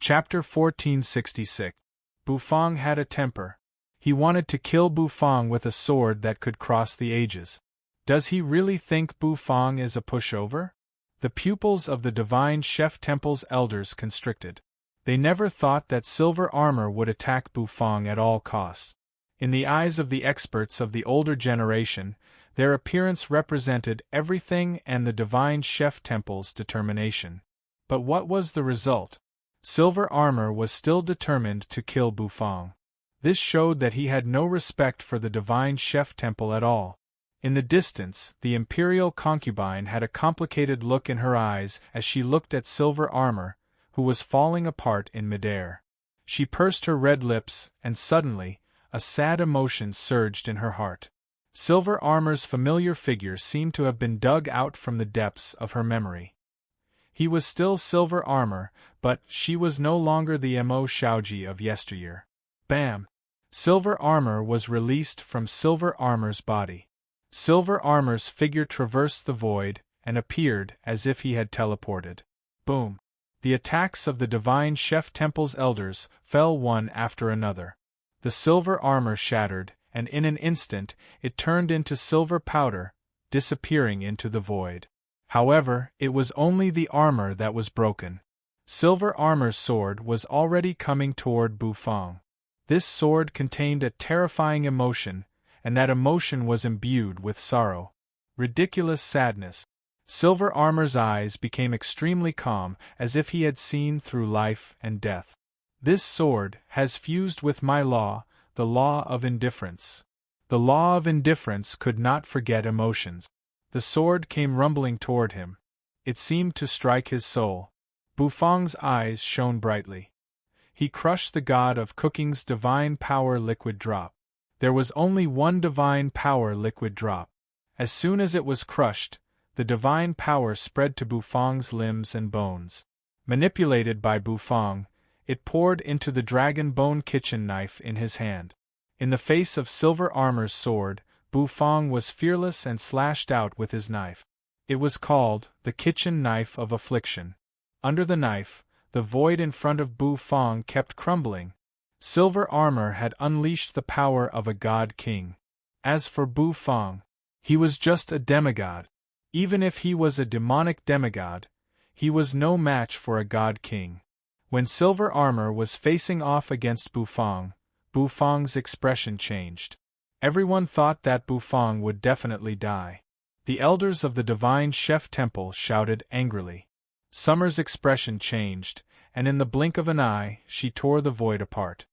Chapter 1466. Bufang had a temper. He wanted to kill Bufang with a sword that could cross the ages. Does he really think Bufang is a pushover? The pupils of the Divine Chef Temple's elders constricted. They never thought that silver armor would attack Bufang at all costs. In the eyes of the experts of the older generation, their appearance represented everything and the Divine Chef Temple's determination. But what was the result? Silver armor was still determined to kill Bufang. This showed that he had no respect for the Divine Chef Temple at all. In the distance, the imperial concubine had a complicated look in her eyes as she looked at silver armor, who was falling apart in midair. She pursed her red lips, and suddenly, a sad emotion surged in her heart. Silver armor's familiar figure seemed to have been dug out from the depths of her memory. He was still silver armor, but she was no longer the Mo Shaoji of yesteryear. Bam! Silver armor was released from silver armor's body. Silver armor's figure traversed the void and appeared as if he had teleported. Boom! The attacks of the Divine Chef Temple's elders fell one after another. The silver armor shattered, and in an instant it turned into silver powder, disappearing into the void. However, it was only the armor that was broken. Silver armor's sword was already coming toward Bufang. This sword contained a terrifying emotion, and that emotion was imbued with sorrow. Ridiculous sadness. Silver armor's eyes became extremely calm, as if he had seen through life and death. This sword has fused with my law, the law of indifference. The law of indifference could not forget emotions. The sword came rumbling toward him. It seemed to strike his soul. Bufang's eyes shone brightly. He crushed the god of cooking's divine power liquid drop. There was only one divine power liquid drop. As soon as it was crushed, the divine power spread to Bufang's limbs and bones. Manipulated by Bufang, it poured into the dragon bone kitchen knife in his hand. In the face of silver armor's sword, Bufang was fearless and slashed out with his knife. It was called the kitchen knife of affliction. Under the knife, the void in front of Bufang kept crumbling. Silver armor had unleashed the power of a god king. As for Bufang, he was just a demigod. Even if he was a demonic demigod, he was no match for a god king. When silver armor was facing off against Bufang, Bufang's expression changed. Everyone thought that Bufang would definitely die. The elders of the Divine Chef Temple shouted angrily. Summer's expression changed, and in the blink of an eye, she tore the void apart.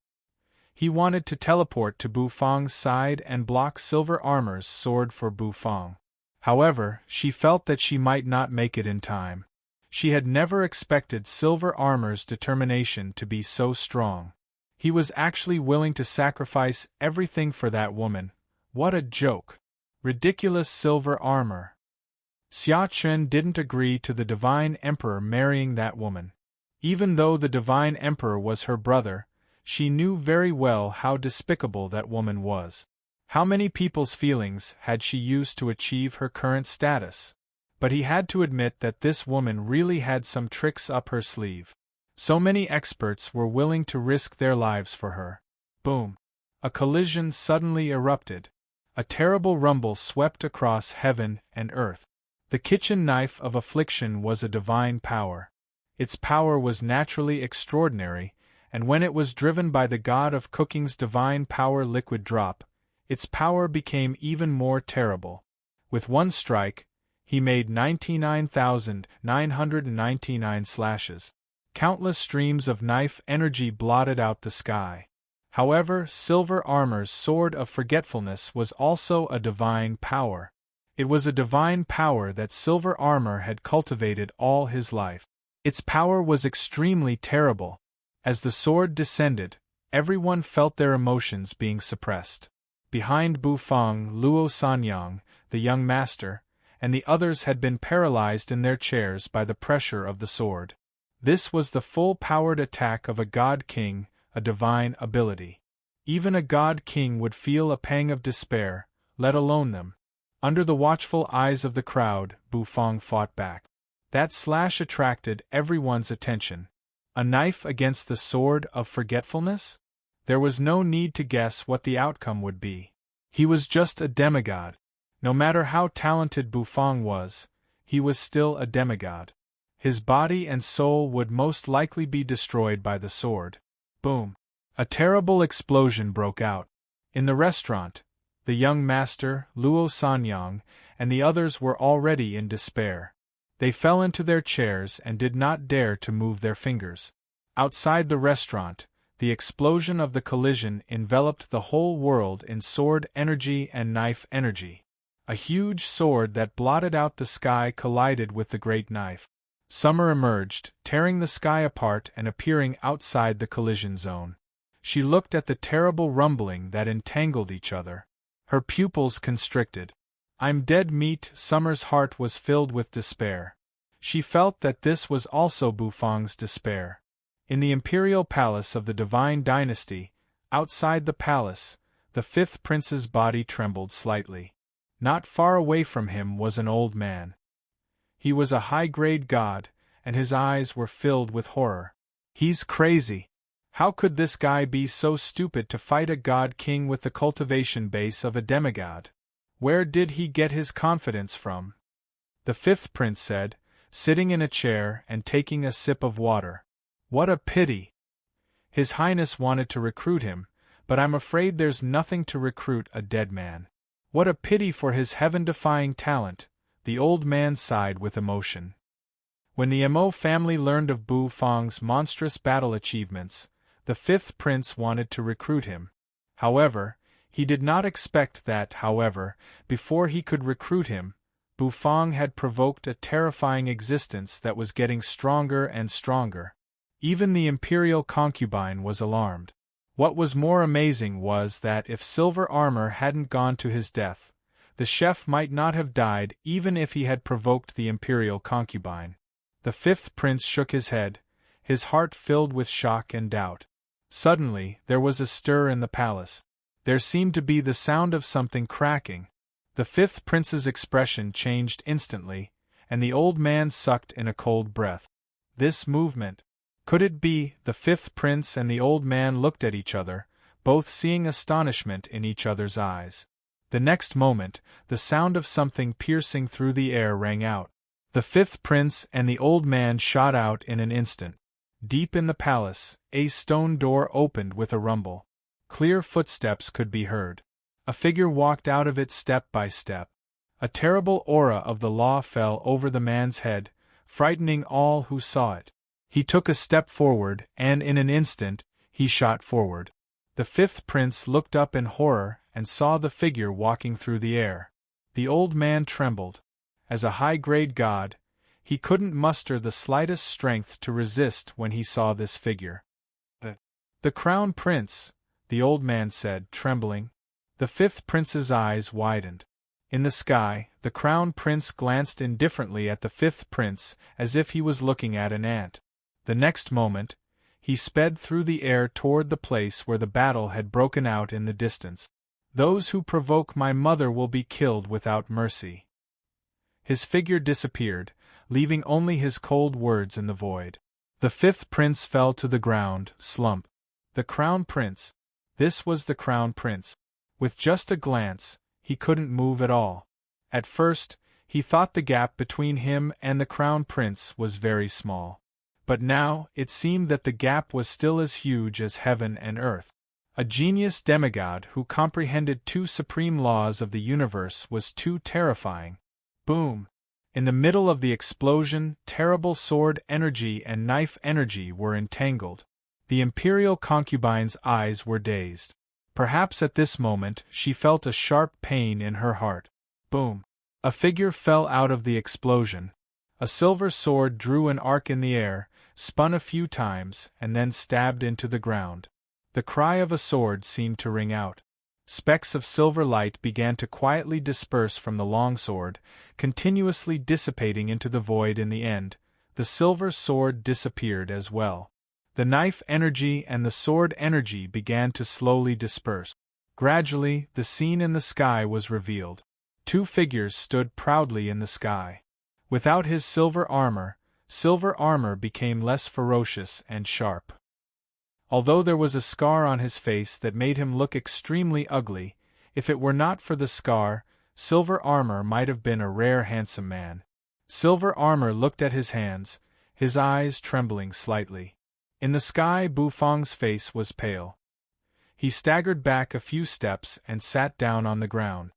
He wanted to teleport to Bufang's side and block silver armor's sword for Bufang. However, she felt that she might not make it in time. She had never expected silver armor's determination to be so strong. He was actually willing to sacrifice everything for that woman. What a joke! Ridiculous silver armor. Xia Chen didn't agree to the Divine Emperor marrying that woman. Even though the Divine Emperor was her brother, she knew very well how despicable that woman was. How many people's feelings had she used to achieve her current status? But he had to admit that this woman really had some tricks up her sleeve. So many experts were willing to risk their lives for her. Boom! A collision suddenly erupted. A terrible rumble swept across heaven and earth. The kitchen knife of affliction was a divine power. Its power was naturally extraordinary, and when it was driven by the god of cooking's divine power liquid drop, its power became even more terrible. With one strike, he made 99,999 slashes. Countless streams of knife energy blotted out the sky. However, silver armor's sword of forgetfulness was also a divine power. It was a divine power that silver armor had cultivated all his life. Its power was extremely terrible. As the sword descended, everyone felt their emotions being suppressed. Behind Bufang, Luo Sanyang, the young master, and the others had been paralyzed in their chairs by the pressure of the sword. This was the full-powered attack of a god king, a divine ability. Even a god king would feel a pang of despair, let alone them. Under the watchful eyes of the crowd, Bufang fought back. That slash attracted everyone's attention. A knife against the sword of forgetfulness? There was no need to guess what the outcome would be. He was just a demigod. No matter how talented Bufang was, he was still a demigod. His body and soul would most likely be destroyed by the sword. Boom! A terrible explosion broke out. In the restaurant, the young master, Luo Sanyang, and the others were already in despair. They fell into their chairs and did not dare to move their fingers. Outside the restaurant, the explosion of the collision enveloped the whole world in sword energy and knife energy. A huge sword that blotted out the sky collided with the great knife. Summer emerged, tearing the sky apart and appearing outside the collision zone. She looked at the terrible rumbling that entangled each other. Her pupils constricted. "I'm dead meat." Summer's heart was filled with despair. She felt that this was also Bufang's despair. In the imperial palace of the divine dynasty, outside the palace, the fifth prince's body trembled slightly. Not far away from him was an old man. He was a high-grade god, and his eyes were filled with horror. "He's crazy. How could this guy be so stupid to fight a god king with the cultivation base of a demigod? Where did he get his confidence from?" The fifth prince said, sitting in a chair and taking a sip of water. "What a pity! His Highness wanted to recruit him, but I'm afraid there's nothing to recruit a dead man. What a pity for his heaven-defying talent." The old man sighed with emotion. When the Mo family learned of Bufang's monstrous battle achievements, the fifth prince wanted to recruit him. However, he did not expect that, before he could recruit him, Bufang had provoked a terrifying existence that was getting stronger and stronger. Even the imperial concubine was alarmed. What was more amazing was that if silver armor hadn't gone to his death, the chef might not have died even if he had provoked the imperial concubine. The fifth prince shook his head, his heart filled with shock and doubt. Suddenly, there was a stir in the palace. There seemed to be the sound of something cracking. The fifth prince's expression changed instantly, and the old man sucked in a cold breath. This movement. Could it be? The fifth prince and the old man looked at each other, both seeing astonishment in each other's eyes. The next moment, the sound of something piercing through the air rang out. The fifth prince and the old man shot out in an instant. Deep in the palace, a stone door opened with a rumble. Clear footsteps could be heard. A figure walked out of it step by step. A terrible aura of the law fell over the man's head, frightening all who saw it. He took a step forward, and in an instant, he shot forward. The fifth prince looked up in horror and saw the figure walking through the air. The old man trembled. As a high-grade god, he couldn't muster the slightest strength to resist when he saw this figure. The crown prince," the old man said, trembling. The fifth prince's eyes widened. In the sky, the crown prince glanced indifferently at the fifth prince as if he was looking at an ant. The next moment, he sped through the air toward the place where the battle had broken out in the distance. "Those who provoke my mother will be killed without mercy." His figure disappeared, leaving only his cold words in the void. The fifth prince fell to the ground, slump. The crown prince. This was the crown prince. With just a glance, he couldn't move at all. At first, he thought the gap between him and the crown prince was very small. But now, it seemed that the gap was still as huge as heaven and earth. A genius demigod who comprehended two supreme laws of the universe was too terrifying. Boom! In the middle of the explosion, terrible sword energy and knife energy were entangled. The imperial concubine's eyes were dazed. Perhaps at this moment she felt a sharp pain in her heart. Boom! A figure fell out of the explosion. A silver sword drew an arc in the air, spun a few times, and then stabbed into the ground. The cry of a sword seemed to ring out. Specks of silver light began to quietly disperse from the longsword, continuously dissipating into the void. In the end, the silver sword disappeared as well. The knife energy and the sword energy began to slowly disperse. Gradually, the scene in the sky was revealed. Two figures stood proudly in the sky. Without his silver armor, Silver Armor became less ferocious and sharp. Although there was a scar on his face that made him look extremely ugly, if it were not for the scar, Silver Armor might have been a rare handsome man. Silver Armor looked at his hands, his eyes trembling slightly. In the sky, Bufang's face was pale. He staggered back a few steps and sat down on the ground.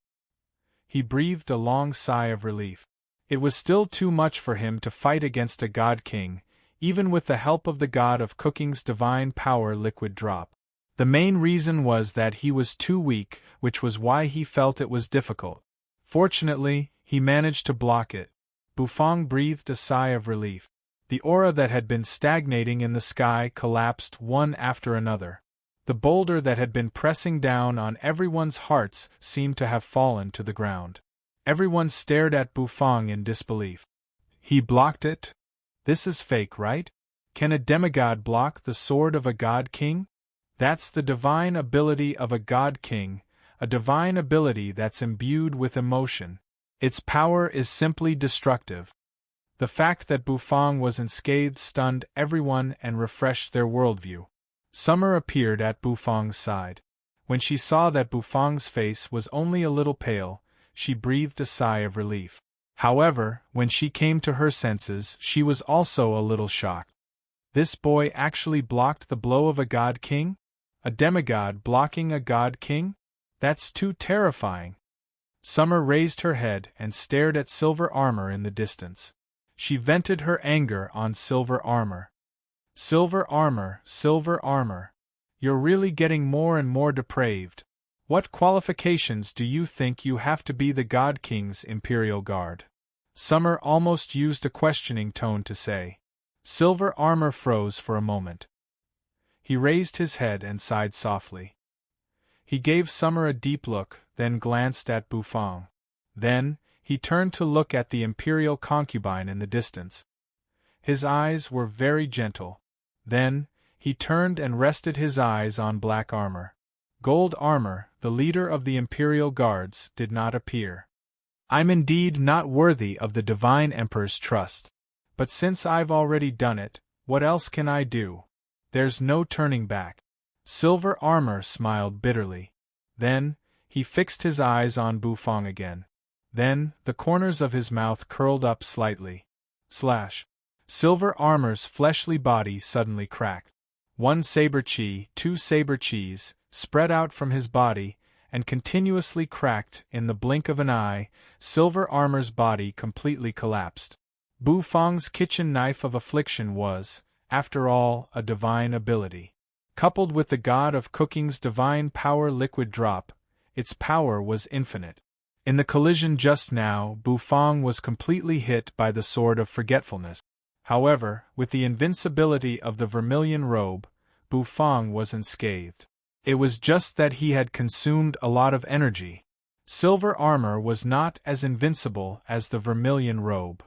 He breathed a long sigh of relief. It was still too much for him to fight against a god king, even with the help of the god of cooking's divine power liquid drop. The main reason was that he was too weak, which was why he felt it was difficult. Fortunately, he managed to block it. Bufang breathed a sigh of relief. The aura that had been stagnating in the sky collapsed one after another. The boulder that had been pressing down on everyone's hearts seemed to have fallen to the ground. Everyone stared at Bufang in disbelief. He blocked it? This is fake, right? Can a demigod block the sword of a god king? That's the divine ability of a god king, a divine ability that's imbued with emotion. Its power is simply destructive. The fact that Bufang was unscathed stunned everyone and refreshed their worldview. Summer appeared at Bufang's side. When she saw that Bufang's face was only a little pale, she breathed a sigh of relief. However, when she came to her senses, she was also a little shocked. This boy actually blocked the blow of a god king? A demigod blocking a god king? That's too terrifying. Summer raised her head and stared at Silver Armor in the distance. She vented her anger on Silver Armor. Silver Armor, you're really getting more and more depraved. What qualifications do you think you have to be the God King's Imperial Guard? Summer almost used a questioning tone to say. Silver Armor froze for a moment. He raised his head and sighed softly. He gave Summer a deep look, then glanced at Bufang. Then, he turned to look at the Imperial concubine in the distance. His eyes were very gentle. Then, he turned and rested his eyes on Black Armor. Gold Armor, the leader of the Imperial Guards, did not appear. I'm indeed not worthy of the Divine Emperor's trust. But since I've already done it, what else can I do? There's no turning back. Silver Armor smiled bitterly. Then, he fixed his eyes on Bufang again. Then, the corners of his mouth curled up slightly. Silver Armor's fleshly body suddenly cracked. One saber chi, two saber chis, spread out from his body, and continuously cracked. In the blink of an eye, Silver Armor's body completely collapsed. Bufang's kitchen knife of affliction was, after all, a divine ability. Coupled with the god of cooking's divine power liquid drop, its power was infinite. In the collision just now, Bufang was completely hit by the Sword of Forgetfulness. However, with the invincibility of the vermilion robe, Bufang was unscathed. It was just that he had consumed a lot of energy. Silver Armor was not as invincible as the vermilion robe.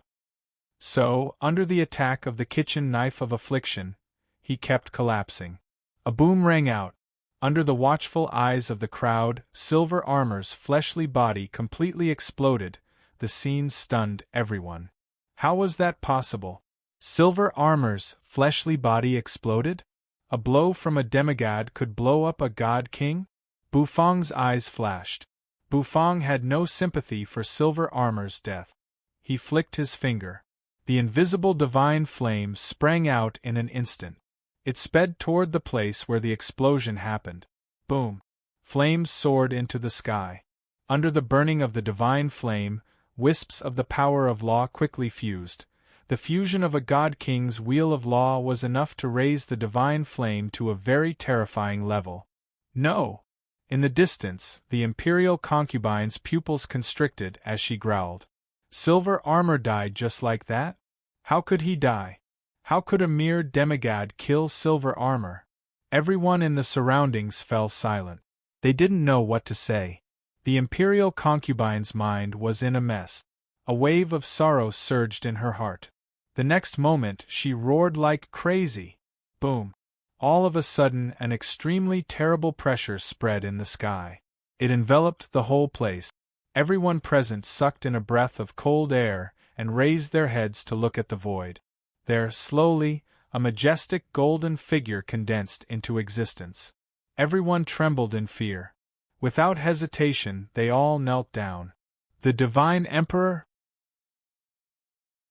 So, under the attack of the kitchen knife of affliction, he kept collapsing. A boom rang out. Under the watchful eyes of the crowd, Silver Armor's fleshly body completely exploded. The scene stunned everyone. How was that possible? Silver Armor's fleshly body exploded? A blow from a demigod could blow up a god king? Bufang's eyes flashed. Bufang had no sympathy for Silver Armor's death. He flicked his finger. The invisible divine flame sprang out in an instant. It sped toward the place where the explosion happened. Boom! Flames soared into the sky. Under the burning of the divine flame, wisps of the power of law quickly fused. The fusion of a god king's wheel of law was enough to raise the divine flame to a very terrifying level. No! In the distance, the imperial concubine's pupils constricted as she growled. Silver Armor died just like that? How could he die? How could a mere demigod kill Silver Armor? Everyone in the surroundings fell silent. They didn't know what to say. The imperial concubine's mind was in a mess. A wave of sorrow surged in her heart. The next moment she roared like crazy. Boom! All of a sudden an extremely terrible pressure spread in the sky. It enveloped the whole place. Everyone present sucked in a breath of cold air and raised their heads to look at the void. There, slowly, a majestic golden figure condensed into existence. Everyone trembled in fear. Without hesitation, they all knelt down. The Divine Emperor?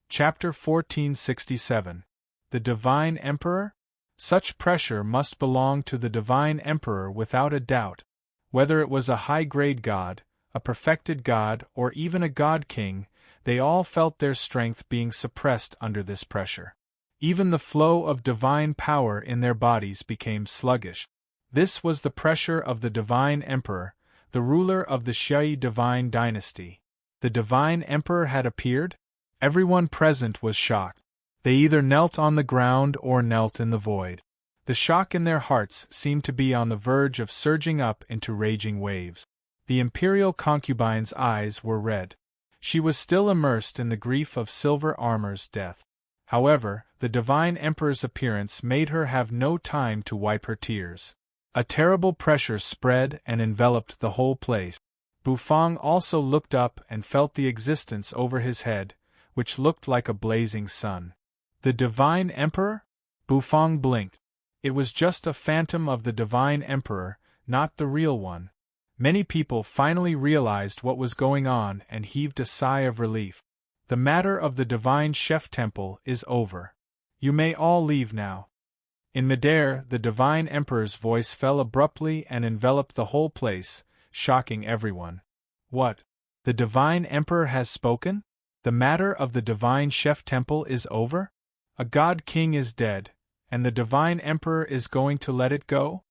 Chapter 1467. The Divine Emperor? Such pressure must belong to the Divine Emperor without a doubt. Whether it was a high-grade god, a perfected god, or even a god-king, they all felt their strength being suppressed under this pressure. Even the flow of divine power in their bodies became sluggish. This was the pressure of the Divine Emperor, the ruler of the Xiai divine dynasty. The Divine Emperor had appeared? Everyone present was shocked. They either knelt on the ground or knelt in the void. The shock in their hearts seemed to be on the verge of surging up into raging waves. The imperial concubine's eyes were red. She was still immersed in the grief of Silver Armor's death. However, the Divine Emperor's appearance made her have no time to wipe her tears. A terrible pressure spread and enveloped the whole place. Bufang also looked up and felt the existence over his head, which looked like a blazing sun. The Divine Emperor? Bufang blinked. It was just a phantom of the Divine Emperor, not the real one. Many people finally realized what was going on and heaved a sigh of relief. The matter of the Divine Chef Temple is over. You may all leave now. In midair, the Divine Emperor's voice fell abruptly and enveloped the whole place, shocking everyone. What? The Divine Emperor has spoken? The matter of the Divine Chef Temple is over? A God King is dead, and the Divine Emperor is going to let it go?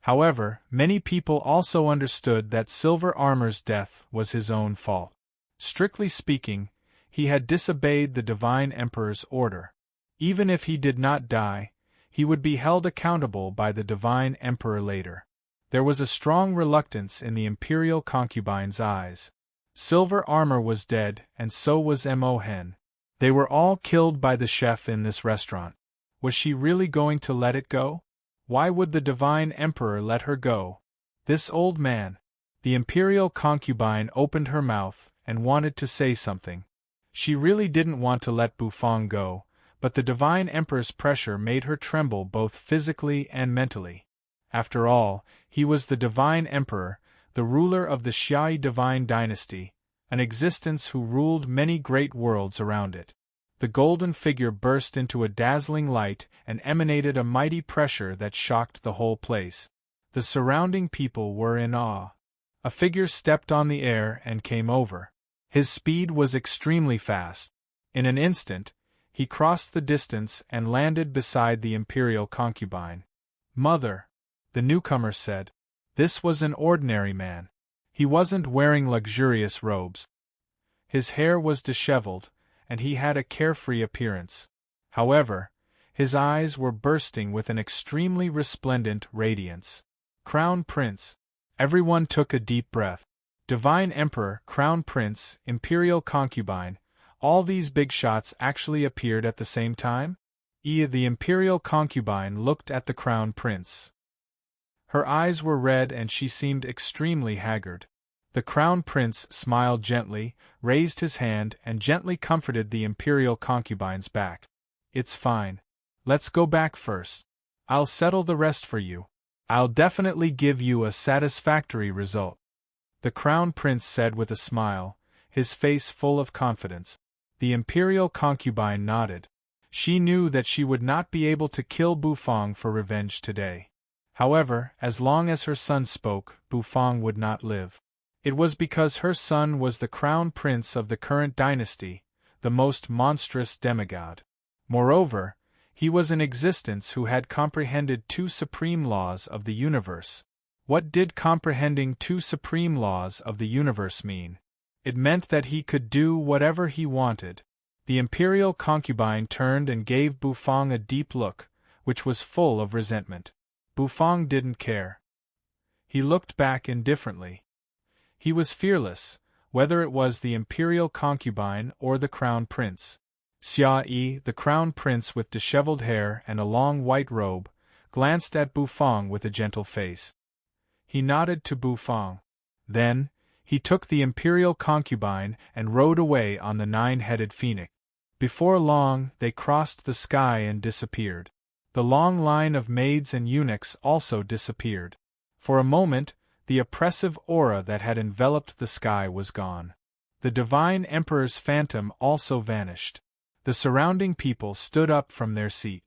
However, many people also understood that Silver Armor's death was his own fault. Strictly speaking, he had disobeyed the Divine Emperor's order. Even if he did not die, he would be held accountable by the Divine Emperor later. There was a strong reluctance in the imperial concubine's eyes. Silver Armor was dead, and so was Mo Hen. They were all killed by the chef in this restaurant. Was she really going to let it go? Why would the Divine Emperor let her go? This old man. The imperial concubine opened her mouth and wanted to say something. She really didn't want to let Bufang go, but the Divine Emperor's pressure made her tremble both physically and mentally. After all, he was the Divine Emperor, the ruler of the Xiai divine dynasty, an existence who ruled many great worlds around it. The golden figure burst into a dazzling light and emanated a mighty pressure that shocked the whole place. The surrounding people were in awe. A figure stepped on the air and came over. His speed was extremely fast. In an instant, he crossed the distance and landed beside the imperial concubine. "Mother," the newcomer said. This was an ordinary man. He wasn't wearing luxurious robes. His hair was disheveled, and he had a carefree appearance. However, his eyes were bursting with an extremely resplendent radiance. Crown Prince. Everyone took a deep breath. Divine Emperor, Crown Prince, Imperial Concubine, all these big shots actually appeared at the same time? The Imperial Concubine looked at the Crown Prince. Her eyes were red and she seemed extremely haggard. The Crown Prince smiled gently, raised his hand and gently comforted the Imperial Concubine's back. "It's fine. Let's go back first. I'll settle the rest for you. I'll definitely give you a satisfactory result," the Crown Prince said with a smile, his face full of confidence. The Imperial Concubine nodded. She knew that she would not be able to kill Bufang for revenge today. However, as long as her son spoke, Bufang would not live. It was because her son was the Crown Prince of the current dynasty, the most monstrous demigod. Moreover, he was an existence who had comprehended two supreme laws of the universe. What did comprehending two supreme laws of the universe mean? It meant that he could do whatever he wanted. The Imperial Concubine turned and gave Bufang a deep look, which was full of resentment. Bufang didn't care. He looked back indifferently. He was fearless, whether it was the Imperial Concubine or the Crown Prince. Xia, the Crown Prince with disheveled hair and a long white robe, glanced at Bufang with a gentle face. He nodded to Bufang. Then, he took the Imperial Concubine and rode away on the 9-headed phoenix. Before long, they crossed the sky and disappeared. The long line of maids and eunuchs also disappeared. For a moment, the oppressive aura that had enveloped the sky was gone. The divine emperor's phantom also vanished. The surrounding people stood up from their seat.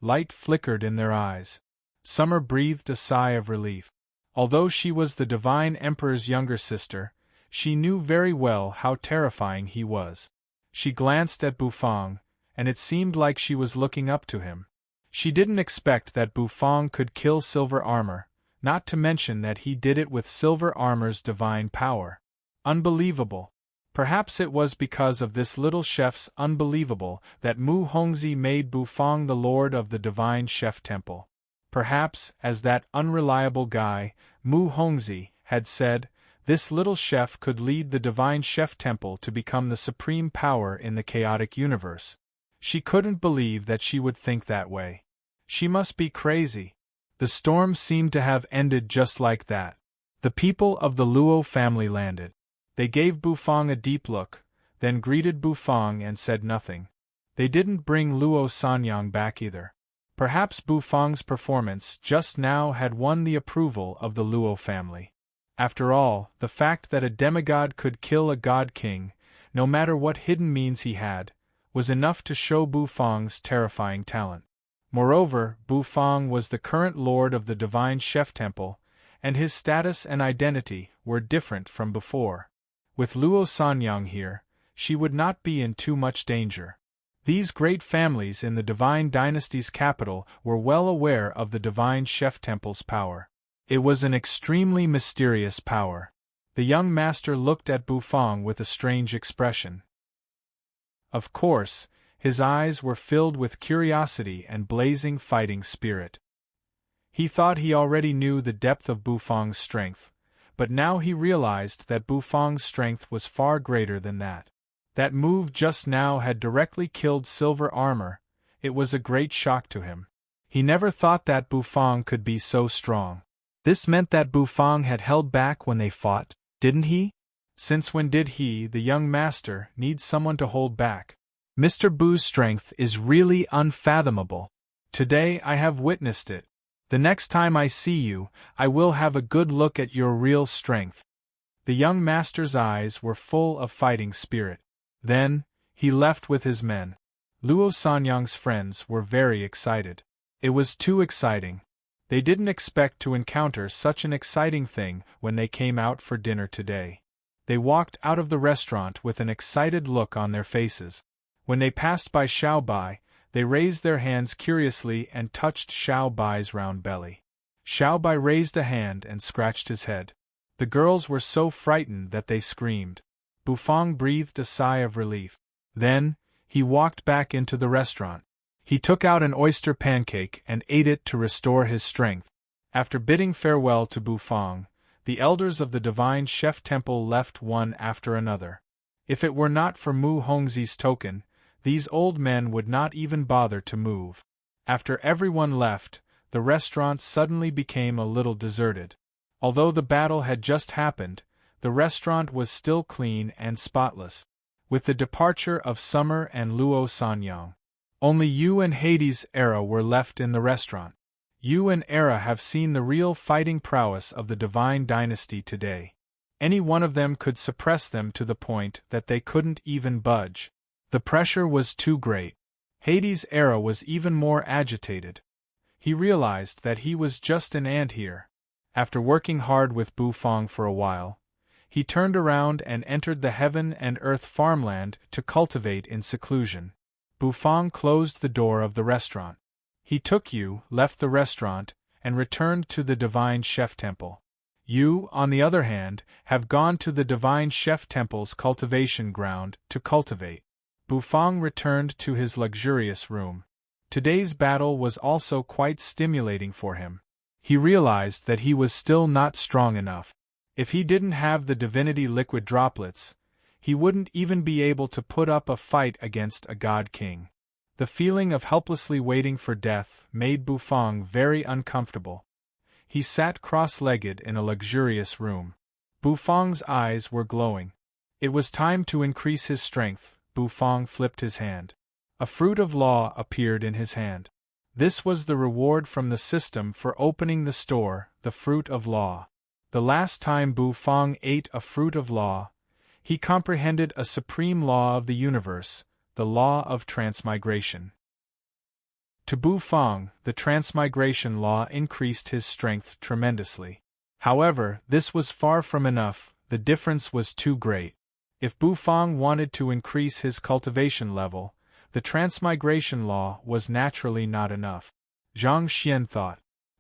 Light flickered in their eyes. Summer breathed a sigh of relief. Although she was the divine emperor's younger sister, she knew very well how terrifying he was. She glanced at Bufang, and it seemed like she was looking up to him. She didn't expect that Bufang could kill Silver Armor, not to mention that he did it with Silver Armor's divine power. Unbelievable. Perhaps it was because of this little chef's unbelievable that Mu Hongzhi made Bufang the lord of the divine chef temple. Perhaps, as that unreliable guy, Mu Hongzhi, had said, this little chef could lead the divine chef temple to become the supreme power in the chaotic universe. She couldn't believe that she would think that way. She must be crazy. The storm seemed to have ended just like that. The people of the Luo family landed. They gave Bufang a deep look, then greeted Bufang and said nothing. They didn't bring Luo Sanyang back either. Perhaps Bufang's performance just now had won the approval of the Luo family. After all, the fact that a demigod could kill a god king, no matter what hidden means he had, was enough to show Bufang's terrifying talent. Moreover, Bufang was the current lord of the divine chef temple, and his status and identity were different from before. With Luo Sanyang here, she would not be in too much danger. These great families in the divine dynasty's capital were well aware of the divine chef temple's power. It was an extremely mysterious power. The young master looked at Bufang with a strange expression. Of course, his eyes were filled with curiosity and blazing fighting spirit. He thought he already knew the depth of Bufang's strength, but now he realized that Bufang's strength was far greater than that. That move just now had directly killed Silver Armor. It was a great shock to him. He never thought that Bufang could be so strong. This meant that Bufang had held back when they fought, didn't he? Since when did he, the young master, need someone to hold back? Mr. Bu's strength is really unfathomable. Today I have witnessed it. The next time I see you, I will have a good look at your real strength. The young master's eyes were full of fighting spirit. Then, he left with his men. Luo Sanyang's friends were very excited. It was too exciting. They didn't expect to encounter such an exciting thing when they came out for dinner today. They walked out of the restaurant with an excited look on their faces. When they passed by Xiao Bai, they raised their hands curiously and touched Xiao Bai's round belly. Xiao Bai raised a hand and scratched his head. The girls were so frightened that they screamed. Bufang breathed a sigh of relief. Then, he walked back into the restaurant. He took out an oyster pancake and ate it to restore his strength. After bidding farewell to Bufang, the elders of the divine chef temple left one after another. If it were not for Mu Hongzhi's token, these old men would not even bother to move. After everyone left, the restaurant suddenly became a little deserted. Although the battle had just happened, the restaurant was still clean and spotless. With the departure of Summer and Luo Sanyang, only Yu and Hades' Era were left in the restaurant. Yu and Era have seen the real fighting prowess of the divine dynasty today. Any one of them could suppress them to the point that they couldn't even budge. The pressure was too great. Hades' Era was even more agitated. He realized that he was just an ant here. After working hard with Bufang for a while, he turned around and entered the heaven and earth farmland to cultivate in seclusion. Bufang closed the door of the restaurant. He took Yu, left the restaurant, and returned to the divine chef temple. Yu, on the other hand, have gone to the divine chef temple's cultivation ground to cultivate. Bufang returned to his luxurious room. Today's battle was also quite stimulating for him. He realized that he was still not strong enough. If he didn't have the divinity liquid droplets, he wouldn't even be able to put up a fight against a god king. The feeling of helplessly waiting for death made Bufang very uncomfortable. He sat cross-legged in a luxurious room. Bufang's eyes were glowing. It was time to increase his strength. Bufang flipped his hand. A fruit of law appeared in his hand. This was the reward from the system for opening the store, the fruit of law. The last time Bufang ate a fruit of law, he comprehended a supreme law of the universe, the law of transmigration. To Bufang, the transmigration law increased his strength tremendously. However, this was far from enough, the difference was too great. If Bufang wanted to increase his cultivation level, the transmigration law was naturally not enough. Zhang Xian thought.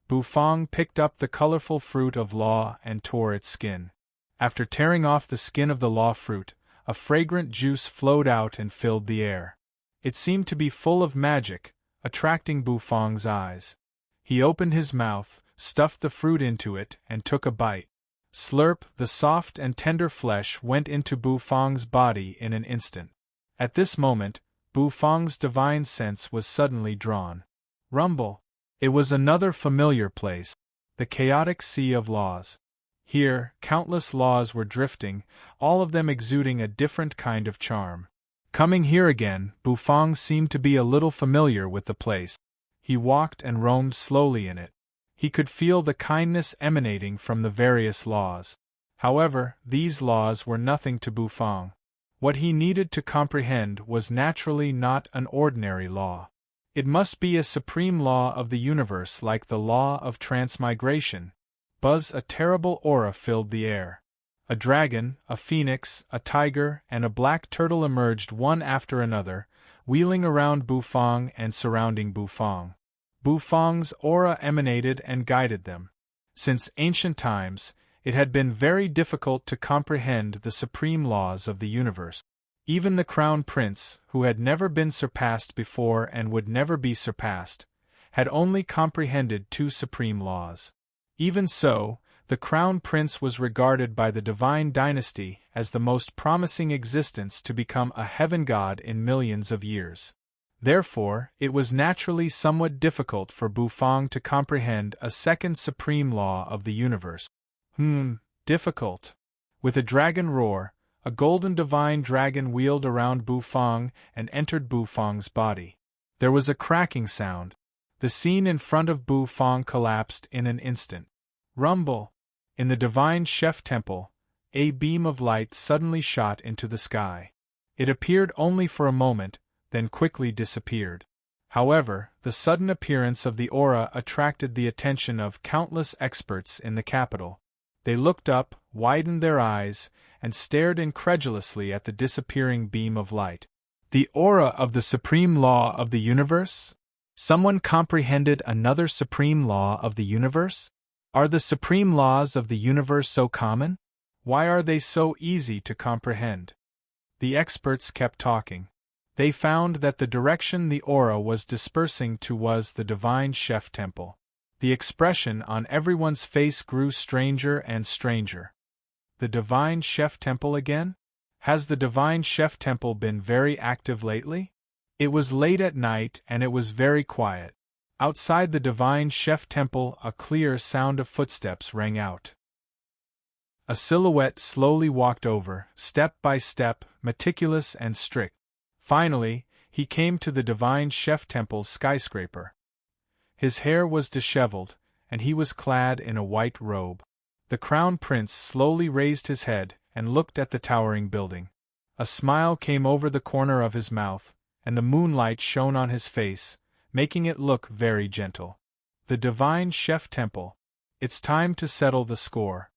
Bufang picked up the colorful fruit of law and tore its skin. After tearing off the skin of the law fruit, a fragrant juice flowed out and filled the air. It seemed to be full of magic, attracting Bufang's eyes. He opened his mouth, stuffed the fruit into it, and took a bite. Slurp, the soft and tender flesh went into Bufang's body in an instant. At this moment, Bufang's divine sense was suddenly drawn. Rumble! It was another familiar place, the chaotic sea of laws. Here, countless laws were drifting, all of them exuding a different kind of charm. Coming here again, Bufang seemed to be a little familiar with the place. He walked and roamed slowly in it. He could feel the kindness emanating from the various laws. However, these laws were nothing to Bufang. What he needed to comprehend was naturally not an ordinary law. It must be a supreme law of the universe like the law of transmigration. Buzz! A terrible aura filled the air. A dragon, a phoenix, a tiger, and a black turtle emerged one after another, wheeling around Bufang and surrounding Bufang. Bufang's aura emanated and guided them. Since ancient times, it had been very difficult to comprehend the supreme laws of the universe. Even the crown prince, who had never been surpassed before and would never be surpassed, had only comprehended two supreme laws. Even so, the crown prince was regarded by the divine dynasty as the most promising existence to become a heaven god in millions of years. Therefore, it was naturally somewhat difficult for Bufang to comprehend a second supreme law of the universe. Difficult. With a dragon roar, a golden divine dragon wheeled around Bufang and entered Bufang's body. There was a cracking sound. The scene in front of Bufang collapsed in an instant. Rumble! In the divine chef temple, a beam of light suddenly shot into the sky. It appeared only for a moment, then quickly disappeared. However, the sudden appearance of the aura attracted the attention of countless experts in the capital. They looked up, widened their eyes, and stared incredulously at the disappearing beam of light. The aura of the supreme law of the universe? Someone comprehended another supreme law of the universe? Are the supreme laws of the universe so common? Why are they so easy to comprehend? The experts kept talking. They found that the direction the aura was dispersing to was the divine chef temple. The expression on everyone's face grew stranger and stranger. The divine chef temple again? Has the divine chef temple been very active lately? It was late at night and it was very quiet. Outside the divine chef temple, a clear sound of footsteps rang out. A silhouette slowly walked over, step by step, meticulous and strict. Finally, he came to the divine chef temple's skyscraper. His hair was disheveled, and he was clad in a white robe. The crown prince slowly raised his head and looked at the towering building. A smile came over the corner of his mouth, and the moonlight shone on his face, making it look very gentle. The divine chef temple. It's time to settle the score.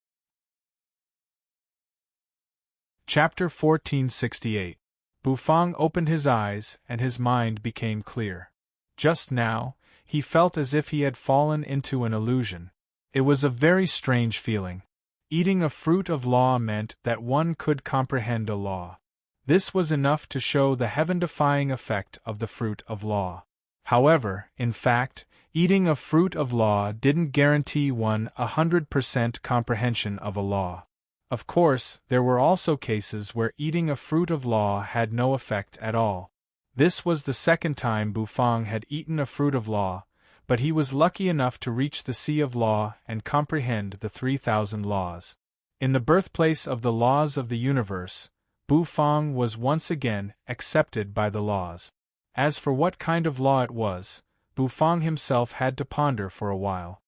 Chapter 1468. Bufang opened his eyes and his mind became clear. Just now, he felt as if he had fallen into an illusion. It was a very strange feeling. Eating a fruit of law meant that one could comprehend a law. This was enough to show the heaven-defying effect of the fruit of law. However, in fact, eating a fruit of law didn't guarantee one 100% comprehension of a law. Of course, there were also cases where eating a fruit of law had no effect at all. This was the second time Bufang had eaten a fruit of law, but he was lucky enough to reach the sea of law and comprehend the 3,000 laws. In the birthplace of the laws of the universe, Bufang was once again accepted by the laws. As for what kind of law it was, Bufang himself had to ponder for a while.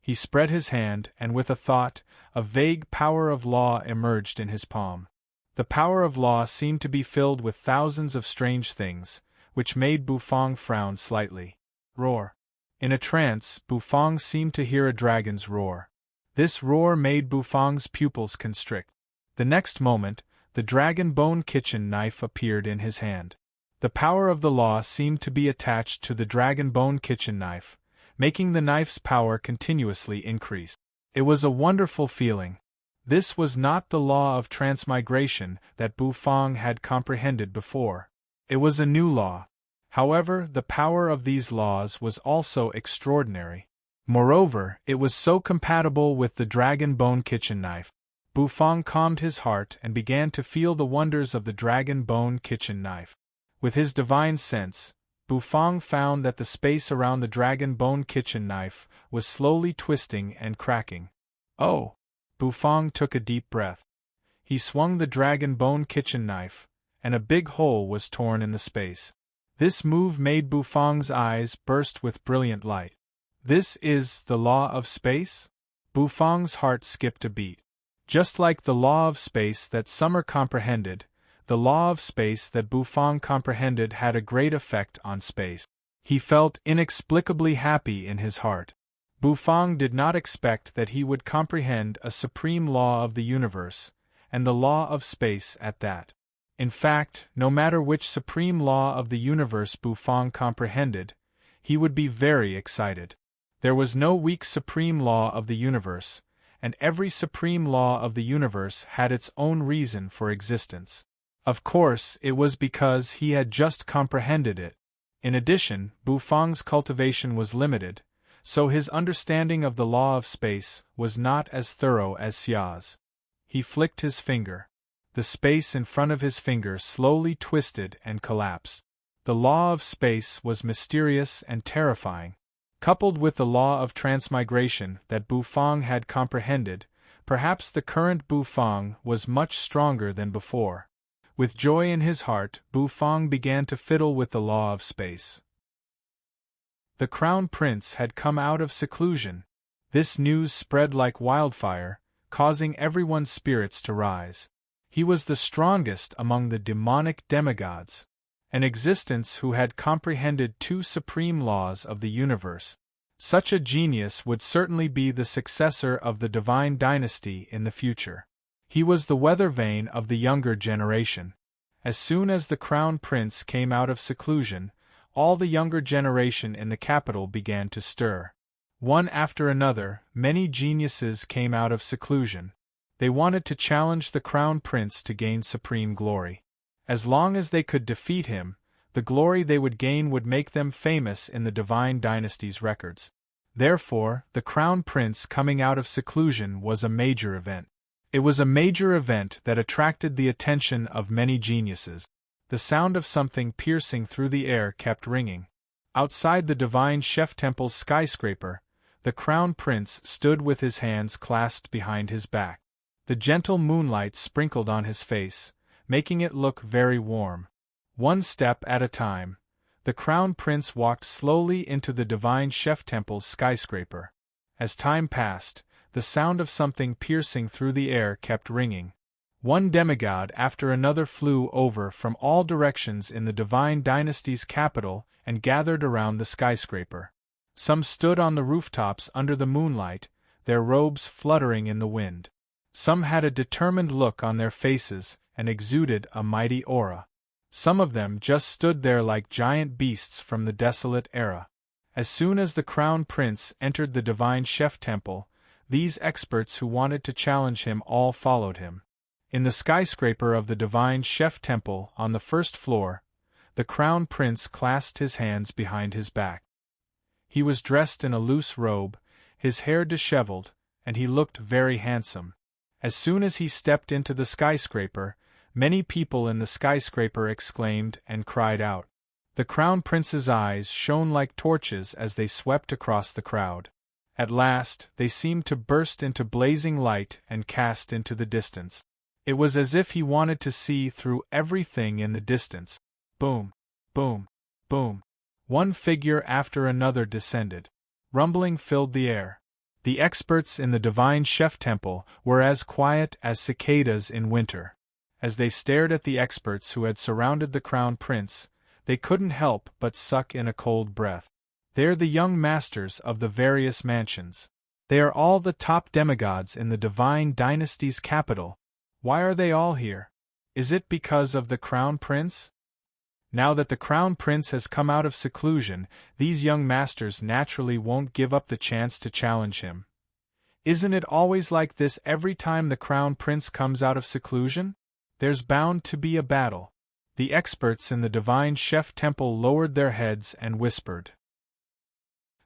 He spread his hand, and with a thought, a vague power of law emerged in his palm. The power of law seemed to be filled with thousands of strange things, which made Bufang frown slightly. Roar. In a trance, Bufang seemed to hear a dragon's roar. This roar made Bufang's pupils constrict. The next moment, the dragon bone kitchen knife appeared in his hand. The power of the law seemed to be attached to the dragon bone kitchen knife, making the knife's power continuously increase. It was a wonderful feeling. This was not the law of transmigration that Bufang had comprehended before. It was a new law. However, the power of these laws was also extraordinary. Moreover, it was so compatible with the dragon bone kitchen knife. Bufang calmed his heart and began to feel the wonders of the dragon bone kitchen knife. With his divine sense, Bufang found that the space around the dragon bone kitchen knife was slowly twisting and cracking. Oh! Bufang took a deep breath. He swung the dragon bone kitchen knife, and a big hole was torn in the space. This move made Bufang's eyes burst with brilliant light. This is the law of space? Bufang's heart skipped a beat. Just like the law of space that Summer comprehended, the law of space that Bufang comprehended had a great effect on space. He felt inexplicably happy in his heart. Bufang did not expect that he would comprehend a supreme law of the universe, and the law of space at that. In fact, no matter which supreme law of the universe Bufang comprehended, he would be very excited. There was no weak supreme law of the universe, and every supreme law of the universe had its own reason for existence. Of course, it was because he had just comprehended it. In addition, Bufang's cultivation was limited, so his understanding of the law of space was not as thorough as Xia's. He flicked his finger. The space in front of his finger slowly twisted and collapsed. The law of space was mysterious and terrifying. Coupled with the law of transmigration that Bufang had comprehended, perhaps the current Bufang was much stronger than before. With joy in his heart, Bufang began to fiddle with the law of space. The Crown Prince had come out of seclusion. This news spread like wildfire, causing everyone's spirits to rise. He was the strongest among the demonic demigods, an existence who had comprehended two supreme laws of the universe. Such a genius would certainly be the successor of the divine dynasty in the future. He was the weather vane of the younger generation. As soon as the Crown Prince came out of seclusion, all the younger generation in the capital began to stir. One after another, many geniuses came out of seclusion. They wanted to challenge the Crown Prince to gain supreme glory. As long as they could defeat him, the glory they would gain would make them famous in the divine dynasty's records. Therefore, the Crown Prince coming out of seclusion was a major event. It was a major event that attracted the attention of many geniuses. The sound of something piercing through the air kept ringing. Outside the divine chef temple's skyscraper, the Crown Prince stood with his hands clasped behind his back. The gentle moonlight sprinkled on his face, making it look very warm. One step at a time, the Crown Prince walked slowly into the divine chef temple's skyscraper. As time passed, the sound of something piercing through the air kept ringing. One demigod after another flew over from all directions in the divine dynasty's capital and gathered around the skyscraper. Some stood on the rooftops under the moonlight, their robes fluttering in the wind. Some had a determined look on their faces and exuded a mighty aura. Some of them just stood there like giant beasts from the desolate era. As soon as the Crown Prince entered the divine chef temple, these experts who wanted to challenge him all followed him. In the skyscraper of the divine chef temple on the first floor, the Crown Prince clasped his hands behind his back. He was dressed in a loose robe, his hair disheveled, and he looked very handsome. As soon as he stepped into the skyscraper, many people in the skyscraper exclaimed and cried out. The Crown Prince's eyes shone like torches as they swept across the crowd. At last, they seemed to burst into blazing light and cast into the distance. It was as if he wanted to see through everything in the distance. Boom! Boom! Boom! One figure after another descended. Rumbling filled the air. The experts in the divine chef temple were as quiet as cicadas in winter. As they stared at the experts who had surrounded the crown prince, they couldn't help but suck in a cold breath. They're the young masters of the various mansions. They are all the top demigods in the divine dynasty's capital. Why are they all here? Is it because of the crown prince? Now that the crown prince has come out of seclusion, these young masters naturally won't give up the chance to challenge him. Isn't it always like this every time the crown prince comes out of seclusion? There's bound to be a battle. The experts in the divine chef temple lowered their heads and whispered.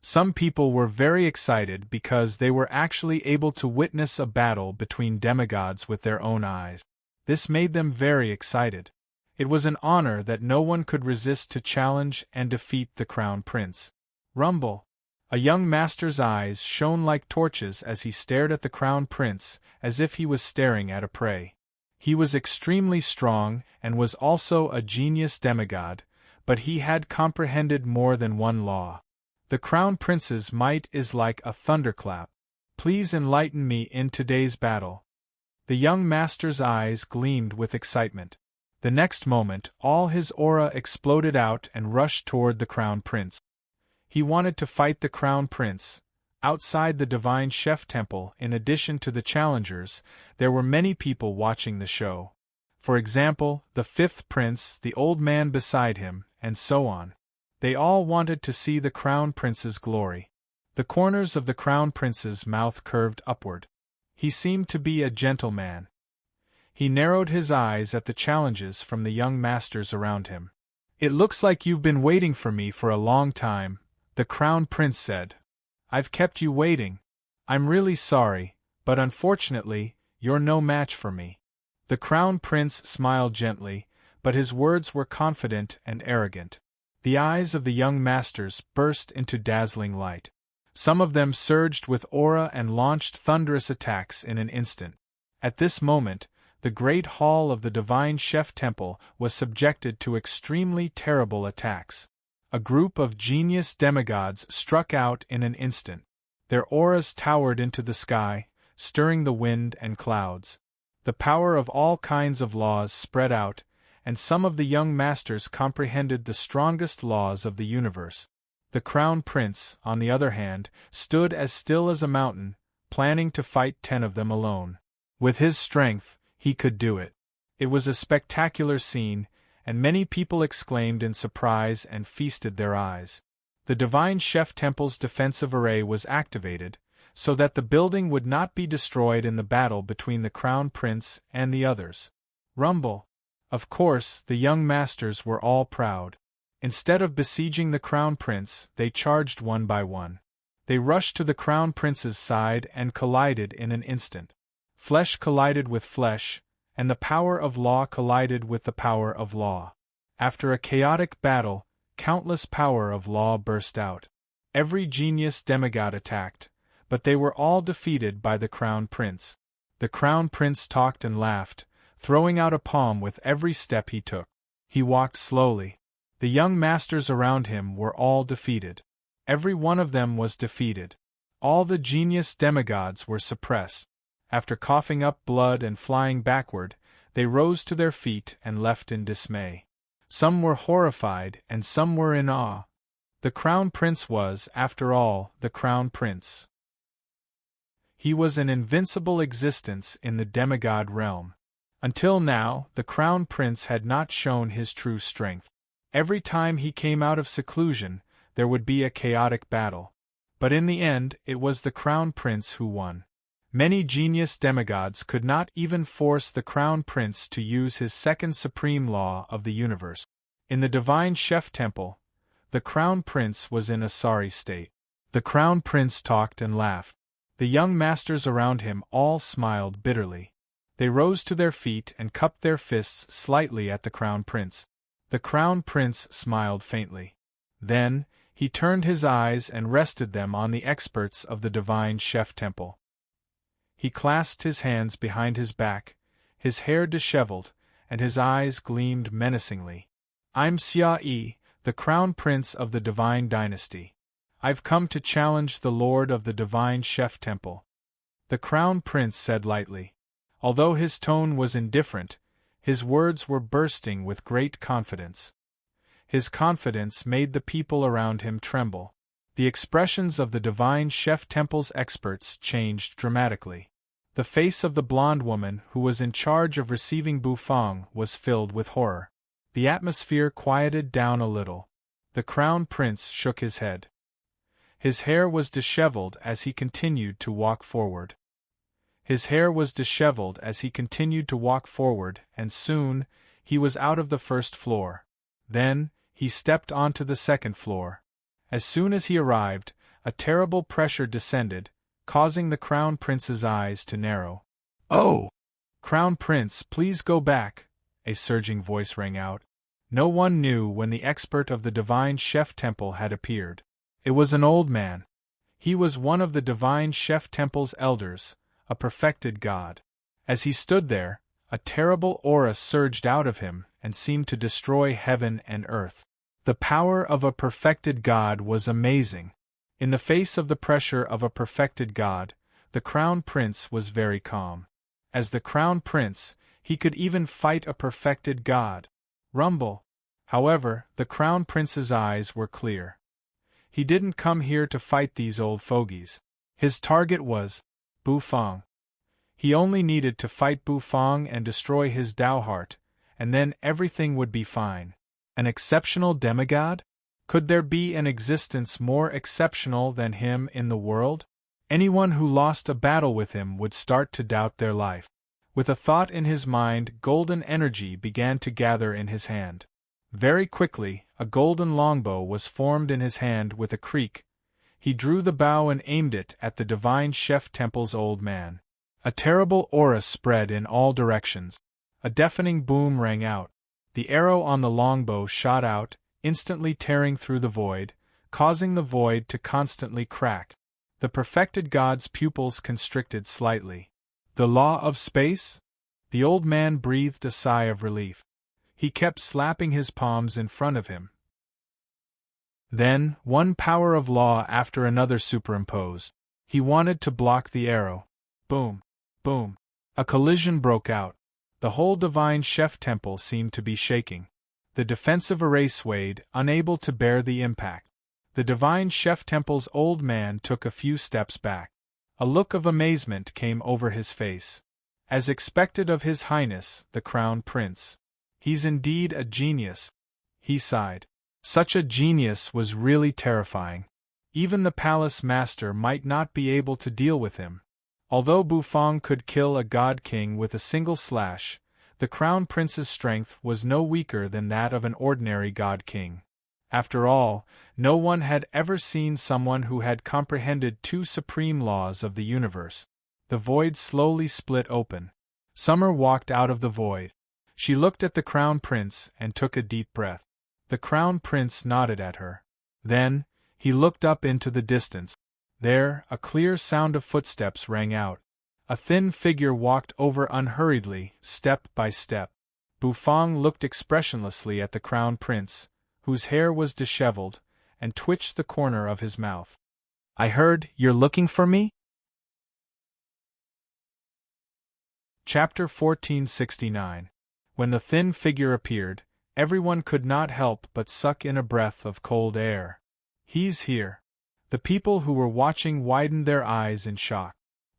Some people were very excited because they were actually able to witness a battle between demigods with their own eyes. This made them very excited. It was an honor that no one could resist to challenge and defeat the crown prince. Rumble! A young master's eyes shone like torches as he stared at the crown prince, as if he was staring at a prey. He was extremely strong and was also a genius demigod, but he had comprehended more than one law. The crown prince's might is like a thunderclap. Please enlighten me in today's battle. The young master's eyes gleamed with excitement. The next moment, all his aura exploded out and rushed toward the crown prince. He wanted to fight the crown prince. Outside the divine chef temple, in addition to the challengers, there were many people watching the show. For example, the fifth prince, the old man beside him, and so on. They all wanted to see the crown prince's glory. The corners of the crown prince's mouth curved upward. He seemed to be a gentleman. He narrowed his eyes at the challenges from the young masters around him. "It looks like you've been waiting for me for a long time," the crown prince said. "I've kept you waiting. I'm really sorry, but unfortunately, you're no match for me." The crown prince smiled gently, but his words were confident and arrogant. The eyes of the young masters burst into dazzling light. Some of them surged with aura and launched thunderous attacks in an instant. At this moment, the great hall of the divine chef temple was subjected to extremely terrible attacks. A group of genius demigods struck out in an instant. Their auras towered into the sky, stirring the wind and clouds. The power of all kinds of laws spread out, and some of the young masters comprehended the strongest laws of the universe. The crown prince, on the other hand, stood as still as a mountain, planning to fight 10 of them alone. With his strength, he could do it. It was a spectacular scene, and many people exclaimed in surprise and feasted their eyes. The divine chef temple's defensive array was activated, so that the building would not be destroyed in the battle between the crown prince and the others. Rumble! Of course, the young masters were all proud. Instead of besieging the crown prince, they charged one by one. They rushed to the crown prince's side and collided in an instant. Flesh collided with flesh, and the power of law collided with the power of law. After a chaotic battle, countless power of law burst out. Every genius demigod attacked, but they were all defeated by the crown prince. The crown prince talked and laughed, throwing out a palm with every step he took. He walked slowly. The young masters around him were all defeated. Every one of them was defeated. All the genius demigods were suppressed. After coughing up blood and flying backward, they rose to their feet and left in dismay. Some were horrified and some were in awe. The crown prince was, after all, the crown prince. He was an invincible existence in the demigod realm. Until now, the crown prince had not shown his true strength. Every time he came out of seclusion, there would be a chaotic battle. But in the end, it was the crown prince who won. Many genius demigods could not even force the crown prince to use his second supreme law of the universe. In the divine chef temple, the crown prince was in a sorry state. The crown prince talked and laughed. The young masters around him all smiled bitterly. They rose to their feet and cupped their fists slightly at the crown prince. The crown prince smiled faintly. Then, he turned his eyes and rested them on the experts of the divine chef temple. He clasped his hands behind his back, his hair disheveled, and his eyes gleamed menacingly. I'm Xia, the Crown Prince of the Divine Dynasty. I've come to challenge the Lord of the Divine Chef Temple. The Crown Prince said lightly. Although his tone was indifferent, his words were bursting with great confidence. His confidence made the people around him tremble. The expressions of the Divine Chef Temple's experts changed dramatically. The face of the blonde woman who was in charge of receiving Bufang was filled with horror. The atmosphere quieted down a little. The Crown Prince shook his head. His hair was disheveled as he continued to walk forward. And soon, he was out of the first floor. Then, he stepped onto the second floor. As soon as he arrived, a terrible pressure descended, causing the Crown Prince's eyes to narrow. "Oh! Crown Prince, please go back," a surging voice rang out. No one knew when the expert of the Divine Chef Temple had appeared. It was an old man. He was one of the Divine Chef Temple's elders, a perfected god. As he stood there, a terrible aura surged out of him and seemed to destroy heaven and earth. The power of a perfected god was amazing. In the face of the pressure of a perfected god, the Crown Prince was very calm. As the Crown Prince, he could even fight a perfected god. Rumble. However, the Crown Prince's eyes were clear. He didn't come here to fight these old fogies. His target was Bufang. He only needed to fight Bufang and destroy his Tao heart, and then everything would be fine. An exceptional demigod? Could there be an existence more exceptional than him in the world? Anyone who lost a battle with him would start to doubt their life. With a thought in his mind, golden energy began to gather in his hand. Very quickly, a golden longbow was formed in his hand with a creak. He drew the bow and aimed it at the Divine Chef Temple's old man. A terrible aura spread in all directions. A deafening boom rang out. The arrow on the longbow shot out, instantly tearing through the void, causing the void to constantly crack. The perfected god's pupils constricted slightly. The law of space? The old man breathed a sigh of relief. He kept slapping his palms in front of him. Then, one power of law after another superimposed. He wanted to block the arrow. Boom! Boom! A collision broke out. The whole Divine Chef Temple seemed to be shaking. The defensive array swayed, unable to bear the impact. The Divine Chef Temple's old man took a few steps back. A look of amazement came over his face. As expected of His Highness, the Crown Prince. "He's indeed a genius," he sighed. Such a genius was really terrifying. Even the palace master might not be able to deal with him. Although Bufang could kill a god king with a single slash, the Crown Prince's strength was no weaker than that of an ordinary god king. After all, no one had ever seen someone who had comprehended two supreme laws of the universe. The void slowly split open. Summer walked out of the void. She looked at the Crown Prince and took a deep breath. The Crown Prince nodded at her. Then, he looked up into the distance. There, a clear sound of footsteps rang out. A thin figure walked over unhurriedly, step by step. Bufang looked expressionlessly at the Crown Prince, whose hair was disheveled, and twitched the corner of his mouth. "I heard you're looking for me?" Chapter 1469. When the thin figure appeared, everyone could not help but suck in a breath of cold air. "He's here." The people who were watching widened their eyes in shock.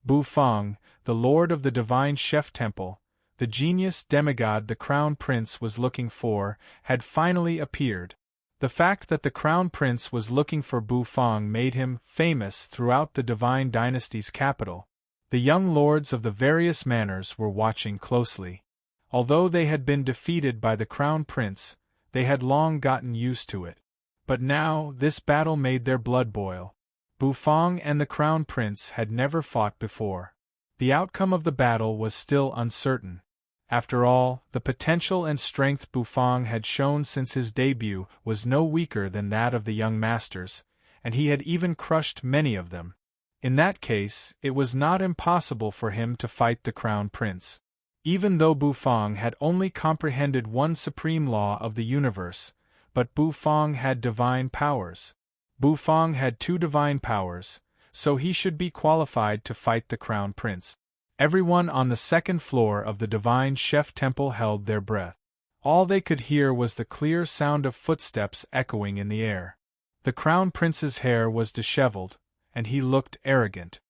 Bufang, the lord of the Divine Chef Temple, the genius demigod the Crown Prince was looking for, had finally appeared. The fact that the Crown Prince was looking for Bufang made him famous throughout the Divine Dynasty's capital. The young lords of the various manors were watching closely. Although they had been defeated by the Crown Prince, they had long gotten used to it. But now, this battle made their blood boil. Bufang and the Crown Prince had never fought before. The outcome of the battle was still uncertain. After all, the potential and strength Bufang had shown since his debut was no weaker than that of the young masters, and he had even crushed many of them. In that case, it was not impossible for him to fight the Crown Prince. Even though Bufang had only comprehended one supreme law of the universe, but Bufang had divine powers. Bufang had two divine powers, so he should be qualified to fight the Crown Prince. Everyone on the second floor of the Divine Chef Temple held their breath. All they could hear was the clear sound of footsteps echoing in the air. The Crown Prince's hair was disheveled, and he looked arrogant.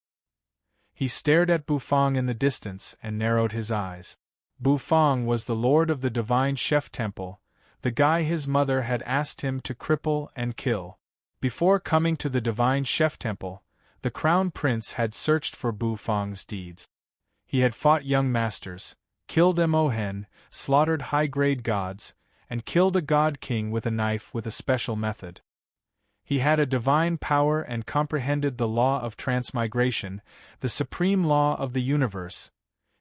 He stared at Bufang in the distance and narrowed his eyes. Bufang was the lord of the Divine Chef Temple, the guy his mother had asked him to cripple and kill. Before coming to the Divine Chef Temple, the Crown Prince had searched for Bufang's deeds. He had fought young masters, killed Mohen, slaughtered high-grade gods, and killed a god king with a knife with a special method. He had a divine power and comprehended the law of transmigration, the supreme law of the universe.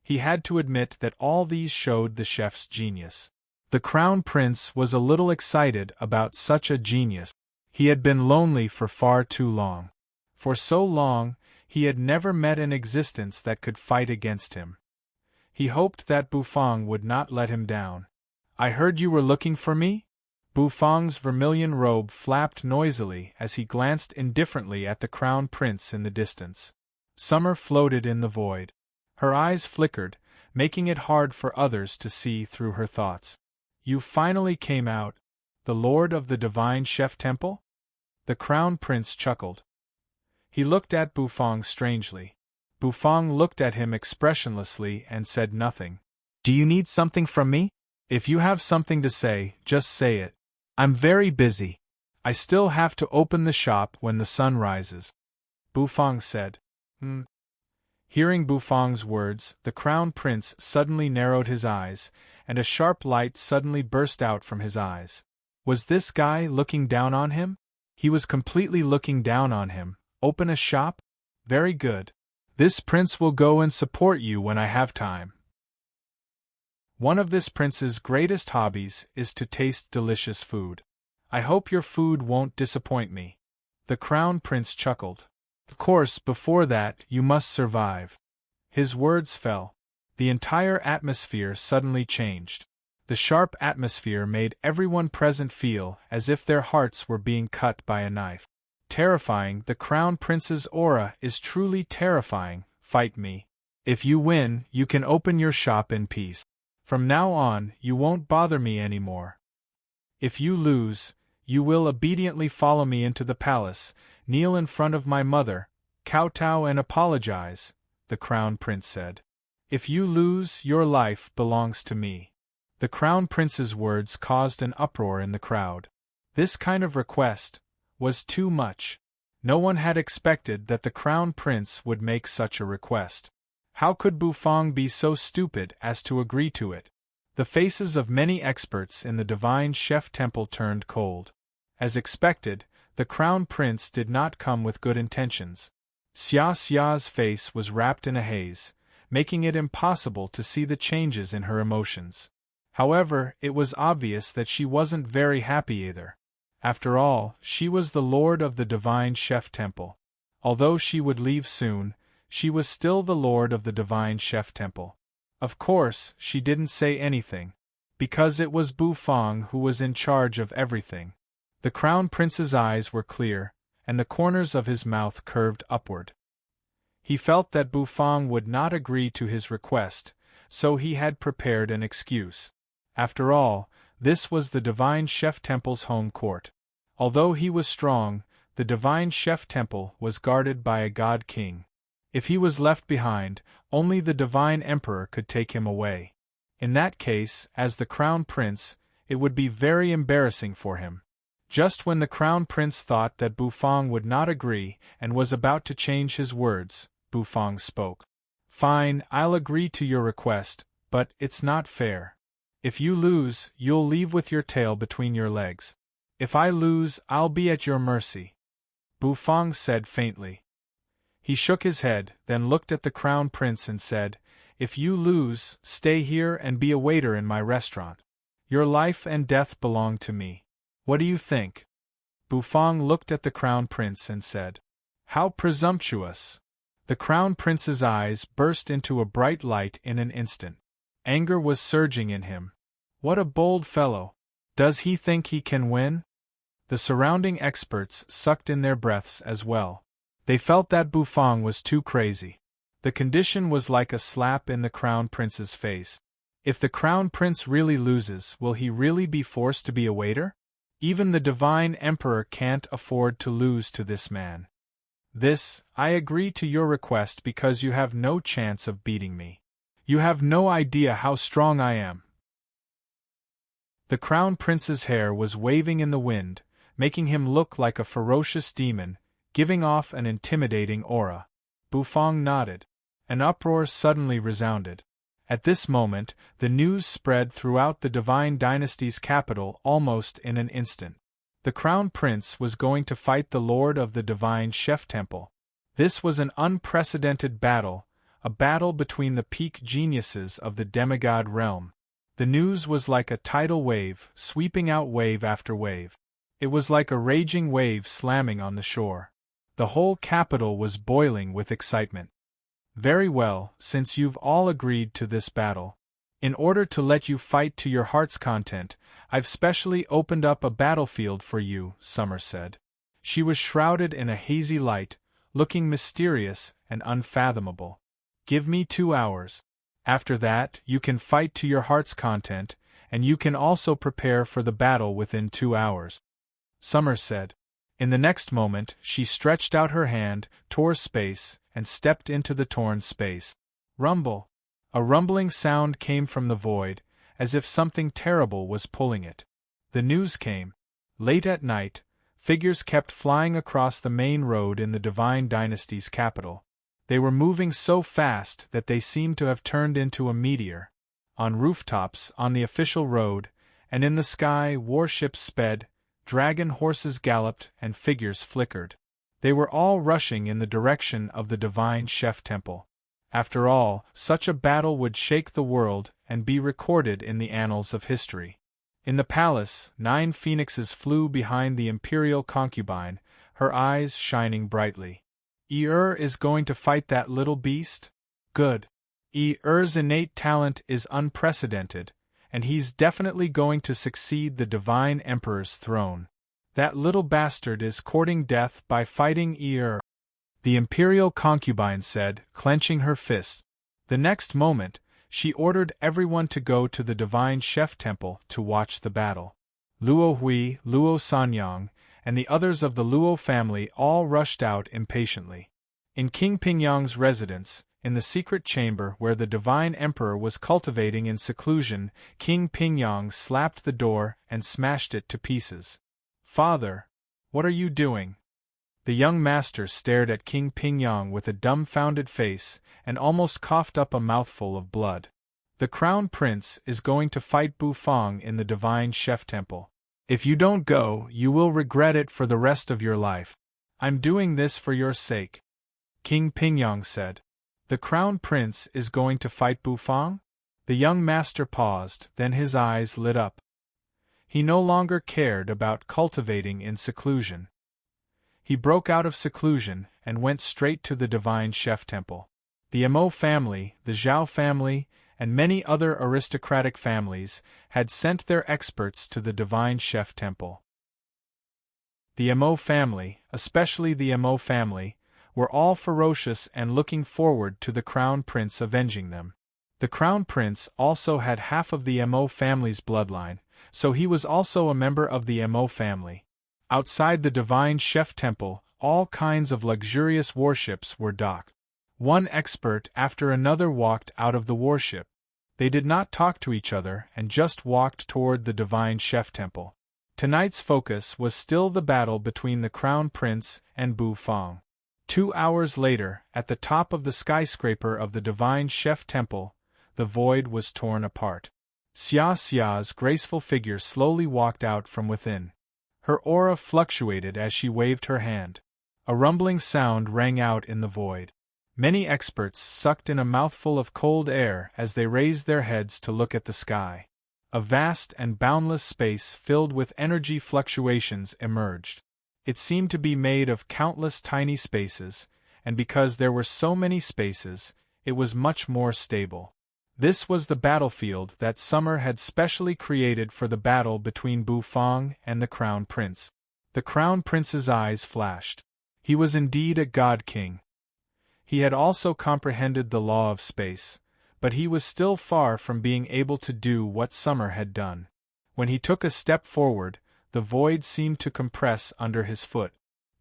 He had to admit that all these showed the chef's genius. The Crown Prince was a little excited about such a genius. He had been lonely for far too long. For so long, he had never met an existence that could fight against him. He hoped that Bufang would not let him down. "I heard you were looking for me?" Bufang's vermilion robe flapped noisily as he glanced indifferently at the Crown Prince in the distance. Summer floated in the void. Her eyes flickered, making it hard for others to see through her thoughts. "You finally came out, the Lord of the Divine Chef Temple?" The Crown Prince chuckled. He looked at Bufang strangely. Bufang looked at him expressionlessly and said nothing. "Do you need something from me? If you have something to say, just say it. I'm very busy. I still have to open the shop when the sun rises." Bufang said. Hearing Bufang's words, the Crown Prince suddenly narrowed his eyes, and a sharp light suddenly burst out from his eyes. Was this guy looking down on him? He was completely looking down on him. Open a shop? Very good. This prince will go and support you when I have time. One of this prince's greatest hobbies is to taste delicious food. I hope your food won't disappoint me. The Crown Prince chuckled. Of course, before that, you must survive. His words fell. The entire atmosphere suddenly changed. The sharp atmosphere made everyone present feel as if their hearts were being cut by a knife. Terrifying, the Crown Prince's aura is truly terrifying. Fight me. If you win, you can open your shop in peace. From now on, you won't bother me anymore. If you lose, you will obediently follow me into the palace, kneel in front of my mother, kowtow and apologize, the Crown Prince said. If you lose, your life belongs to me. The Crown Prince's words caused an uproar in the crowd. This kind of request was too much. No one had expected that the Crown Prince would make such a request. How could Bufang be so stupid as to agree to it? The faces of many experts in the Divine Chef Temple turned cold. As expected, the Crown Prince did not come with good intentions. Xia Xia's face was wrapped in a haze, making it impossible to see the changes in her emotions. However, it was obvious that she wasn't very happy either. After all, she was the lord of the Divine Chef Temple. Although she would leave soon, she was still the lord of the Divine Chef Temple. Of course, she didn't say anything, because it was Bufang who was in charge of everything. The Crown Prince's eyes were clear, and the corners of his mouth curved upward. He felt that Bufang would not agree to his request, so he had prepared an excuse. After all, this was the Divine Chef Temple's home court. Although he was strong, the Divine Chef Temple was guarded by a god king. If he was left behind, only the Divine Emperor could take him away. In that case, as the Crown Prince, it would be very embarrassing for him. Just when the Crown Prince thought that Bufang would not agree and was about to change his words, Bufang spoke. "Fine, I'll agree to your request, but it's not fair. If you lose, you'll leave with your tail between your legs. If I lose, I'll be at your mercy," Bufang said faintly. He shook his head, then looked at the Crown Prince and said, "If you lose, stay here and be a waiter in my restaurant. Your life and death belong to me. What do you think?" Bufang looked at the Crown Prince and said, "How presumptuous!" The Crown Prince's eyes burst into a bright light in an instant. Anger was surging in him. What a bold fellow! Does he think he can win? The surrounding experts sucked in their breaths as well. They felt that Bufang was too crazy. The condition was like a slap in the Crown Prince's face. If the Crown Prince really loses, will he really be forced to be a waiter? Even the Divine Emperor can't afford to lose to this man. I agree to your request because you have no chance of beating me. You have no idea how strong I am. The Crown Prince's hair was waving in the wind, making him look like a ferocious demon, giving off an intimidating aura. Bufang nodded. An uproar suddenly resounded. At this moment, the news spread throughout the Divine Dynasty's capital almost in an instant. The Crown Prince was going to fight the Lord of the Divine Chef Temple. This was an unprecedented battle, a battle between the peak geniuses of the demigod realm. The news was like a tidal wave, sweeping out wave after wave. It was like a raging wave slamming on the shore. The whole capital was boiling with excitement. Very well, since you've all agreed to this battle. In order to let you fight to your heart's content, I've specially opened up a battlefield for you, Summer said. She was shrouded in a hazy light, looking mysterious and unfathomable. Give me 2 hours. After that, you can fight to your heart's content, and you can also prepare for the battle within 2 hours. Summer said. In the next moment, she stretched out her hand, tore space, and stepped into the torn space. Rumble! A rumbling sound came from the void, as if something terrible was pulling it. The news came. Late at night, figures kept flying across the main road in the Divine Dynasty's capital. They were moving so fast that they seemed to have turned into a meteor. On rooftops, on the official road, and in the sky, warships sped, dragon horses galloped, and figures flickered. They were all rushing in the direction of the Divine Chef Temple. After all, such a battle would shake the world and be recorded in the annals of history. In the palace, 9 phoenixes flew behind the imperial concubine, her eyes shining brightly. Is going to fight that little beast? Good. Er's innate talent is unprecedented, and he's definitely going to succeed the Divine Emperor's throne. That little bastard is courting death by fighting the imperial concubine said, clenching her fist. The next moment, she ordered everyone to go to the Divine Chef Temple to watch the battle. Luo Hui, Luo Sanyang, and the others of the Luo family all rushed out impatiently. In King Pingyang's residence, in the secret chamber where the Divine Emperor was cultivating in seclusion, King Pingyang slapped the door and smashed it to pieces. Father, what are you doing? The young master stared at King Pingyang with a dumbfounded face and almost coughed up a mouthful of blood. The Crown Prince is going to fight Bufang in the Divine Chef Temple. If you don't go, you will regret it for the rest of your life. I'm doing this for your sake. King Pingyang said. The Crown Prince is going to fight Bufang? The young master paused, then his eyes lit up. He no longer cared about cultivating in seclusion. He broke out of seclusion and went straight to the Divine Chef Temple. The Mo family, the Zhao family, and many other aristocratic families had sent their experts to the Divine Chef Temple. The Mo family, especially the Mo family, were all ferocious and looking forward to the Crown Prince avenging them. The Crown Prince also had half of the Mo family's bloodline, so he was also a member of the Mo family. Outside the Divine Chef Temple, all kinds of luxurious warships were docked. One expert after another walked out of the warship. They did not talk to each other and just walked toward the Divine Chef Temple. Tonight's focus was still the battle between the Crown Prince and Bufang. 2 hours later, at the top of the skyscraper of the Divine Chef Temple, the void was torn apart. Xia Xia's graceful figure slowly walked out from within. Her aura fluctuated as she waved her hand. A rumbling sound rang out in the void. Many experts sucked in a mouthful of cold air as they raised their heads to look at the sky. A vast and boundless space filled with energy fluctuations emerged. It seemed to be made of countless tiny spaces, and because there were so many spaces, it was much more stable. This was the battlefield that Summer had specially created for the battle between Bufang and the Crown Prince. The Crown Prince's eyes flashed. He was indeed a god king. He had also comprehended the law of space, but he was still far from being able to do what Summer had done. When he took a step forward, the void seemed to compress under his foot.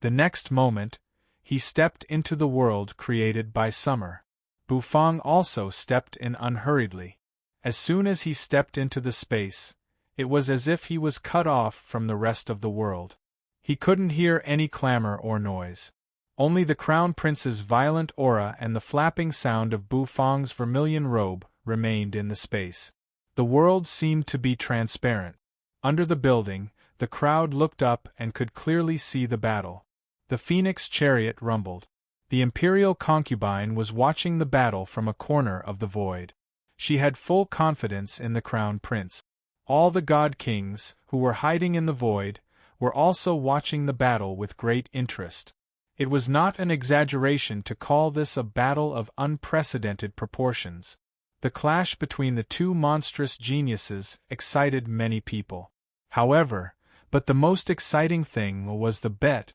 The next moment, he stepped into the world created by Summer. Bufang also stepped in unhurriedly. As soon as he stepped into the space, it was as if he was cut off from the rest of the world. He couldn't hear any clamor or noise. Only the Crown Prince's violent aura and the flapping sound of Bufang's vermilion robe remained in the space. The world seemed to be transparent. Under the building, the crowd looked up and could clearly see the battle. The Phoenix chariot rumbled. The imperial concubine was watching the battle from a corner of the void. She had full confidence in the Crown Prince. All the god kings, who were hiding in the void, were also watching the battle with great interest. It was not an exaggeration to call this a battle of unprecedented proportions. The clash between the two monstrous geniuses excited many people. However, but the most exciting thing was the bet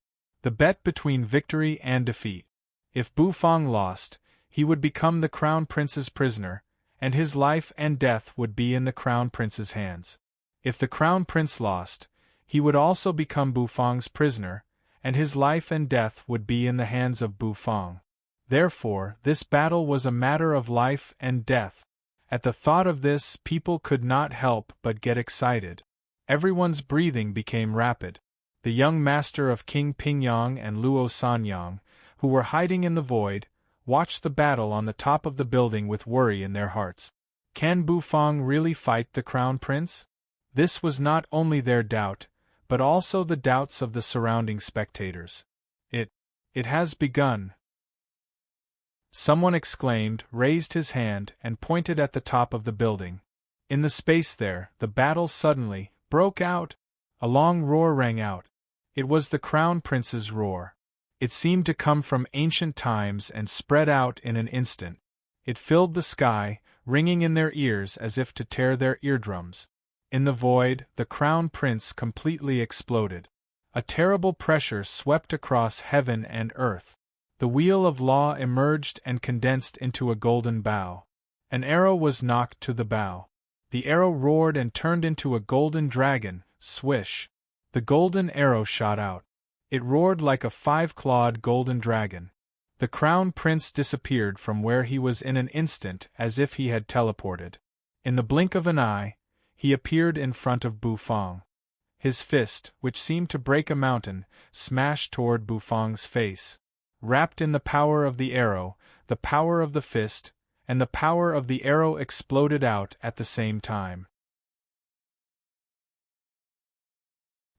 between victory and defeat. If Bufang lost, he would become the Crown Prince's prisoner, and his life and death would be in the Crown Prince's hands. If the Crown Prince lost, he would also become Bufang's prisoner, and his life and death would be in the hands of Bufang. Therefore, this battle was a matter of life and death. At the thought of this, people could not help but get excited. Everyone's breathing became rapid. The young master of King Pingyang and Luo Sanyang, who were hiding in the void, watched the battle on the top of the building with worry in their hearts. Can Bufang really fight the Crown Prince? This was not only their doubt, but also the doubts of the surrounding spectators. It has begun. Someone exclaimed, raised his hand, and pointed at the top of the building. In the space there, the battle suddenly broke out. A long roar rang out. It was the Crown Prince's roar. It seemed to come from ancient times and spread out in an instant. It filled the sky, ringing in their ears as if to tear their eardrums. In the void, the Crown Prince completely exploded. A terrible pressure swept across heaven and earth. The wheel of law emerged and condensed into a golden bow. An arrow was knocked to the bow. The arrow roared and turned into a golden dragon, swish. The golden arrow shot out. It roared like a five-clawed golden dragon. The Crown Prince disappeared from where he was in an instant as if he had teleported. In the blink of an eye, he appeared in front of Bufang. His fist, which seemed to break a mountain, smashed toward Bufang's face. Wrapped in the power of the arrow, the power of the fist, and the power of the arrow exploded out at the same time.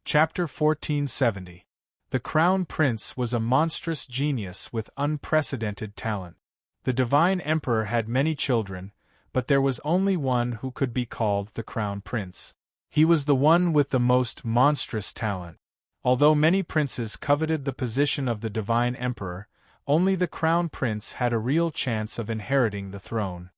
Chapter 1470. The Crown Prince was a monstrous genius with unprecedented talent. The Divine Emperor had many children, but there was only one who could be called the Crown Prince. He was the one with the most monstrous talent. Although many princes coveted the position of the Divine Emperor, only the Crown Prince had a real chance of inheriting the throne.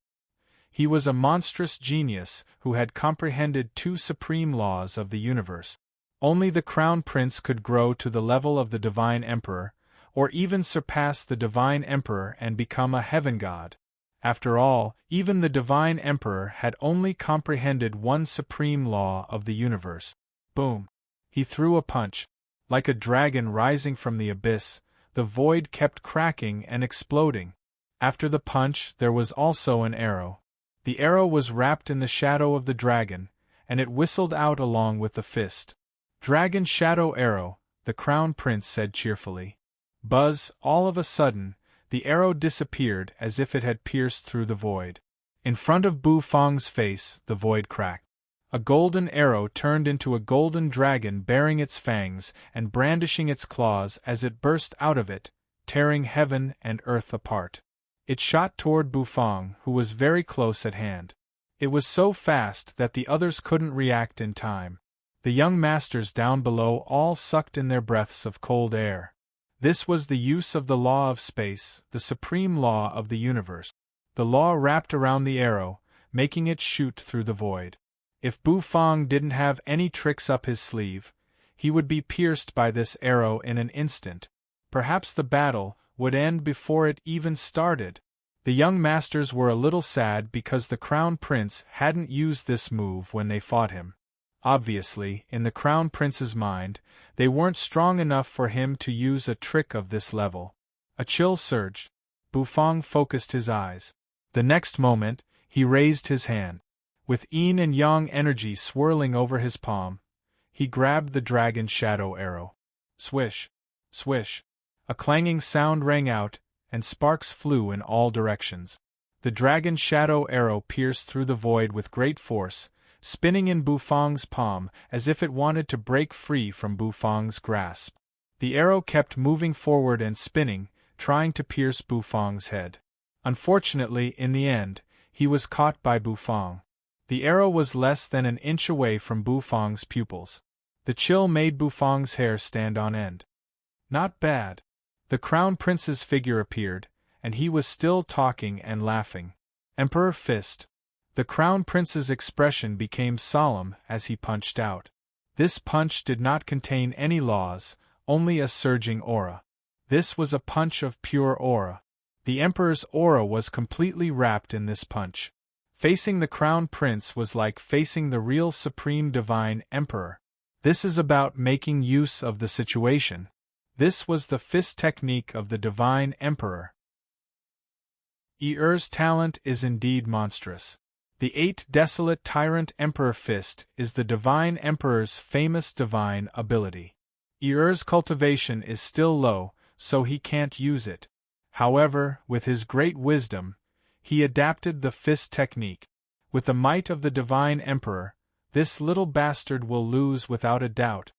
He was a monstrous genius who had comprehended two supreme laws of the universe. Only the Crown Prince could grow to the level of the Divine Emperor, or even surpass the Divine Emperor and become a heaven god. After all, even the Divine Emperor had only comprehended one supreme law of the universe. Boom! He threw a punch. Like a dragon rising from the abyss, the void kept cracking and exploding. After the punch, there was also an arrow. The arrow was wrapped in the shadow of the dragon, and it whistled out along with the fist. "Dragon Shadow Arrow," the Crown Prince said cheerfully. Buzz, all of a sudden, the arrow disappeared as if it had pierced through the void. In front of Bufang's face, the void cracked. A golden arrow turned into a golden dragon bearing its fangs and brandishing its claws as it burst out of it, tearing heaven and earth apart. It shot toward Bufang, who was very close at hand. It was so fast that the others couldn't react in time. The young masters down below all sucked in their breaths of cold air. This was the use of the law of space, the supreme law of the universe. The law wrapped around the arrow, making it shoot through the void. If Bufang didn't have any tricks up his sleeve, he would be pierced by this arrow in an instant. Perhaps the battle would end before it even started. The young masters were a little sad because the Crown Prince hadn't used this move when they fought him. Obviously, in the Crown Prince's mind, they weren't strong enough for him to use a trick of this level. A chill surged. Bufang focused his eyes. The next moment, he raised his hand. With yin and yang energy swirling over his palm, he grabbed the dragon shadow arrow. Swish! Swish! A clanging sound rang out, and sparks flew in all directions. The dragon shadow arrow pierced through the void with great force, spinning in Bufang's palm as if it wanted to break free from Bufang's grasp. The arrow kept moving forward and spinning, trying to pierce Bufang's head. Unfortunately, in the end, he was caught by Bufang. The arrow was less than an inch away from Bufang's pupils. The chill made Bufang's hair stand on end. Not bad. The Crown Prince's figure appeared, and he was still talking and laughing. Emperor Fist. The Crown Prince's expression became solemn as he punched out. This punch did not contain any laws, only a surging aura. This was a punch of pure aura. The Emperor's aura was completely wrapped in this punch. Facing the Crown Prince was like facing the real Supreme Divine Emperor. This is about making use of the situation. This was the fist technique of the Divine Emperor. Er's talent is indeed monstrous. The 8 desolate tyrant Emperor Fist is the Divine Emperor's famous divine ability. Er's cultivation is still low, so he can't use it. However, with his great wisdom, he adapted the fist technique. With the might of the Divine Emperor, this little bastard will lose without a doubt.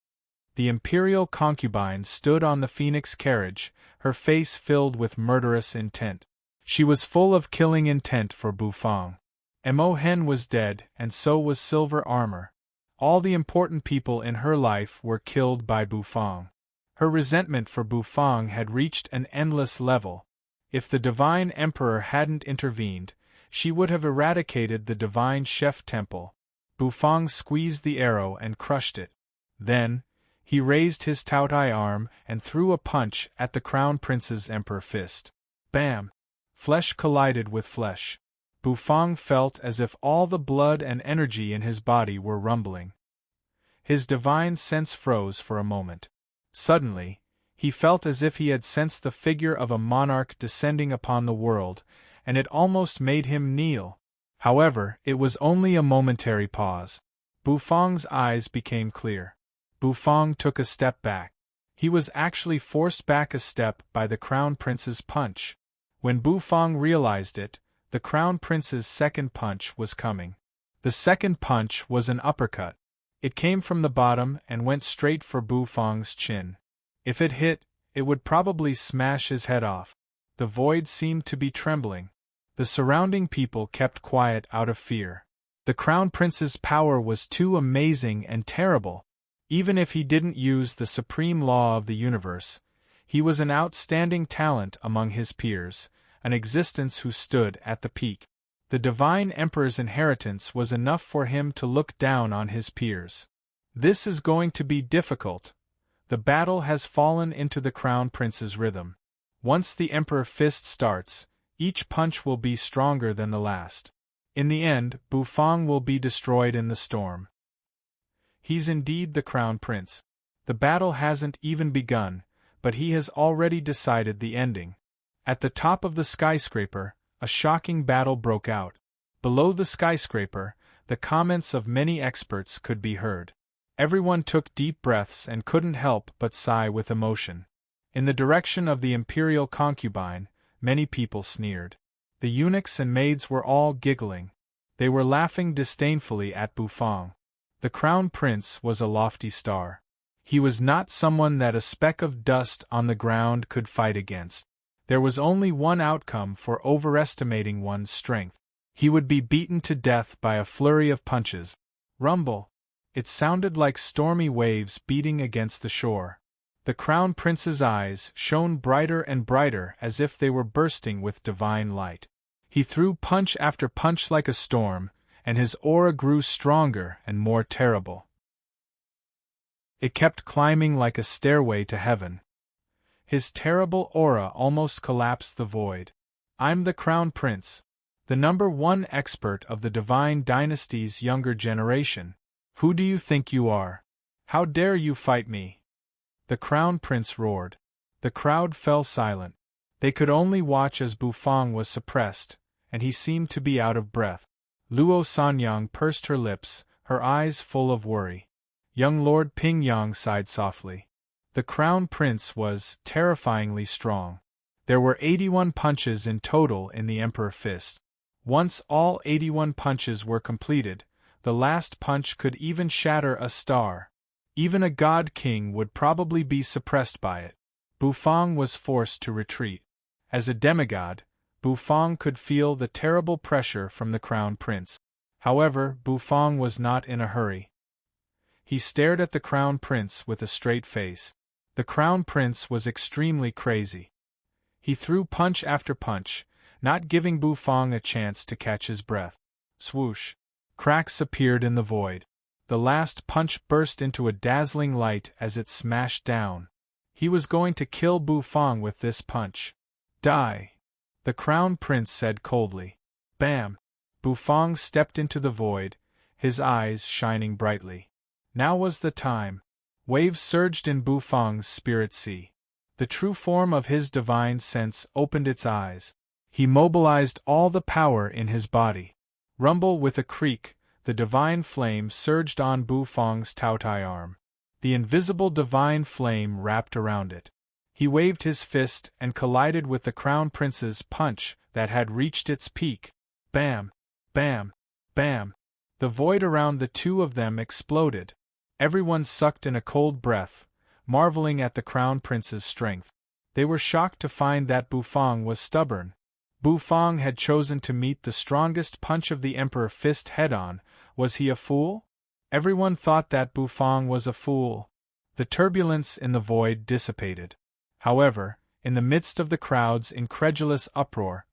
The imperial concubine stood on the phoenix carriage, her face filled with murderous intent. She was full of killing intent for Bufang. Mo Hen was dead, and so was Silver Armor. All the important people in her life were killed by Bufang. Her resentment for Bufang had reached an endless level. If the Divine Emperor hadn't intervened, she would have eradicated the Divine Chef Temple. Bufang squeezed the arrow and crushed it. Then, he raised his Taotai arm and threw a punch at the Crown Prince's Emperor Fist. Bam! Flesh collided with flesh. Bufang felt as if all the blood and energy in his body were rumbling. His divine sense froze for a moment. Suddenly, he felt as if he had sensed the figure of a monarch descending upon the world, and it almost made him kneel. However, it was only a momentary pause. Bufang's eyes became clear. Bufang took a step back. He was actually forced back a step by the Crown Prince's punch. When Bufang realized it, the Crown Prince's second punch was coming. The second punch was an uppercut. It came from the bottom and went straight for Bufang's chin. If it hit, it would probably smash his head off. The void seemed to be trembling. The surrounding people kept quiet out of fear. The Crown Prince's power was too amazing and terrible. Even if he didn't use the supreme law of the universe, he was an outstanding talent among his peers, an existence who stood at the peak. The Divine Emperor's inheritance was enough for him to look down on his peers. This is going to be difficult. The battle has fallen into the Crown Prince's rhythm. Once the Emperor Fist starts, each punch will be stronger than the last. In the end, Bufang will be destroyed in the storm. He's indeed the Crown Prince. The battle hasn't even begun, but he has already decided the ending. At the top of the skyscraper, a shocking battle broke out. Below the skyscraper, the comments of many experts could be heard. Everyone took deep breaths and couldn't help but sigh with emotion. In the direction of the imperial concubine, many people sneered. The eunuchs and maids were all giggling. They were laughing disdainfully at Bufang. The Crown Prince was a lofty star. He was not someone that a speck of dust on the ground could fight against. There was only one outcome for overestimating one's strength. He would be beaten to death by a flurry of punches. Rumble! It sounded like stormy waves beating against the shore. The Crown Prince's eyes shone brighter and brighter as if they were bursting with divine light. He threw punch after punch like a storm, and his aura grew stronger and more terrible. It kept climbing like a stairway to heaven. His terrible aura almost collapsed the void. I'm the Crown Prince, the #1 expert of the Divine Dynasty's younger generation. Who do you think you are? How dare you fight me? The Crown Prince roared. The crowd fell silent. They could only watch as Bufang was suppressed, and he seemed to be out of breath. Luo Sanyang pursed her lips, her eyes full of worry. Young Lord Pingyang sighed softly. The Crown Prince was terrifyingly strong. There were 81 punches in total in the Emperor Fist. Once all 81 punches were completed, the last punch could even shatter a star. Even a God King would probably be suppressed by it. Bufang was forced to retreat. As a demigod, Bufang could feel the terrible pressure from the Crown Prince. However, Bufang was not in a hurry. He stared at the Crown Prince with a straight face. The Crown Prince was extremely crazy. He threw punch after punch, not giving Bufang a chance to catch his breath. Swoosh! Cracks appeared in the void. The last punch burst into a dazzling light as it smashed down. He was going to kill Bufang with this punch. Die! The Crown Prince said coldly. Bam! Bufang stepped into the void, his eyes shining brightly. Now was the time. Waves surged in Bufang's spirit sea. The true form of his divine sense opened its eyes. He mobilized all the power in his body. Rumble with a creak, the divine flame surged on Bufang's Taotai arm. The invisible divine flame wrapped around it. He waved his fist and collided with the Crown Prince's punch that had reached its peak. Bam! Bam! Bam! The void around the two of them exploded. Everyone sucked in a cold breath, marveling at the Crown Prince's strength. They were shocked to find that Bufang was stubborn. Bufang had chosen to meet the strongest punch of the Emperor Fist head-on. Was he a fool? Everyone thought that Bufang was a fool. The turbulence in the void dissipated. However, in the midst of the crowd's incredulous uproar,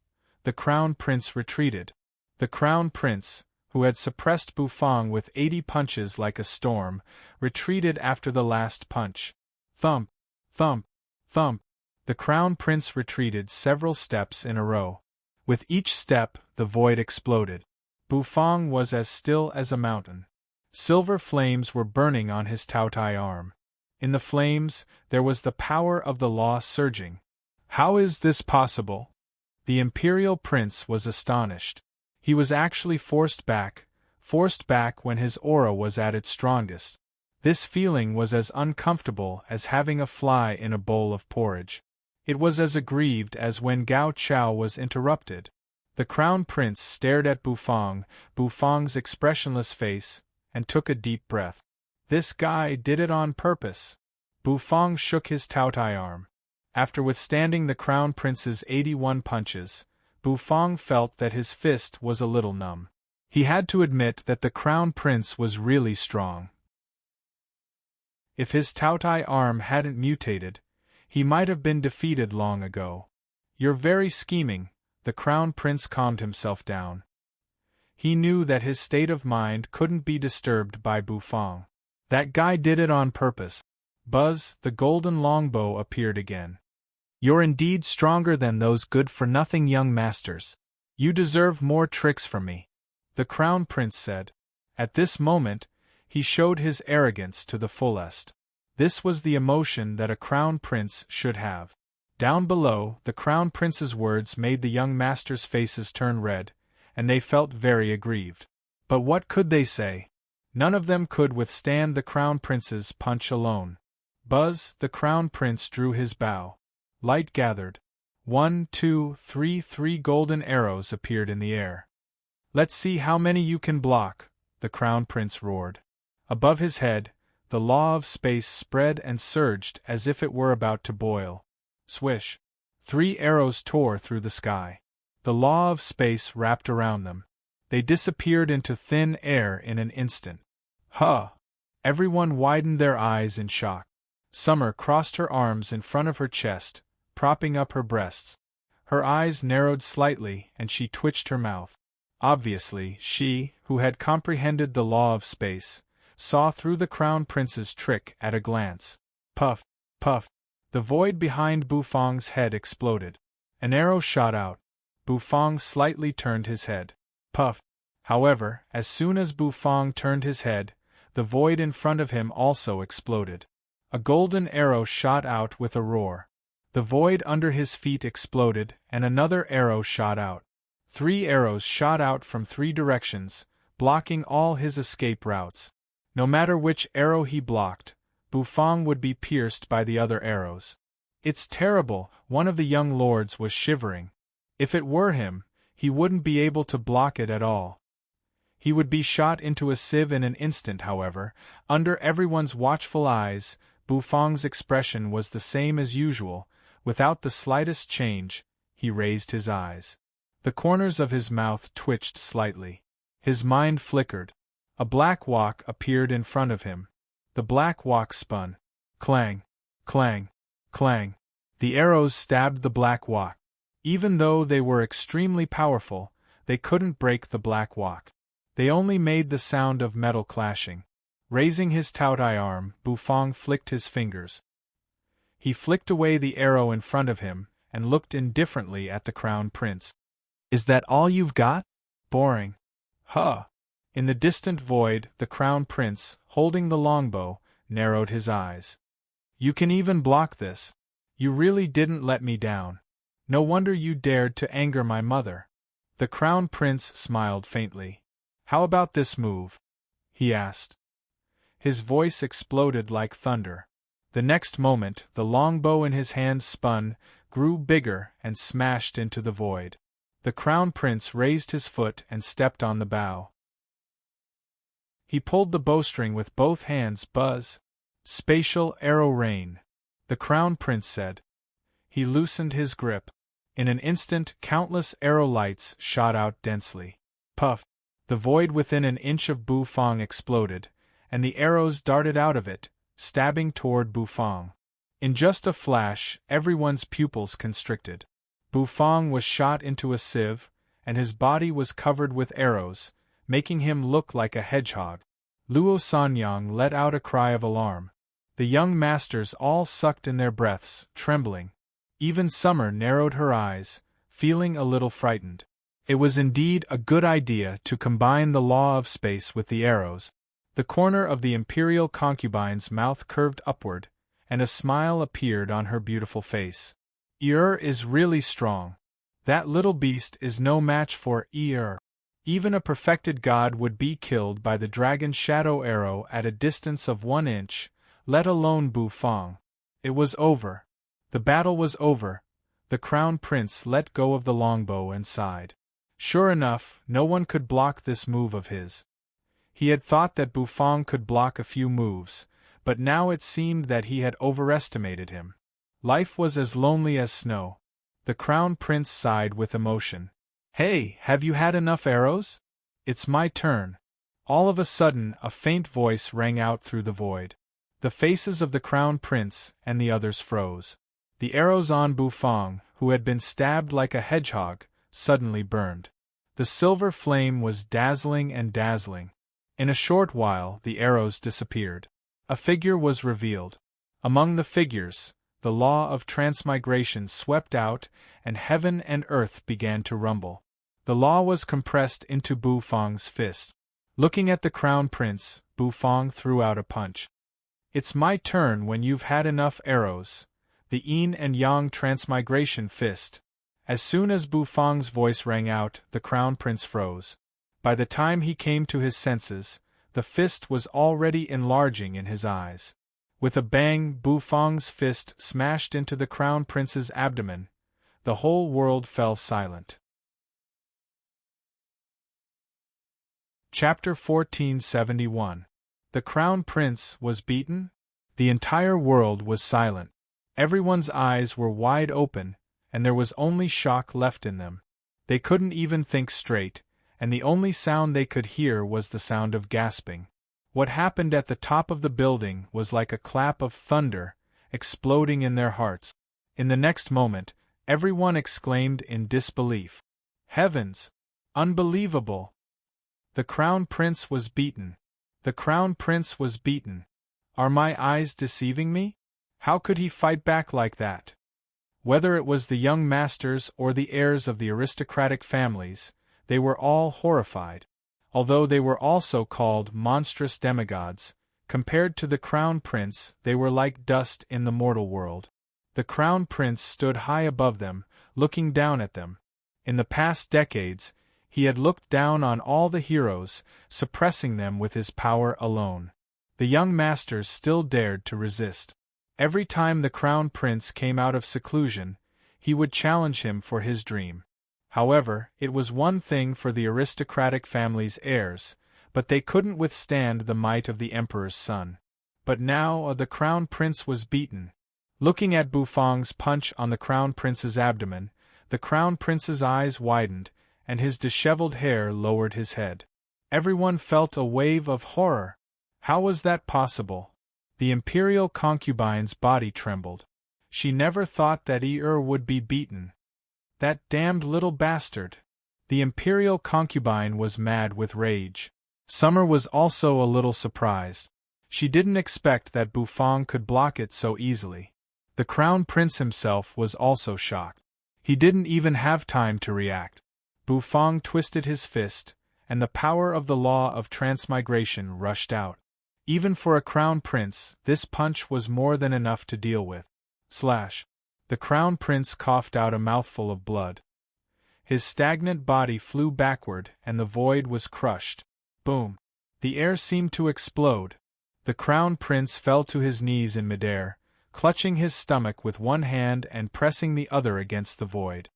the Crown Prince retreated. The Crown Prince, who had suppressed Bufang with 80 punches like a storm, retreated after the last punch. Thump! Thump! Thump! The Crown Prince retreated several steps in a row. With each step, the void exploded. Bufang was as still as a mountain. Silver flames were burning on his Taotai arm. In the flames, there was the power of the law surging. How is this possible? The Imperial Prince was astonished. He was actually forced back when his aura was at its strongest. This feeling was as uncomfortable as having a fly in a bowl of porridge. It was as aggrieved as when Gao Chao was interrupted. The Crown Prince stared at Bufang's expressionless face, and took a deep breath. This guy did it on purpose. Bufang shook his Taotai arm. After withstanding the Crown Prince's 81 punches, Bufang felt that his fist was a little numb. He had to admit that the Crown Prince was really strong. If his Taotai arm hadn't mutated, he might have been defeated long ago. You're very scheming, the Crown Prince calmed himself down. He knew that his state of mind couldn't be disturbed by Bufang. That guy did it on purpose. Buzz, the golden longbow appeared again. You're indeed stronger than those good-for-nothing young masters. You deserve more tricks from me, the Crown Prince said. At this moment, he showed his arrogance to the fullest. This was the emotion that a Crown Prince should have. Down below, the Crown Prince's words made the young masters' faces turn red, and they felt very aggrieved. But what could they say? None of them could withstand the Crown Prince's punch alone. Buzz, the Crown Prince drew his bow. Light gathered. 1, 2, 3, 3 golden arrows appeared in the air. Let's see how many you can block, the Crown Prince roared. Above his head, the law of space spread and surged as if it were about to boil. Swish! 3 arrows tore through the sky. The law of space wrapped around them. They disappeared into thin air in an instant. Huh! Everyone widened their eyes in shock. Summer crossed her arms in front of her chest, propping up her breasts. Her eyes narrowed slightly and she twitched her mouth. Obviously, she, who had comprehended the law of space, saw through the Crown Prince's trick at a glance. Puff, puff. The void behind Bufang's head exploded. An arrow shot out. Bufang slightly turned his head. Puff. However, as soon as Bufang turned his head, the void in front of him also exploded. A golden arrow shot out with a roar. The void under his feet exploded, and another arrow shot out. 3 arrows shot out from 3 directions, blocking all his escape routes. No matter which arrow he blocked, Bufang would be pierced by the other arrows. It's terrible, one of the young lords was shivering. If it were him, he wouldn't be able to block it at all. He would be shot into a sieve in an instant. However, under everyone's watchful eyes, Bufang's expression was the same as usual. Without the slightest change, he raised his eyes. The corners of his mouth twitched slightly. His mind flickered. A black wok appeared in front of him. The black wok spun. Clang, clang, clang. The arrows stabbed the black wok. Even though they were extremely powerful, they couldn't break the black wok. They only made the sound of metal clashing. Raising his Taotai arm, Bufang flicked his fingers. He flicked away the arrow in front of him, and looked indifferently at the Crown Prince. Is that all you've got? Boring. Huh. In the distant void, the Crown Prince, holding the longbow, narrowed his eyes. You can even block this. You really didn't let me down. No wonder you dared to anger my mother. The Crown Prince smiled faintly. How about this move? He asked. His voice exploded like thunder. The next moment, the longbow in his hand spun, grew bigger, and smashed into the void. The Crown Prince raised his foot and stepped on the bow. He pulled the bowstring with both hands. Buzz. Spatial arrow rain. The Crown Prince said. He loosened his grip. In an instant, countless arrow lights shot out densely. Puff. The void within an inch of Bufang exploded, and the arrows darted out of it, stabbing toward Bufang. In just a flash, everyone's pupils constricted. Bufang was shot into a sieve, and his body was covered with arrows, making him look like a hedgehog. Luo Sanyang let out a cry of alarm. The young masters all sucked in their breaths, trembling. Even Summer narrowed her eyes, feeling a little frightened. It was indeed a good idea to combine the law of space with the arrows. The corner of the imperial concubine's mouth curved upward, and a smile appeared on her beautiful face. Is really strong. That little beast is no match for Even a perfected god would be killed by the dragon's shadow arrow at a distance of 1 inch, let alone Bufang. It was over. The battle was over. The Crown Prince let go of the longbow and sighed. Sure enough, no one could block this move of his. He had thought that Bufang could block a few moves, but now it seemed that he had overestimated him. Life was as lonely as snow. The Crown Prince sighed with emotion. Hey, have you had enough arrows? It's my turn. All of a sudden, a faint voice rang out through the void. The faces of the Crown Prince and the others froze. The arrows on Bufang, who had been stabbed like a hedgehog, suddenly burned. The silver flame was dazzling and dazzling. In a short while, the arrows disappeared. A figure was revealed. Among the figures, the law of transmigration swept out, and heaven and earth began to rumble. The law was compressed into Bufang's fist. Looking at the Crown Prince, Bufang threw out a punch. It's my turn when you've had enough arrows. The yin and yang transmigration fist. As soon as Bufang's voice rang out, the Crown Prince froze. By the time he came to his senses, the fist was already enlarging in his eyes. With a bang, Bufang's fist smashed into the Crown Prince's abdomen. The whole world fell silent. Chapter 1471. The Crown Prince was beaten? The entire world was silent. Everyone's eyes were wide open, and there was only shock left in them. They couldn't even think straight, and the only sound they could hear was the sound of gasping. What happened at the top of the building was like a clap of thunder, exploding in their hearts. In the next moment, Everyone exclaimed in disbelief. Heavens! Unbelievable! The Crown Prince was beaten. The Crown Prince was beaten. Are my eyes deceiving me? How could he fight back like that? Whether it was the young masters or the heirs of the aristocratic families, they were all horrified. Although they were also called monstrous demigods, compared to the Crown Prince they were like dust in the mortal world. The Crown Prince stood high above them, looking down at them. In the past decades, he had looked down on all the heroes, suppressing them with his power alone. The young masters still dared to resist. Every time the Crown Prince came out of seclusion, he would challenge him for his dream. However, it was one thing for the aristocratic family's heirs, but they couldn't withstand the might of the Emperor's son. But now the Crown Prince was beaten. Looking at Bufang's punch on the Crown Prince's abdomen, the Crown Prince's eyes widened, and his disheveled hair lowered his head. Everyone felt a wave of horror. How was that possible? The imperial concubine's body trembled. She never thought that would be beaten. That damned little bastard! The imperial concubine was mad with rage. Summer was also a little surprised. She didn't expect that Bufang could block it so easily. The Crown Prince himself was also shocked. He didn't even have time to react. Bufang twisted his fist, and the power of the law of transmigration rushed out. Even for a Crown Prince, this punch was more than enough to deal with. Slash. The Crown Prince coughed out a mouthful of blood. His stagnant body flew backward and the void was crushed. Boom. The air seemed to explode. The Crown Prince fell to his knees in midair, clutching his stomach with one hand and pressing the other against the void.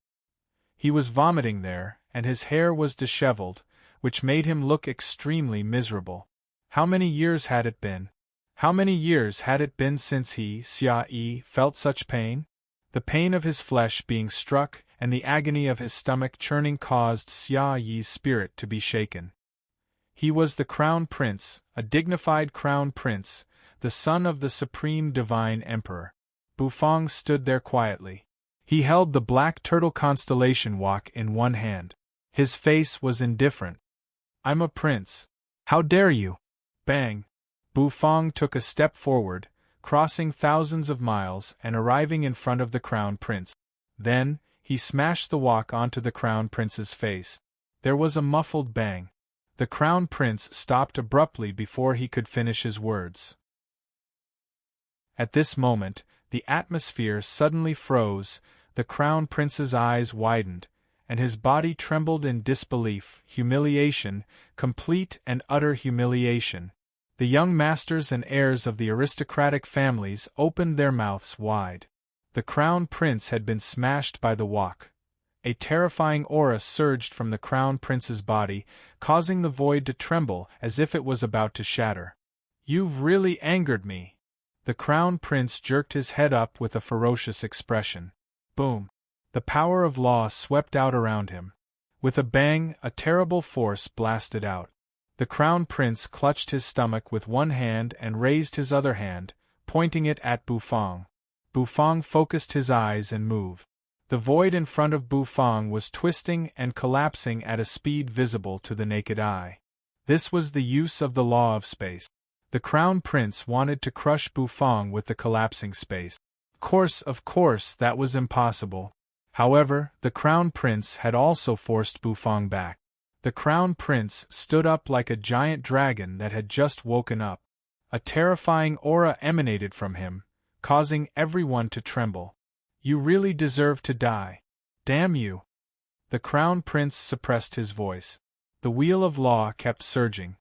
He was vomiting there, and his hair was disheveled, which made him look extremely miserable. How many years had it been? How many years had it been since he, Xia Yi, felt such pain? The pain of his flesh being struck and the agony of his stomach churning caused Xia Yi's spirit to be shaken. He was the Crown Prince, a dignified Crown Prince, the son of the Supreme Divine Emperor. Bufang stood there quietly. He held the black turtle constellation walk in one hand. His face was indifferent. I'm a prince. How dare you? Bang! Bufang took a step forward, crossing thousands of miles and arriving in front of the Crown Prince. Then, he smashed the walk onto the Crown Prince's face. There was a muffled bang. The Crown Prince stopped abruptly before he could finish his words. At this moment, the atmosphere suddenly froze, the Crown Prince's eyes widened, and his body trembled in disbelief, humiliation, complete and utter humiliation. The young masters and heirs of the aristocratic families opened their mouths wide. The Crown Prince had been smashed by the walk. A terrifying aura surged from the Crown Prince's body, causing the void to tremble as if it was about to shatter. You've really angered me. The Crown Prince jerked his head up with a ferocious expression. Boom! The power of law swept out around him. With a bang, a terrible force blasted out. The Crown Prince clutched his stomach with one hand and raised his other hand, pointing it at Bufang. Bufang focused his eyes and moved. The void in front of Bufang was twisting and collapsing at a speed visible to the naked eye. This was the use of the law of space. The Crown Prince wanted to crush Bufang with the collapsing space. Of course, that was impossible. However, the Crown Prince had also forced Bufang back. The Crown Prince stood up like a giant dragon that had just woken up. A terrifying aura emanated from him, causing everyone to tremble. You really deserve to die. Damn you! The Crown Prince suppressed his voice. The wheel of law kept surging.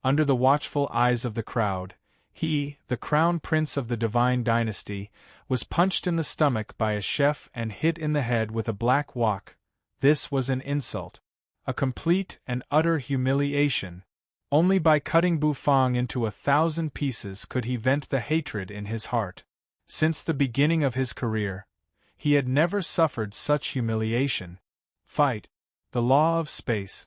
Under the watchful eyes of the crowd, he, the Crown Prince of the Divine Dynasty, was punched in the stomach by a chef and hit in the head with a black wok. This was an insult. A complete and utter humiliation. Only by cutting Bufang into 1,000 pieces could he vent the hatred in his heart. Since the beginning of his career, he had never suffered such humiliation. Fight. The law of space.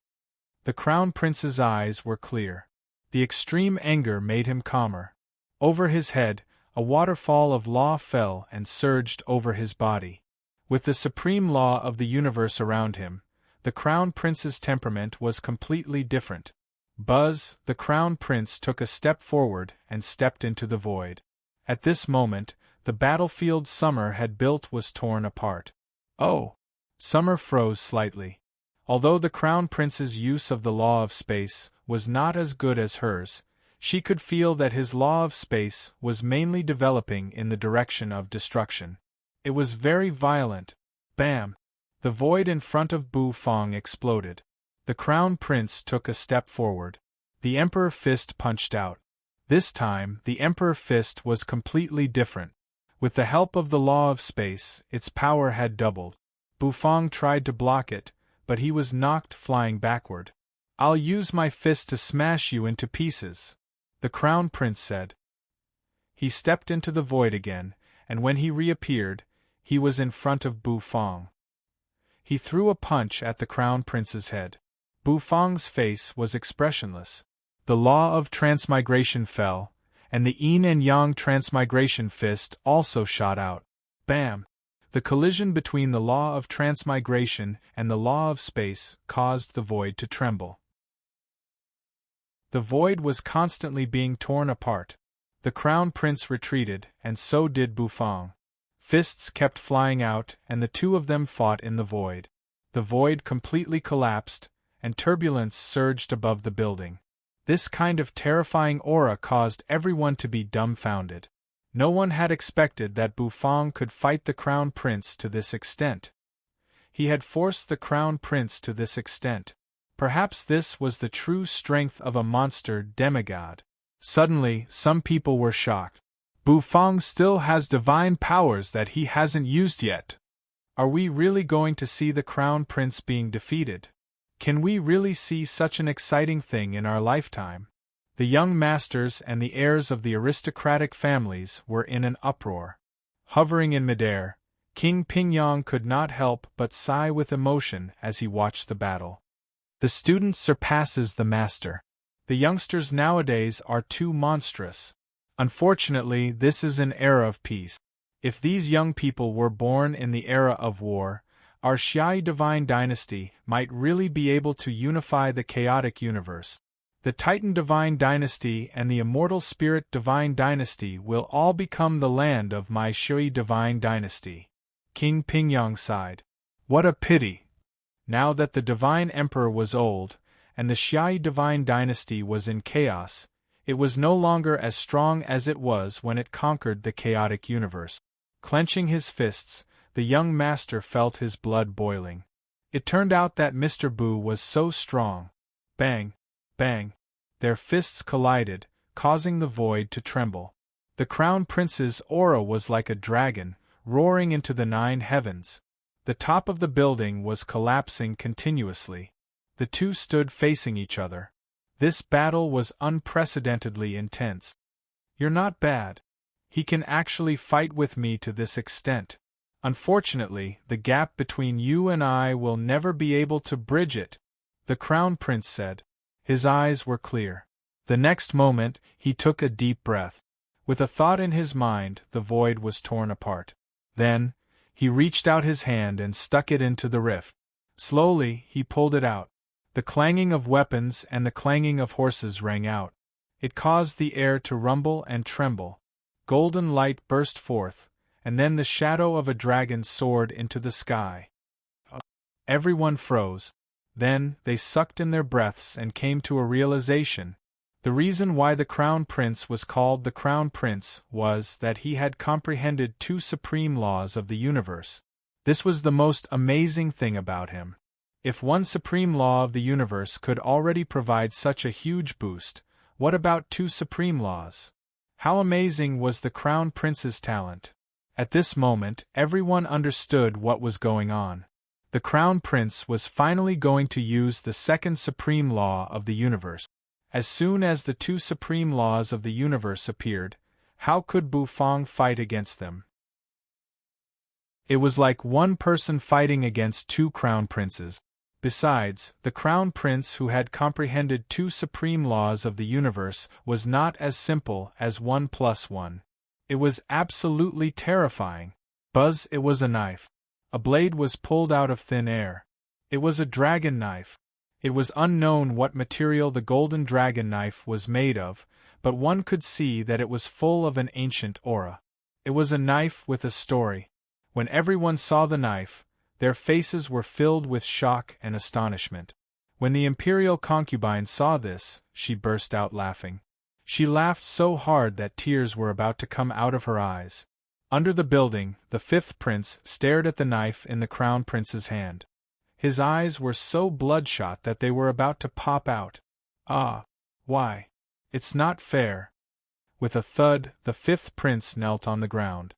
The Crown Prince's eyes were clear. The extreme anger made him calmer. Over his head, a waterfall of law fell and surged over his body. With the supreme law of the universe around him, the Crown Prince's temperament was completely different. Buzz, the Crown Prince, took a step forward and stepped into the void. At this moment, the battlefield Summer had built was torn apart. Oh! Summer froze slightly. Although the Crown Prince's use of the law of space was not as good as hers, she could feel that his law of space was mainly developing in the direction of destruction. It was very violent. Bam! The void in front of Bufang exploded. The Crown Prince took a step forward. The Emperor Fist punched out. This time, the Emperor Fist was completely different. With the help of the law of space, its power had doubled. Bufang tried to block it, but he was knocked flying backward. "I'll use my fist to smash you into pieces," the Crown Prince said. He stepped into the void again, and when he reappeared, he was in front of Bufang. He threw a punch at the Crown Prince's head. Bufang's face was expressionless. The law of transmigration fell, and the yin and yang transmigration fist also shot out. Bam! The collision between the law of transmigration and the law of space caused the void to tremble. The void was constantly being torn apart. The Crown Prince retreated, and so did Bufang. Fists kept flying out, and the two of them fought in the void. The void completely collapsed, and turbulence surged above the building. This kind of terrifying aura caused everyone to be dumbfounded. No one had expected that Bufang could fight the Crown Prince to this extent. He had forced the Crown Prince to this extent. Perhaps this was the true strength of a monster demigod. Suddenly, some people were shocked. Bufang still has divine powers that he hasn't used yet. Are we really going to see the Crown Prince being defeated? Can we really see such an exciting thing in our lifetime? The young masters and the heirs of the aristocratic families were in an uproar. Hovering in midair, King Pingyang could not help but sigh with emotion as he watched the battle. The student surpasses the master. The youngsters nowadays are too monstrous. Unfortunately, this is an era of peace. If these young people were born in the era of war, our Xiai divine dynasty might really be able to unify the chaotic universe. The Titan divine dynasty and the immortal spirit divine dynasty will all become the land of my Shui divine dynasty. King Pingyang sighed. What a pity! Now that the divine emperor was old, and the Xiai divine dynasty was in chaos, it was no longer as strong as it was when it conquered the chaotic universe. Clenching his fists, the young master felt his blood boiling. It turned out that Mr. Bu was so strong. Bang! Bang! Their fists collided, causing the void to tremble. The Crown Prince's aura was like a dragon, roaring into the 9 heavens. The top of the building was collapsing continuously. The two stood facing each other. This battle was unprecedentedly intense. You're not bad. He can actually fight with me to this extent. Unfortunately, the gap between you and I will never be able to bridge it, the Crown Prince said. His eyes were clear. The next moment, he took a deep breath. With a thought in his mind, the void was torn apart. Then, he reached out his hand and stuck it into the rift. Slowly, he pulled it out. The clanging of weapons and the clanging of horses rang out. It caused the air to rumble and tremble. Golden light burst forth, and then the shadow of a dragon soared into the sky. Everyone froze. Then, they sucked in their breaths and came to a realization. The reason why the Crown Prince was called the Crown Prince was that he had comprehended 2 supreme laws of the universe. This was the most amazing thing about him. If one supreme law of the universe could already provide such a huge boost, what about 2 supreme laws? How amazing was the Crown Prince's talent? At this moment, everyone understood what was going on. The Crown Prince was finally going to use the 2nd supreme law of the universe. As soon as the 2 supreme laws of the universe appeared, how could Bufang fight against them? It was like one person fighting against 2 Crown Princes. Besides, the Crown Prince who had comprehended 2 supreme laws of the universe was not as simple as 1 + 1. It was absolutely terrifying. Buzz, it was a knife. A blade was pulled out of thin air. It was a dragon knife. It was unknown what material the golden dragon knife was made of, but one could see that it was full of an ancient aura. It was a knife with a story. When everyone saw the knife, their faces were filled with shock and astonishment. When the imperial concubine saw this, she burst out laughing. She laughed so hard that tears were about to come out of her eyes. Under the building, the fifth prince stared at the knife in the crown prince's hand. His eyes were so bloodshot that they were about to pop out. Ah! Why? It's not fair. With a thud, the fifth prince knelt on the ground.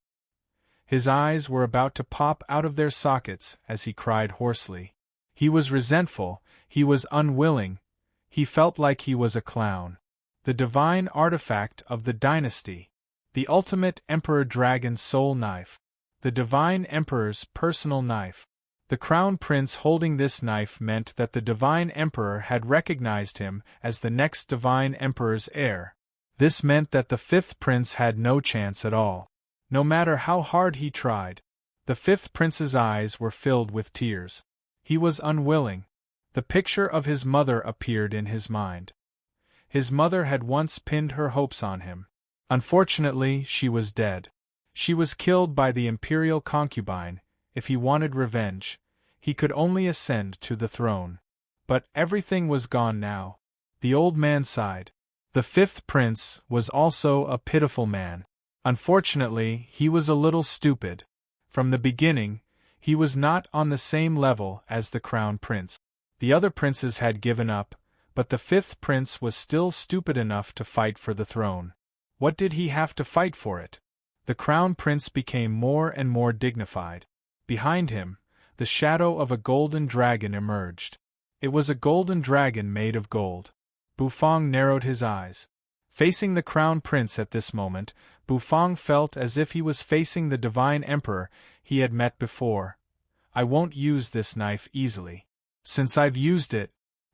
His eyes were about to pop out of their sockets as he cried hoarsely. He was resentful, he was unwilling, he felt like he was a clown. The divine artifact of the dynasty. The ultimate Emperor Dragon Soul Knife. The Divine Emperor's personal knife. The Crown Prince holding this knife meant that the Divine Emperor had recognized him as the next Divine Emperor's heir. This meant that the fifth prince had no chance at all. No matter how hard he tried. The fifth prince's eyes were filled with tears. He was unwilling. The picture of his mother appeared in his mind. His mother had once pinned her hopes on him. Unfortunately, she was dead. She was killed by the imperial concubine. If he wanted revenge, he could only ascend to the throne. But everything was gone now. The old man sighed. The fifth prince was also a pitiful man. Unfortunately, he was a little stupid. From the beginning, he was not on the same level as the crown prince. The other princes had given up, but the fifth prince was still stupid enough to fight for the throne. What did he have to fight for it? The crown prince became more and more dignified. Behind him, the shadow of a golden dragon emerged. It was a golden dragon made of gold. Bufang narrowed his eyes. Facing the crown prince at this moment, Bufang felt as if he was facing the divine emperor he had met before. I won't use this knife easily. Since I've used it,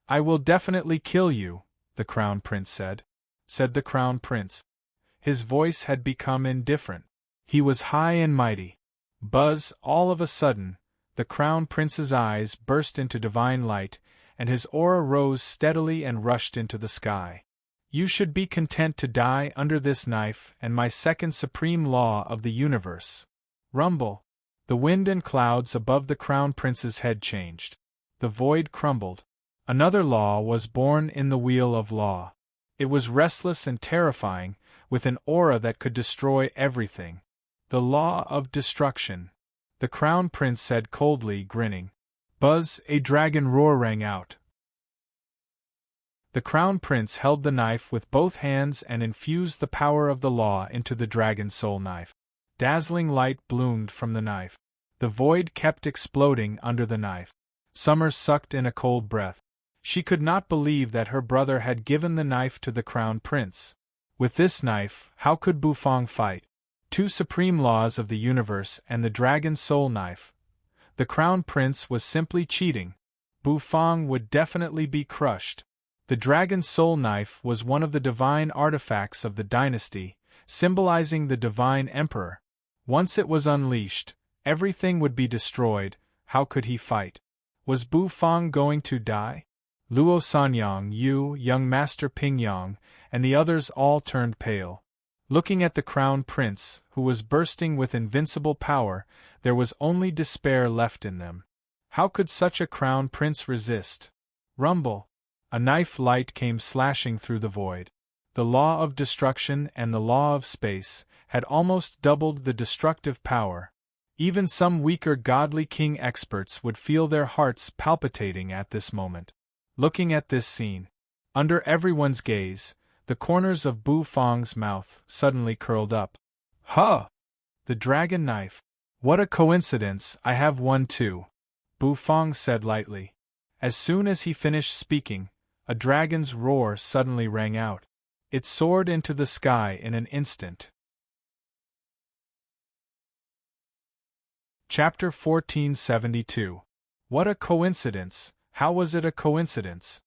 I will definitely kill you, the crown prince said. Said the crown prince. His voice had become indifferent. He was high and mighty. Buzz, all of a sudden, the crown prince's eyes burst into divine light, and his aura rose steadily and rushed into the sky. You should be content to die under this knife and my second supreme law of the universe. Rumble. The wind and clouds above the crown prince's head changed. The void crumbled. Another law was born in the wheel of law. It was restless and terrifying, with an aura that could destroy everything. The law of destruction. The crown prince said coldly, grinning. Buzz, a dragon roar rang out. The crown prince held the knife with both hands and infused the power of the law into the dragon soul knife. Dazzling light bloomed from the knife. The void kept exploding under the knife. Summer sucked in a cold breath. She could not believe that her brother had given the knife to the crown prince. With this knife, how could Bufang fight? Two supreme laws of the universe and the dragon soul knife. The crown prince was simply cheating. Bufang would definitely be crushed. The dragon soul knife was one of the divine artifacts of the dynasty, symbolizing the divine emperor. Once it was unleashed, everything would be destroyed. How could he fight? Was Bufang going to die? Luo Sanyang, Yu, young Master Pingyang, and the others all turned pale. Looking at the crown prince, who was bursting with invincible power, there was only despair left in them. How could such a crown prince resist? Rumble. A knife light came slashing through the void. The law of destruction and the law of space had almost doubled the destructive power. Even some weaker godly king experts would feel their hearts palpitating at this moment. Looking at this scene, under everyone's gaze, the corners of Bufang's mouth suddenly curled up. Huh! The dragon knife. What a coincidence, I have one too, Bufang said lightly. As soon as he finished speaking, a dragon's roar suddenly rang out. It soared into the sky in an instant. Chapter 1472. What a coincidence! How was it a coincidence?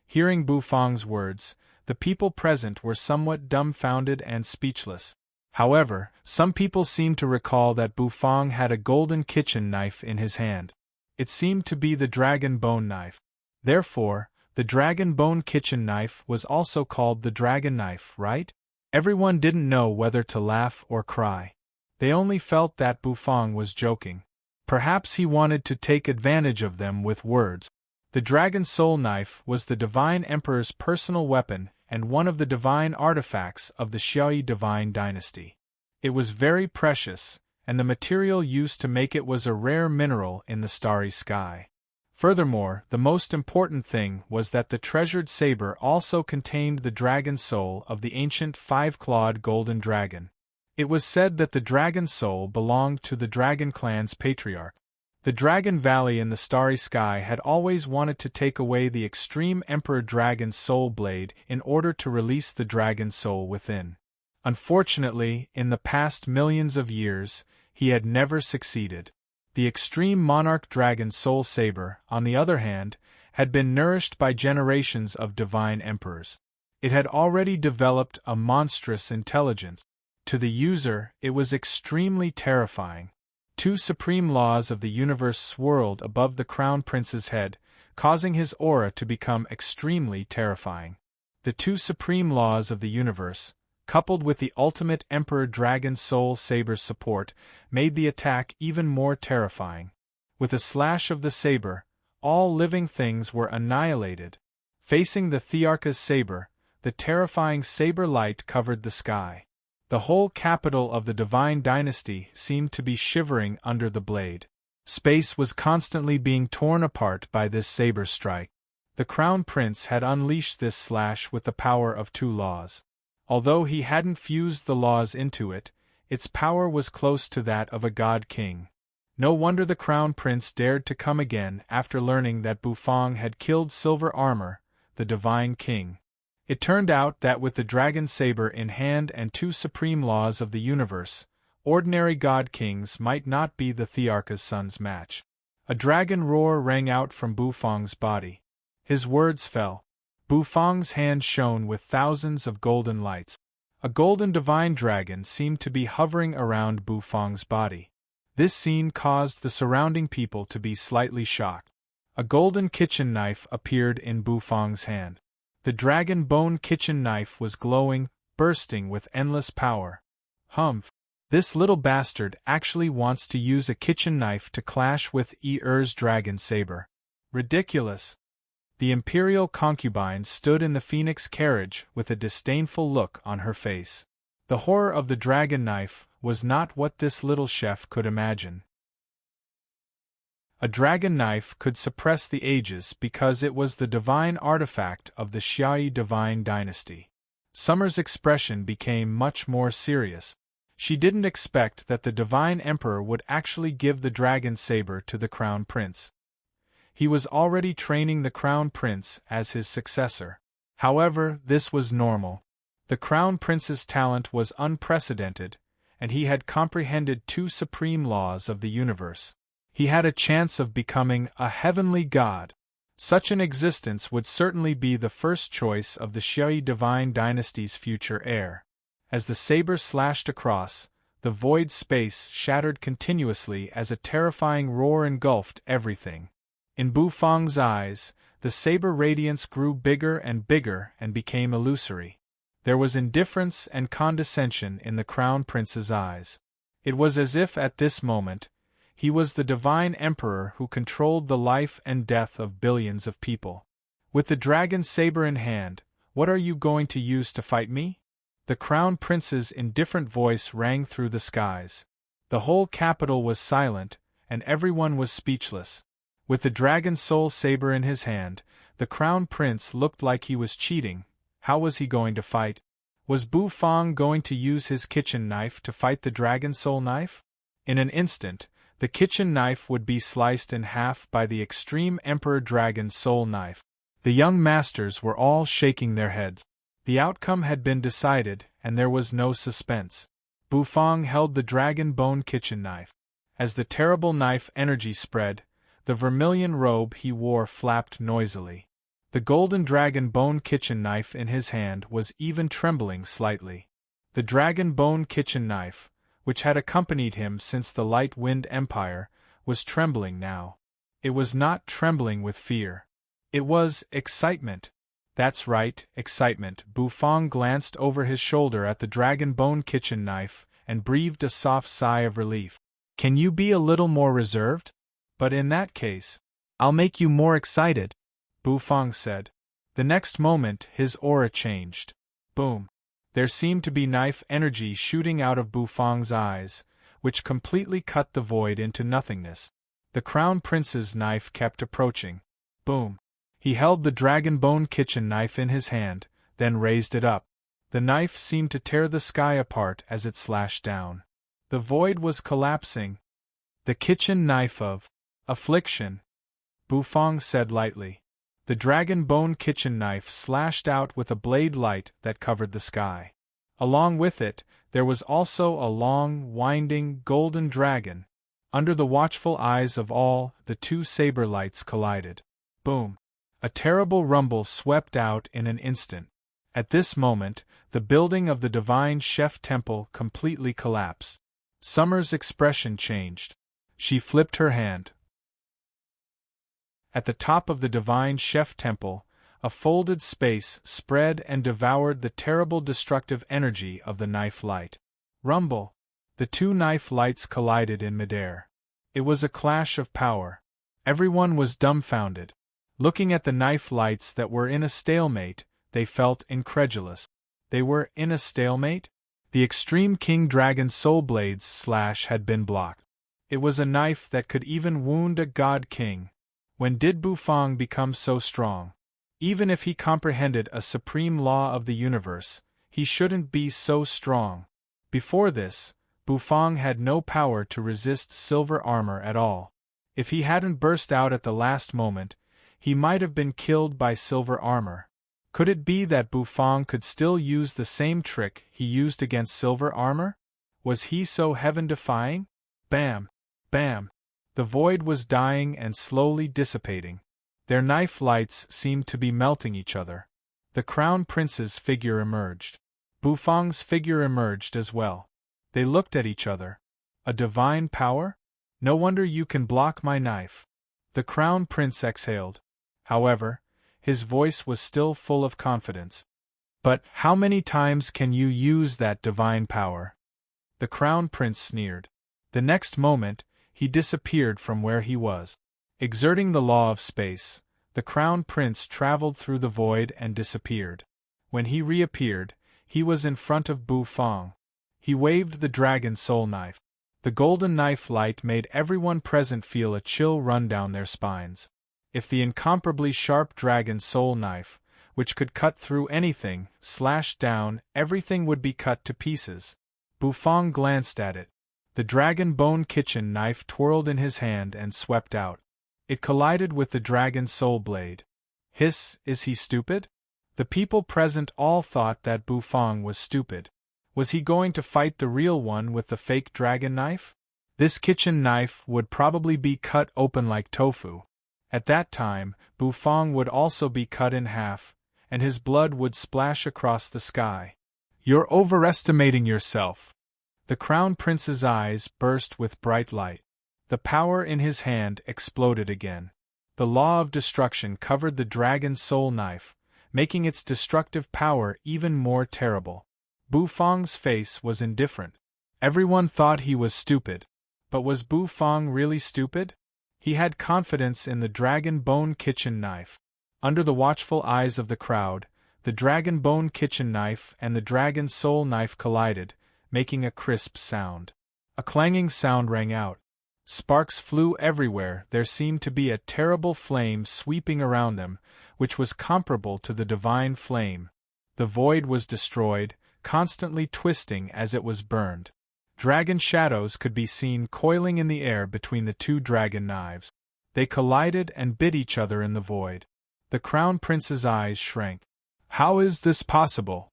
Hearing Bufang's words, the people present were somewhat dumbfounded and speechless. However, some people seem to recall that Bufang had a golden kitchen knife in his hand. It seemed to be the dragon bone knife. Therefore, the dragon bone kitchen knife was also called the dragon knife, right? Everyone didn't know whether to laugh or cry. They only felt that Bufang was joking. Perhaps he wanted to take advantage of them with words. The dragon soul knife was the divine emperor's personal weapon and one of the divine artifacts of the Xiaoyi divine dynasty. It was very precious, and the material used to make it was a rare mineral in the starry sky. Furthermore, the most important thing was that the treasured saber also contained the dragon soul of the ancient five-clawed golden dragon. It was said that the dragon soul belonged to the dragon clan's patriarch. The Dragon Valley in the starry sky had always wanted to take away the extreme Emperor Dragon's soul blade in order to release the dragon soul within. Unfortunately, in the past millions of years, he had never succeeded. The extreme monarch dragon soul saber, on the other hand, had been nourished by generations of divine emperors. It had already developed a monstrous intelligence. To the user, it was extremely terrifying. Two supreme laws of the universe swirled above the crown prince's head, causing his aura to become extremely terrifying. The two supreme laws of the universe, coupled with the ultimate Emperor Dragon Soul Saber's support, made the attack even more terrifying. With a slash of the saber, all living things were annihilated. Facing the Thearcha's saber, the terrifying saber light covered the sky. The whole capital of the divine dynasty seemed to be shivering under the blade. Space was constantly being torn apart by this saber strike. The crown prince had unleashed this slash with the power of two laws. Although he hadn't fused the laws into it, its power was close to that of a god king. No wonder the crown prince dared to come again after learning that Bufang had killed Silver Armor, the divine king. It turned out that with the dragon saber in hand and two supreme laws of the universe, ordinary god kings might not be the Thearcha's son's match. A dragon roar rang out from Bufang's body. His words fell. Bufang's hand shone with thousands of golden lights. A golden divine dragon seemed to be hovering around Bufang's body. This scene caused the surrounding people to be slightly shocked. A golden kitchen knife appeared in Bufang's hand. The dragon bone kitchen knife was glowing, bursting with endless power. Humph! This little bastard actually wants to use a kitchen knife to clash with Er's dragon saber. Ridiculous! The imperial concubine stood in the phoenix carriage with a disdainful look on her face. The horror of the dragon knife was not what this little chef could imagine. A dragon knife could suppress the ages because it was the divine artifact of the Xiaoyi divine dynasty. Summer's expression became much more serious. She didn't expect that the divine emperor would actually give the dragon saber to the crown prince. He was already training the crown prince as his successor. However, this was normal. The crown prince's talent was unprecedented, and he had comprehended two supreme laws of the universe. He had a chance of becoming a heavenly god. Such an existence would certainly be the first choice of the Xiaoyi divine dynasty's future heir. As the saber slashed across, the void space shattered continuously as a terrifying roar engulfed everything. In Bufang's eyes, the saber radiance grew bigger and became illusory. There was indifference and condescension in the crown prince's eyes. It was as if at this moment, he was the divine emperor who controlled the life and death of billions of people. With the dragon saber in hand, what are you going to use to fight me? The crown prince's indifferent voice rang through the skies. The whole capital was silent, and everyone was speechless. With the dragon soul saber in his hand, the crown prince looked like he was cheating. How was he going to fight? Was Bufang going to use his kitchen knife to fight the dragon soul knife? In an instant, the kitchen knife would be sliced in half by the extreme Emperor Dragon Soul Knife. The young masters were all shaking their heads. The outcome had been decided, and there was no suspense. Bufang held the dragon bone kitchen knife. As the terrible knife energy spread, the vermilion robe he wore flapped noisily. The golden dragon bone kitchen knife in his hand was even trembling slightly. The dragon bone kitchen knife, which had accompanied him since the Light Wind Empire, was trembling now. It was not trembling with fear. It was excitement. That's right, excitement. Bufang glanced over his shoulder at the dragon bone kitchen knife and breathed a soft sigh of relief. Can you be a little more reserved? But in that case, I'll make you more excited, Bufang said. The next moment, his aura changed. Boom. There seemed to be knife energy shooting out of Bufang's eyes, which completely cut the void into nothingness. The Crown Prince's knife kept approaching. Boom. He held the dragon bone kitchen knife in his hand, then raised it up. The knife seemed to tear the sky apart as it slashed down. The void was collapsing. The kitchen knife of affliction, Bufang said lightly. The dragon bone kitchen knife slashed out with a blade light that covered the sky. Along with it, there was also a long, winding, golden dragon. Under the watchful eyes of all, the two saber lights collided. Boom! A terrible rumble swept out in an instant. At this moment, the building of the Divine Chef Temple completely collapsed. Summer's expression changed. She flipped her hand. At the top of the Divine Chef Temple, a folded space spread and devoured the terrible destructive energy of the knife light. Rumble! The two knife lights collided in midair. It was a clash of power. Everyone was dumbfounded. Looking at the knife lights that were in a stalemate, they felt incredulous. They were in a stalemate? The Extreme King Dragon's soul blade's slash had been blocked. It was a knife that could even wound a god king. When did Bufang become so strong? Even if he comprehended a supreme law of the universe, he shouldn't be so strong. Before this, Bufang had no power to resist silver armor at all. If he hadn't burst out at the last moment, he might have been killed by silver armor. Could it be that Bufang could still use the same trick he used against silver armor? Was he so heaven-defying? Bam! Bam! The void was dying and slowly dissipating. Their knife lights seemed to be melting each other. The Crown Prince's figure emerged. Bufang's figure emerged as well. They looked at each other. A divine power? No wonder you can block my knife. The Crown Prince exhaled. However, his voice was still full of confidence. But how many times can you use that divine power? The Crown Prince sneered. The next moment, he disappeared from where he was. Exerting the law of space, the Crown Prince traveled through the void and disappeared. When he reappeared, he was in front of Bufang. He waved the dragon soul knife. The golden knife light made everyone present feel a chill run down their spines. If the incomparably sharp dragon soul knife, which could cut through anything, slashed down, everything would be cut to pieces. Bufang glanced at it. The dragon bone kitchen knife twirled in his hand and swept out. It collided with the dragon's soul blade. Hiss, is he stupid? The people present all thought that Bufang was stupid. Was he going to fight the real one with the fake dragon knife? This kitchen knife would probably be cut open like tofu. At that time, Bufang would also be cut in half, and his blood would splash across the sky. You're overestimating yourself. The Crown Prince's eyes burst with bright light. The power in his hand exploded again. The law of destruction covered the dragon's soul knife, making its destructive power even more terrible. Bufang's face was indifferent. Everyone thought he was stupid. But was Bufang really stupid? He had confidence in the dragon bone kitchen knife. Under the watchful eyes of the crowd, the dragon bone kitchen knife and the dragon soul knife collided, making a crisp sound. A clanging sound rang out. Sparks flew everywhere. There seemed to be a terrible flame sweeping around them, which was comparable to the divine flame. The void was destroyed, constantly twisting as it was burned. Dragon shadows could be seen coiling in the air between the two dragon knives. They collided and bit each other in the void. The Crown Prince's eyes shrank. How is this possible?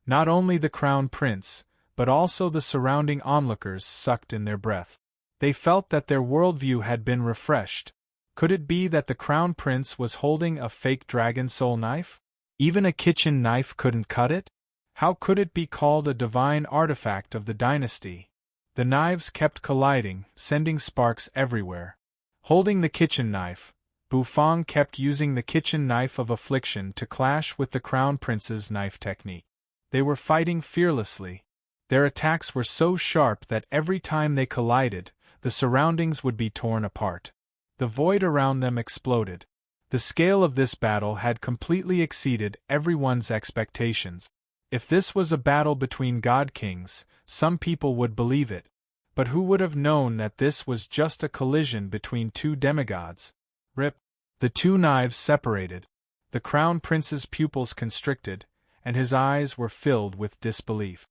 Not only the Crown Prince, but also the surrounding onlookers sucked in their breath. They felt that their worldview had been refreshed. Could it be that the Crown Prince was holding a fake dragon soul knife? Even a kitchen knife couldn't cut it? How could it be called a divine artifact of the dynasty? The knives kept colliding, sending sparks everywhere. Holding the kitchen knife, Bufang kept using the kitchen knife of affliction to clash with the Crown Prince's knife technique. They were fighting fearlessly. Their attacks were so sharp that every time they collided, the surroundings would be torn apart. The void around them exploded. The scale of this battle had completely exceeded everyone's expectations. If this was a battle between god kings, some people would believe it. But who would have known that this was just a collision between two demigods? Rip. The two knives separated. The Crown Prince's pupils constricted, and his eyes were filled with disbelief.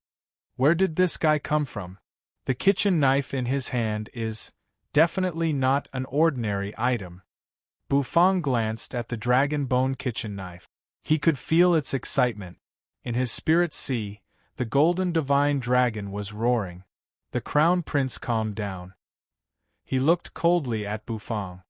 Where did this guy come from? The kitchen knife in his hand is definitely not an ordinary item. Bufang glanced at the dragon bone kitchen knife. He could feel its excitement. In his spirit sea, the golden divine dragon was roaring. The Crown Prince calmed down. He looked coldly at Bufang.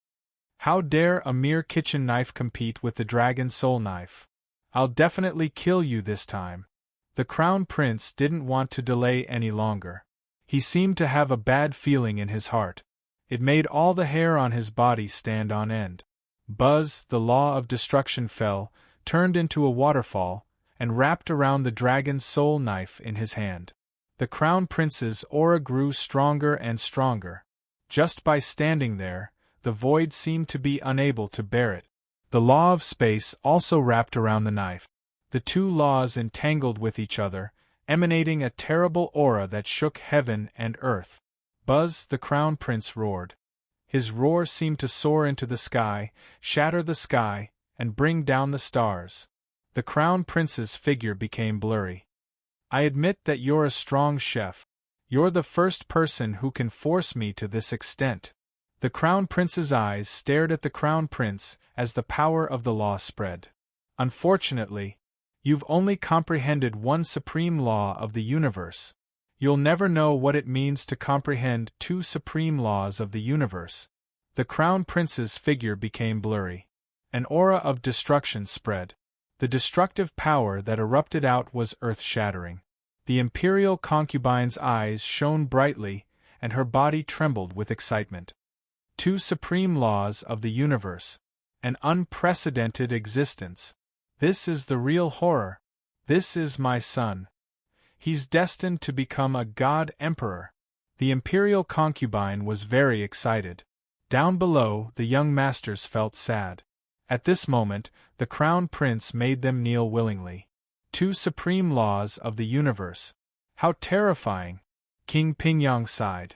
How dare a mere kitchen knife compete with the dragon soul knife? I'll definitely kill you this time. The Crown Prince didn't want to delay any longer. He seemed to have a bad feeling in his heart. It made all the hair on his body stand on end. Buzz, the law of destruction fell, turned into a waterfall, and wrapped around the dragon's soul knife in his hand. The Crown Prince's aura grew stronger and stronger. Just by standing there, the void seemed to be unable to bear it. The law of space also wrapped around the knife. The two laws entangled with each other, emanating a terrible aura that shook heaven and earth. Buzz, the Crown Prince roared. His roar seemed to soar into the sky, shatter the sky, and bring down the stars. The Crown Prince's figure became blurry. I admit that you're a strong chef. You're the first person who can force me to this extent. The Crown Prince's eyes stared at the Crown Prince as the power of the law spread. Unfortunately, you've only comprehended one supreme law of the universe. You'll never know what it means to comprehend two supreme laws of the universe. The Crown Prince's figure became blurry. An aura of destruction spread. The destructive power that erupted out was earth-shattering. The imperial concubine's eyes shone brightly, and her body trembled with excitement. Two supreme laws of the universe. An unprecedented existence. This is the real horror. This is my son. He's destined to become a god emperor. The imperial concubine was very excited. Down below, the young masters felt sad. At this moment, the Crown Prince made them kneel willingly. Two supreme laws of the universe. How terrifying! King Pingyang sighed.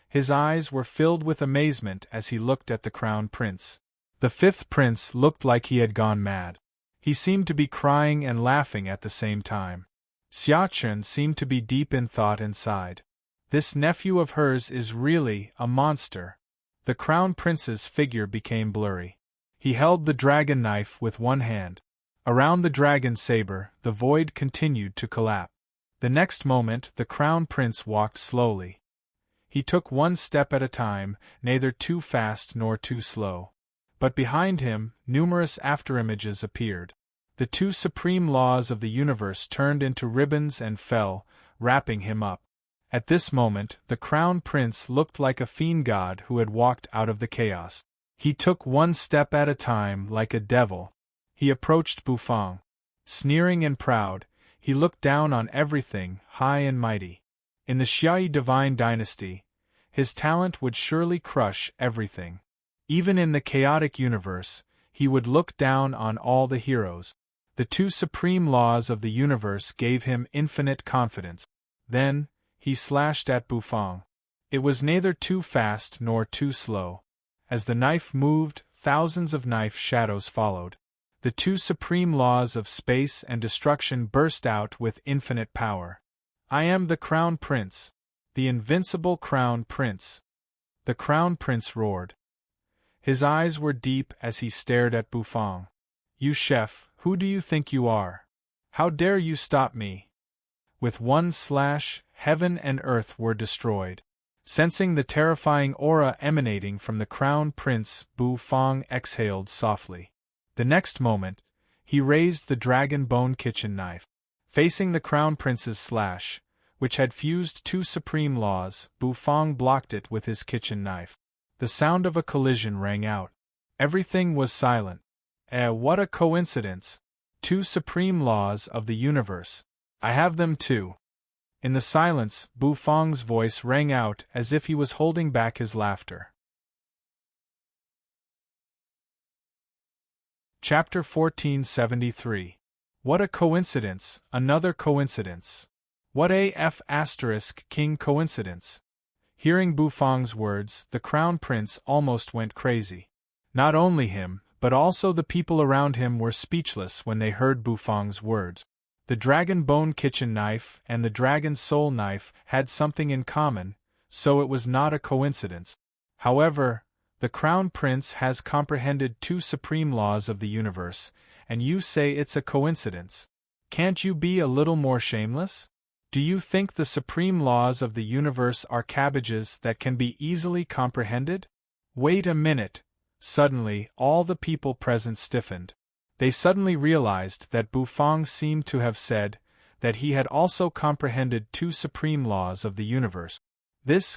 His eyes were filled with amazement as he looked at the Crown Prince. The fifth prince looked like he had gone mad. He seemed to be crying and laughing at the same time. Xiachen seemed to be deep in thought and sighed. This nephew of hers is really a monster. The Crown Prince's figure became blurry. He held the dragon knife with one hand. Around the dragon saber, the void continued to collapse. The next moment, the Crown Prince walked slowly. He took one step at a time, neither too fast nor too slow. But behind him, numerous afterimages appeared. The two supreme laws of the universe turned into ribbons and fell, wrapping him up. At this moment, the Crown Prince looked like a fiend god who had walked out of the chaos. He took one step at a time like a devil. He approached Bufang. Sneering and proud, he looked down on everything, high and mighty. In the Xiai divine dynasty, his talent would surely crush everything. Even in the chaotic universe, he would look down on all the heroes. The two supreme laws of the universe gave him infinite confidence. Then, he slashed at Bufang. It was neither too fast nor too slow. As the knife moved, thousands of knife shadows followed. The two supreme laws of space and destruction burst out with infinite power. I am the Crown Prince. The invincible Crown Prince. The Crown Prince roared. His eyes were deep as he stared at Bufang. You chef, who do you think you are? How dare you stop me? With one slash, heaven and earth were destroyed. Sensing the terrifying aura emanating from the Crown Prince, Bufang exhaled softly. The next moment, He raised the dragon bone kitchen knife. Facing the crown prince's slash, which had fused two supreme laws, Bufang blocked it with his kitchen knife. The sound of a collision rang out. Everything was silent. What a coincidence! Two supreme laws of the universe. I have them too. In the silence, Bufang's voice rang out as if he was holding back his laughter. Chapter 1473. What a coincidence, another coincidence. What a *king coincidence. Hearing Bufang's words, the crown prince almost went crazy. Not only him, but also the people around him were speechless when they heard Bufang's words. The dragon bone kitchen knife and the dragon soul knife had something in common, so it was not a coincidence. However, the crown prince has comprehended two supreme laws of the universe, and you say it's a coincidence. Can't you be a little more shameless? Do you think the supreme laws of the universe are cabbages that can be easily comprehended? Wait a minute. Suddenly, all the people present stiffened. They suddenly realized that Bufang seemed to have said that he had also comprehended two supreme laws of the universe.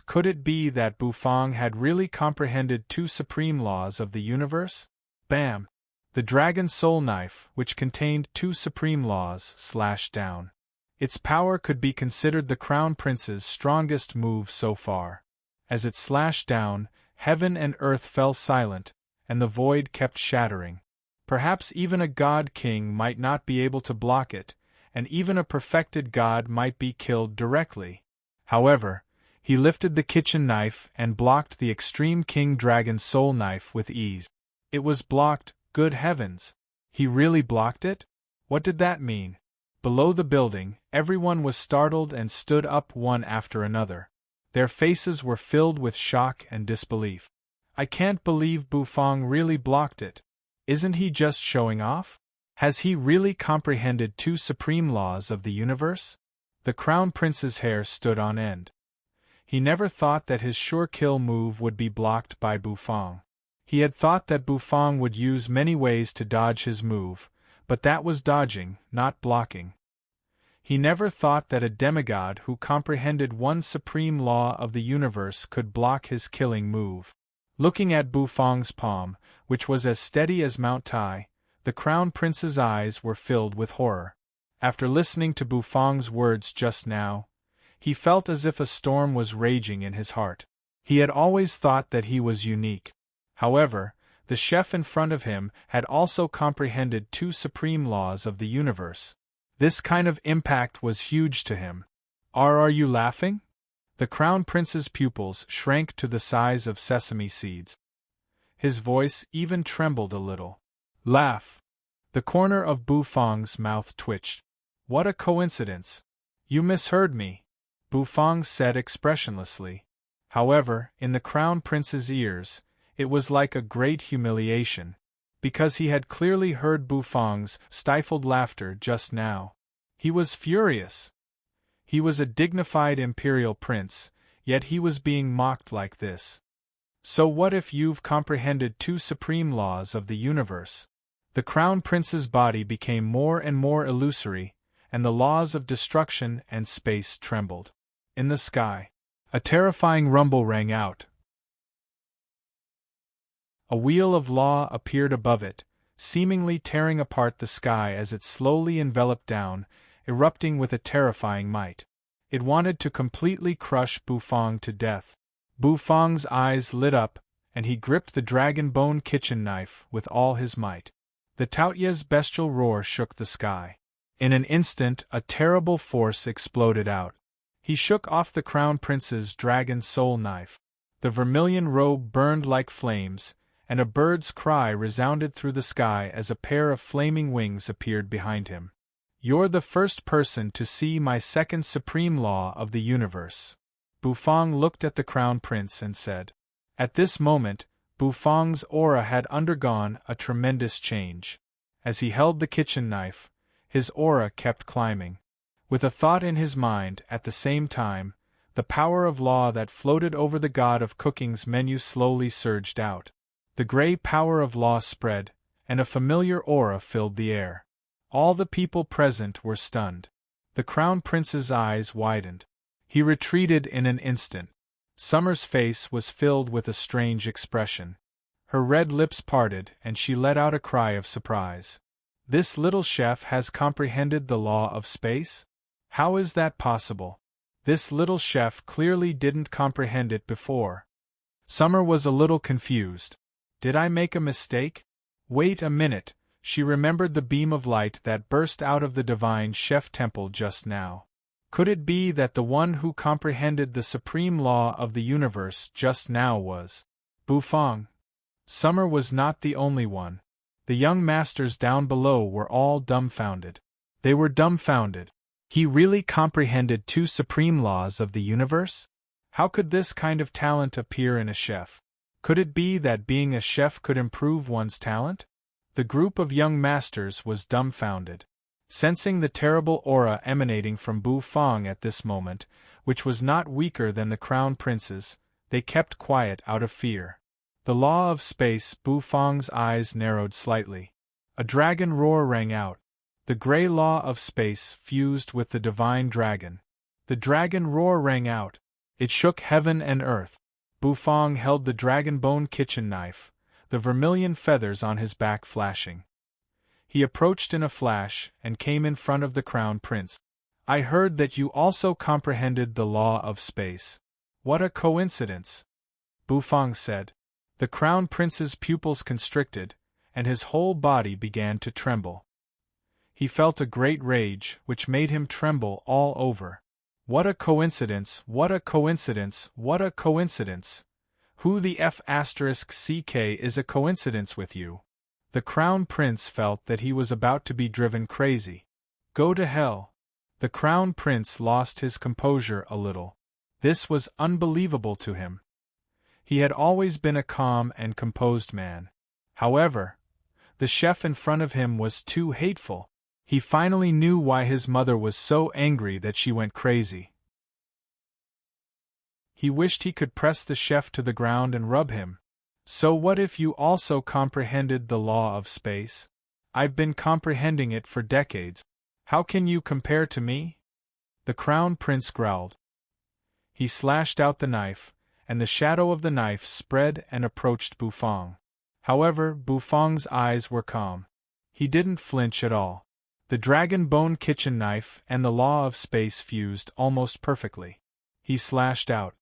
Could it be that Bufang had really comprehended two supreme laws of the universe? Bam! The dragon soul knife, which contained two supreme laws, slashed down. Its power could be considered the crown prince's strongest move so far. As it slashed down, heaven and earth fell silent, and the void kept shattering. Perhaps even a god-king might not be able to block it, and even a perfected god might be killed directly. However, he lifted the kitchen knife and blocked the extreme king dragon soul knife with ease. It was blocked, good heavens! He really blocked it? What did that mean? Below the building, everyone was startled and stood up one after another. Their faces were filled with shock and disbelief. I can't believe Bufang really blocked it. Isn't he just showing off? Has he really comprehended two supreme laws of the universe? The crown prince's hair stood on end. He never thought that his sure kill move would be blocked by Bufang. He had thought that Bufang would use many ways to dodge his move, but that was dodging, not blocking. He never thought that a demigod who comprehended one supreme law of the universe could block his killing move. Looking at Bufang's palm, which was as steady as Mount Tai, the crown prince's eyes were filled with horror. After listening to Bufang's words just now, he felt as if a storm was raging in his heart. He had always thought that he was unique. However, the chef in front of him had also comprehended two supreme laws of the universe. This kind of impact was huge to him. Are you laughing? The crown prince's pupils shrank to the size of sesame seeds. His voice even trembled a little. Laugh! The corner of Bufang's mouth twitched. What a coincidence! You misheard me, Bufang said expressionlessly. However, in the crown prince's ears, it was like a great humiliation, because he had clearly heard Bufang's stifled laughter just now. He was furious. He was a dignified imperial prince, yet he was being mocked like this. So what if you've comprehended two supreme laws of the universe? The crown prince's body became more and more illusory, and the laws of destruction and space trembled. In the sky, a terrifying rumble rang out. A wheel of law appeared above it, seemingly tearing apart the sky as it slowly enveloped down, erupting with a terrifying might. It wanted to completely crush Bufang to death. Bufang's eyes lit up, and he gripped the dragon bone kitchen knife with all his might. The Taotia's bestial roar shook the sky. In an instant, a terrible force exploded out. He shook off the crown prince's dragon soul knife. The vermilion robe burned like flames, and a bird's cry resounded through the sky as a pair of flaming wings appeared behind him. You're the first person to see my second supreme law of the universe. Bufang looked at the crown prince and said. At this moment, Bufang's aura had undergone a tremendous change. As he held the kitchen knife, his aura kept climbing. With a thought in his mind at the same time, the power of law that floated over the god of cooking's menu slowly surged out. The gray power of law spread, and a familiar aura filled the air. All the people present were stunned. The Crown Prince's eyes widened. He retreated in an instant. Summer's face was filled with a strange expression. Her red lips parted and she let out a cry of surprise. This little chef has comprehended the law of space? How is that possible? This little chef clearly didn't comprehend it before. Summer was a little confused. Did I make a mistake? Wait a minute, she remembered the beam of light that burst out of the divine chef temple just now. Could it be that the one who comprehended the supreme law of the universe just now was Bufang? Summer was not the only one. The young masters down below were all dumbfounded. They were dumbfounded. He really comprehended two supreme laws of the universe? How could this kind of talent appear in a chef? Could it be that being a chef could improve one's talent? The group of young masters was dumbfounded. Sensing the terrible aura emanating from Bufang at this moment, which was not weaker than the Crown Prince's, they kept quiet out of fear. The law of space. Bufang's eyes narrowed slightly. A dragon roar rang out. The grey law of space fused with the divine dragon. The dragon roar rang out. It shook heaven and earth. Bufang held the dragon bone kitchen knife, the vermilion feathers on his back flashing. He approached in a flash and came in front of the Crown Prince. I heard that you also comprehended the law of space. What a coincidence! Bufang said. The Crown Prince's pupils constricted, and his whole body began to tremble. He felt a great rage, which made him tremble all over. What a coincidence, what a coincidence, what a coincidence! Who the F***ck is a coincidence with you? The Crown Prince felt that he was about to be driven crazy. Go to hell! The Crown Prince lost his composure a little. This was unbelievable to him. He had always been a calm and composed man. However, the chef in front of him was too hateful. He finally knew why his mother was so angry that she went crazy. He wished he could press the chef to the ground and rub him. So what if you also comprehended the law of space? I've been comprehending it for decades. How can you compare to me? The Crown Prince growled. He slashed out the knife, and the shadow of the knife spread and approached Bufang. However, Bufang's eyes were calm. He didn't flinch at all. The dragon bone kitchen knife and the law of space fused almost perfectly. He slashed out.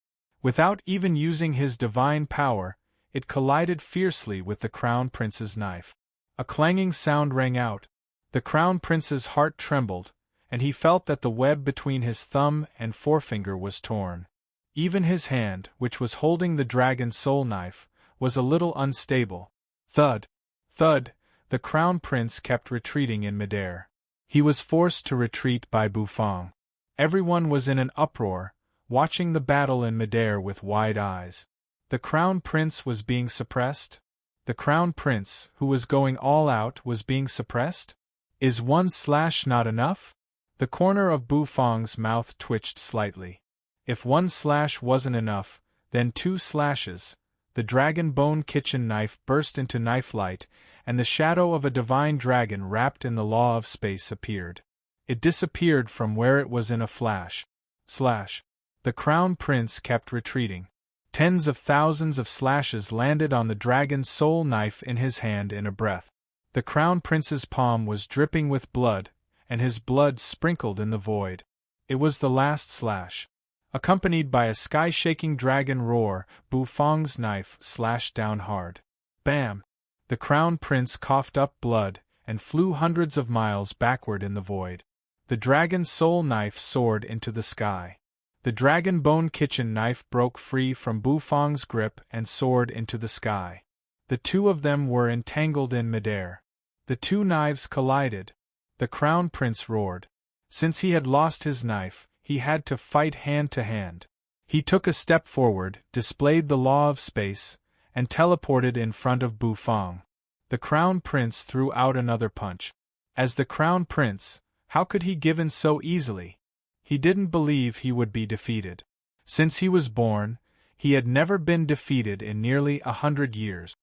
Without even using his divine power, it collided fiercely with the Crown Prince's knife. A clanging sound rang out. The Crown Prince's heart trembled, and he felt that the web between his thumb and forefinger was torn. Even his hand, which was holding the dragon's soul knife, was a little unstable. Thud! Thud! The Crown Prince kept retreating in midair. He was forced to retreat by Bufang. Everyone was in an uproar, watching the battle in midair with wide eyes. The Crown Prince was being suppressed? The Crown Prince, who was going all out, was being suppressed? Is one slash not enough? The corner of Bufang's mouth twitched slightly. If one slash wasn't enough, then 2 slashes. The dragon bone kitchen knife burst into knife light, and the shadow of a divine dragon wrapped in the law of space appeared. It disappeared from where it was in a flash. Slash. The Crown Prince kept retreating. Tens of thousands of slashes landed on the dragon's soul knife in his hand in a breath. The Crown Prince's palm was dripping with blood, and his blood sprinkled in the void. It was the last slash. Accompanied by a sky-shaking dragon roar, Bufang's knife slashed down hard. Bam! The Crown Prince coughed up blood and flew hundreds of miles backward in the void. The dragon's soul knife soared into the sky. The dragon bone kitchen knife broke free from Bufang's grip and soared into the sky. The two of them were entangled in midair. The two knives collided. The Crown Prince roared. Since he had lost his knife, he had to fight hand to hand. He took a step forward, displayed the law of space, and teleported in front of Bufang. The Crown Prince threw out another punch. As the Crown Prince, how could he give in so easily? He didn't believe he would be defeated. Since he was born, he had never been defeated in nearly 100 years.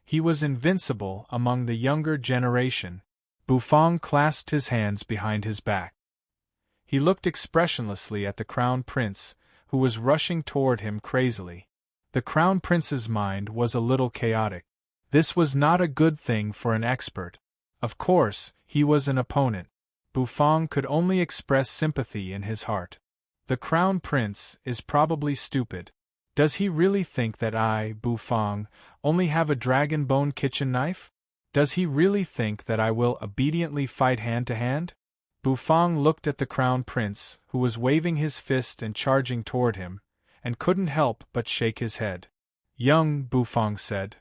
He was invincible among the younger generation. Bufang clasped his hands behind his back. He looked expressionlessly at the Crown Prince, who was rushing toward him crazily. The Crown Prince's mind was a little chaotic. This was not a good thing for an expert. Of course, he was an opponent. Bufang could only express sympathy in his heart. The Crown Prince is probably stupid. Does he really think that I, Bufang, only have a dragon bone kitchen knife? Does he really think that I will obediently fight hand to hand? Bufang looked at the Crown Prince, who was waving his fist and charging toward him, and couldn't help but shake his head. Young Bufang said.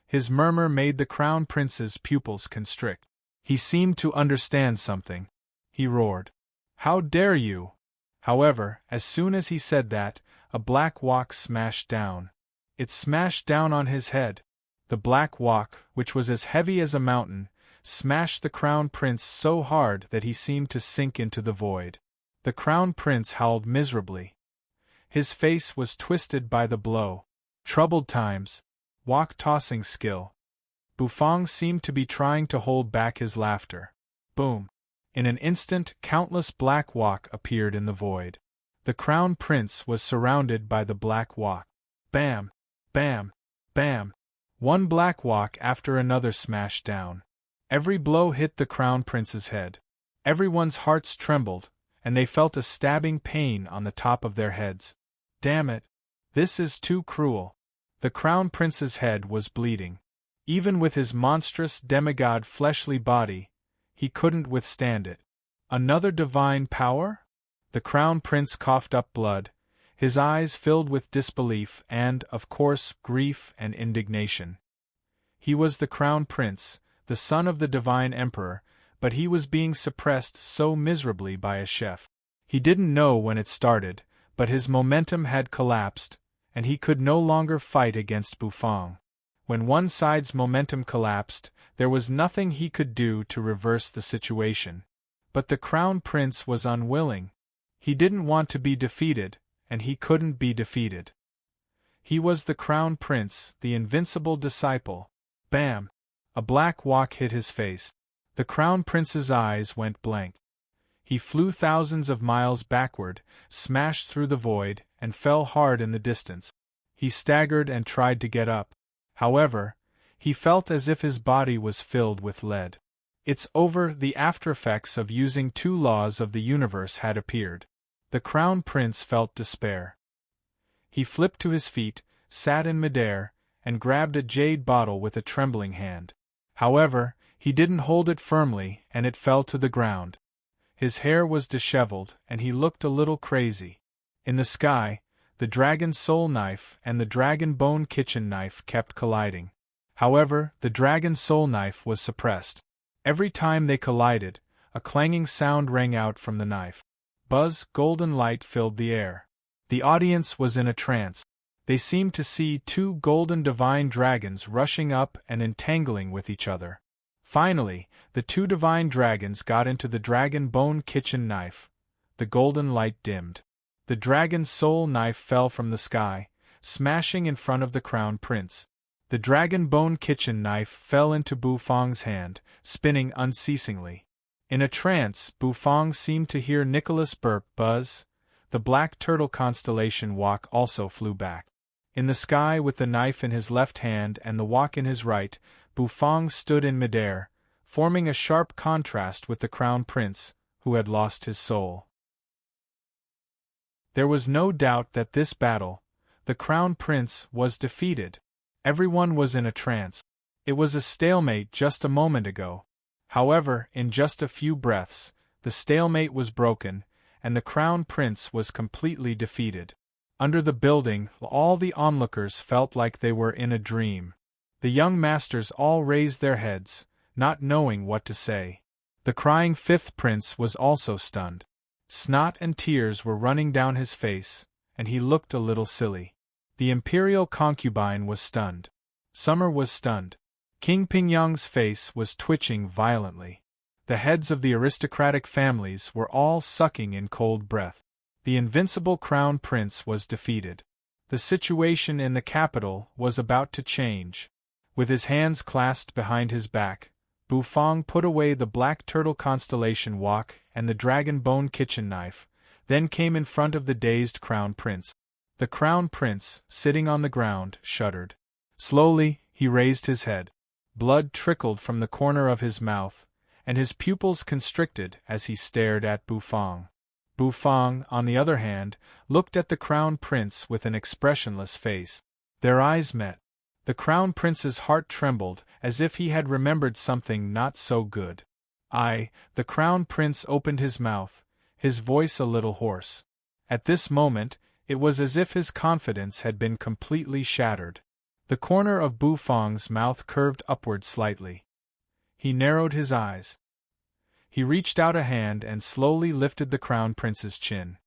His murmur made the Crown Prince's pupils constrict. He seemed to understand something. He roared. How dare you! However, as soon as he said that, a black wok smashed down. It smashed down on his head. The black wok, which was as heavy as a mountain, smashed the Crown Prince so hard that he seemed to sink into the void. The Crown Prince howled miserably. His face was twisted by the blow. Troubled times. Wok-tossing skill. Bufang seemed to be trying to hold back his laughter. Boom! In an instant, countless black wok appeared in the void. The Crown Prince was surrounded by the black wok. Bam! Bam! Bam! One black wok after another smashed down. Every blow hit the Crown Prince's head. Everyone's hearts trembled, and they felt a stabbing pain on the top of their heads. Damn it! This is too cruel. The Crown Prince's head was bleeding. Even with his monstrous demigod fleshly body, he couldn't withstand it. Another divine power? The Crown Prince coughed up blood, his eyes filled with disbelief and, of course, grief and indignation. He was the Crown Prince, the son of the Divine Emperor, but he was being suppressed so miserably by a chef. He didn't know when it started, but his momentum had collapsed, and he could no longer fight against Bufang. When one side's momentum collapsed, there was nothing he could do to reverse the situation. But the Crown Prince was unwilling. He didn't want to be defeated, and he couldn't be defeated. He was the Crown Prince, the invincible disciple. Bam! A black wok hit his face. The Crown Prince's eyes went blank. He flew thousands of miles backward, smashed through the void, and fell hard in the distance. He staggered and tried to get up. However, he felt as if his body was filled with lead. It's over. The aftereffects of using two laws of the universe had appeared. The Crown Prince felt despair. He flipped to his feet, sat in midair, and grabbed a jade bottle with a trembling hand. However, he didn't hold it firmly, and it fell to the ground. His hair was disheveled, and he looked a little crazy. In the sky, the dragon soul knife and the dragon bone kitchen knife kept colliding. However, the dragon soul knife was suppressed. Every time they collided, a clanging sound rang out from the knife. Buzz, golden light filled the air. The audience was in a trance. They seemed to see two golden divine dragons rushing up and entangling with each other. Finally, the two divine dragons got into the dragon bone kitchen knife. The golden light dimmed. The dragon soul knife fell from the sky, smashing in front of the Crown Prince. The dragon bone kitchen knife fell into Bufang's hand, spinning unceasingly. In a trance, Bufang seemed to hear Nicholas burp. Buzz. The black turtle constellation wok also flew back. In the sky with the knife in his left hand and the wok in his right, Bufang stood in midair, forming a sharp contrast with the Crown Prince, who had lost his soul. There was no doubt that this battle, the Crown Prince was defeated. Everyone was in a trance. It was a stalemate just a moment ago. However, in just a few breaths, the stalemate was broken, and the Crown Prince was completely defeated. Under the building, all the onlookers felt like they were in a dream. The young masters all raised their heads, not knowing what to say. The crying fifth prince was also stunned. Snot and tears were running down his face, and he looked a little silly. The imperial concubine was stunned. Summer was stunned. King Pingyang's face was twitching violently. The heads of the aristocratic families were all sucking in cold breath. The invincible Crown Prince was defeated. The situation in the capital was about to change. With his hands clasped behind his back, Bufang put away the black turtle constellation wok and the dragon bone kitchen knife, then came in front of the dazed crown prince. The crown prince, sitting on the ground, shuddered. Slowly, he raised his head. Blood trickled from the corner of his mouth, and his pupils constricted as he stared at Bufang. Bufang, on the other hand, looked at the crown prince with an expressionless face. Their eyes met. The crown prince's heart trembled as if he had remembered something not so good. The crown prince opened his mouth, his voice a little hoarse. At this moment, it was as if his confidence had been completely shattered. The corner of Bufang's mouth curved upward slightly. He narrowed his eyes. He reached out a hand and slowly lifted the crown prince's chin.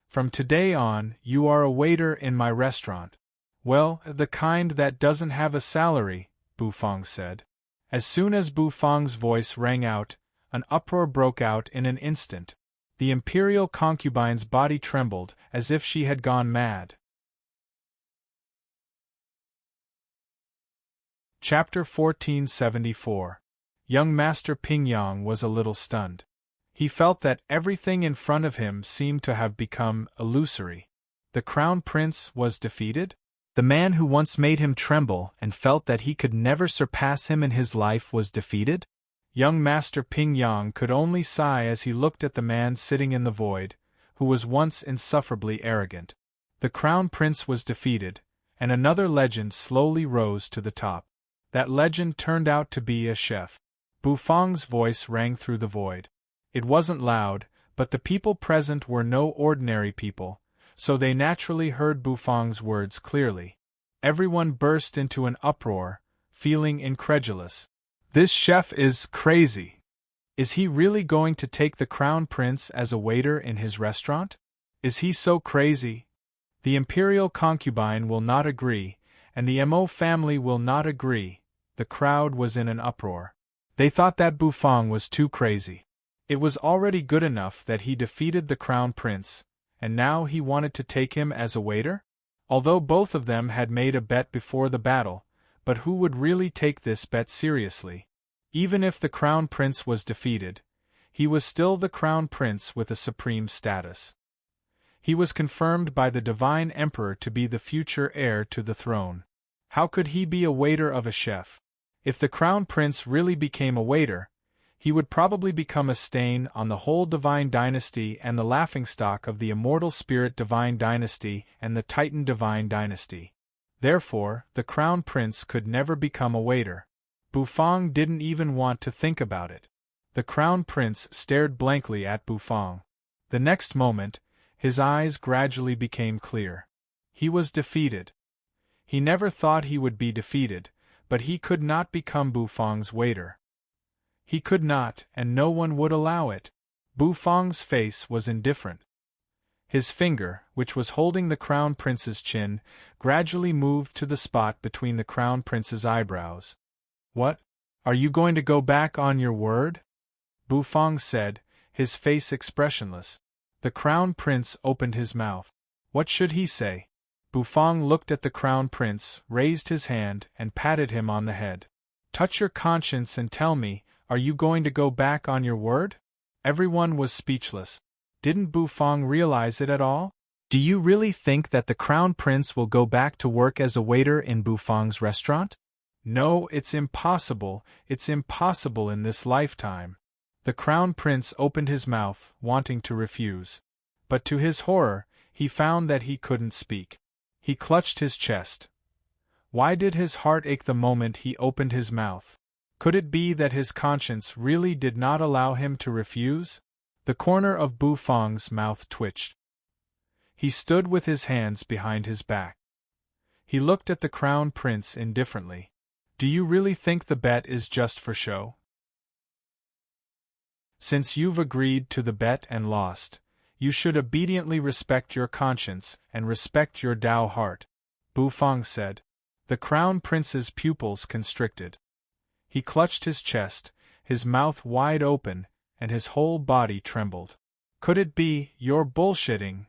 From today on, you are a waiter in my restaurant. Well, the kind that doesn't have a salary, Bufang said. As soon as Bufang's voice rang out, an uproar broke out in an instant. The imperial concubine's body trembled as if she had gone mad. Chapter 1474. Young Master Pingyang was a little stunned. He felt that everything in front of him seemed to have become illusory. The crown prince was defeated? The man who once made him tremble and felt that he could never surpass him in his life was defeated? Young Master Pingyang could only sigh as he looked at the man sitting in the void, who was once insufferably arrogant. The crown prince was defeated, and another legend slowly rose to the top. That legend turned out to be a chef. Bufang's voice rang through the void. It wasn't loud, but the people present were no ordinary people, so they naturally heard Bufang's words clearly. Everyone burst into an uproar, feeling incredulous. This chef is crazy. Is he really going to take the crown prince as a waiter in his restaurant? Is he so crazy? The imperial concubine will not agree, and the Mo family will not agree. The crowd was in an uproar. They thought that Bufang was too crazy. It was already good enough that he defeated the crown prince, and now he wanted to take him as a waiter? Although both of them had made a bet before the battle, but who would really take this bet seriously? Even if the crown prince was defeated, he was still the crown prince with a supreme status. He was confirmed by the divine emperor to be the future heir to the throne. How could he be a waiter of a chef? If the crown prince really became a waiter, he would probably become a stain on the whole divine dynasty and the laughingstock of the immortal spirit divine dynasty and the titan divine dynasty. Therefore, the crown prince could never become a waiter. Bufang didn't even want to think about it. The crown prince stared blankly at Bufang. The next moment, his eyes gradually became clear. He was defeated. He never thought he would be defeated, but he could not become Bufang's waiter. He could not, and no one would allow it. Bufang's face was indifferent. His finger, which was holding the crown prince's chin, gradually moved to the spot between the crown prince's eyebrows. What? Are you going to go back on your word? Bufang said, his face expressionless. The crown prince opened his mouth. What should he say? Bufang looked at the crown prince, raised his hand, and patted him on the head. Touch your conscience and tell me, are you going to go back on your word? Everyone was speechless. Didn't Bufang realize it at all? Do you really think that the crown prince will go back to work as a waiter in Bufang's restaurant? No, it's impossible in this lifetime. The crown prince opened his mouth, wanting to refuse. But to his horror, he found that he couldn't speak. He clutched his chest. Why did his heart ache the moment he opened his mouth? Could it be that his conscience really did not allow him to refuse? The corner of Bufang's mouth twitched. He stood with his hands behind his back. He looked at the crown prince indifferently. Do you really think the bet is just for show? Since you've agreed to the bet and lost, you should obediently respect your conscience and respect your Tao heart, Bufang said. The crown prince's pupils constricted. He clutched his chest, his mouth wide open, and his whole body trembled. Could it be, you're bullshitting?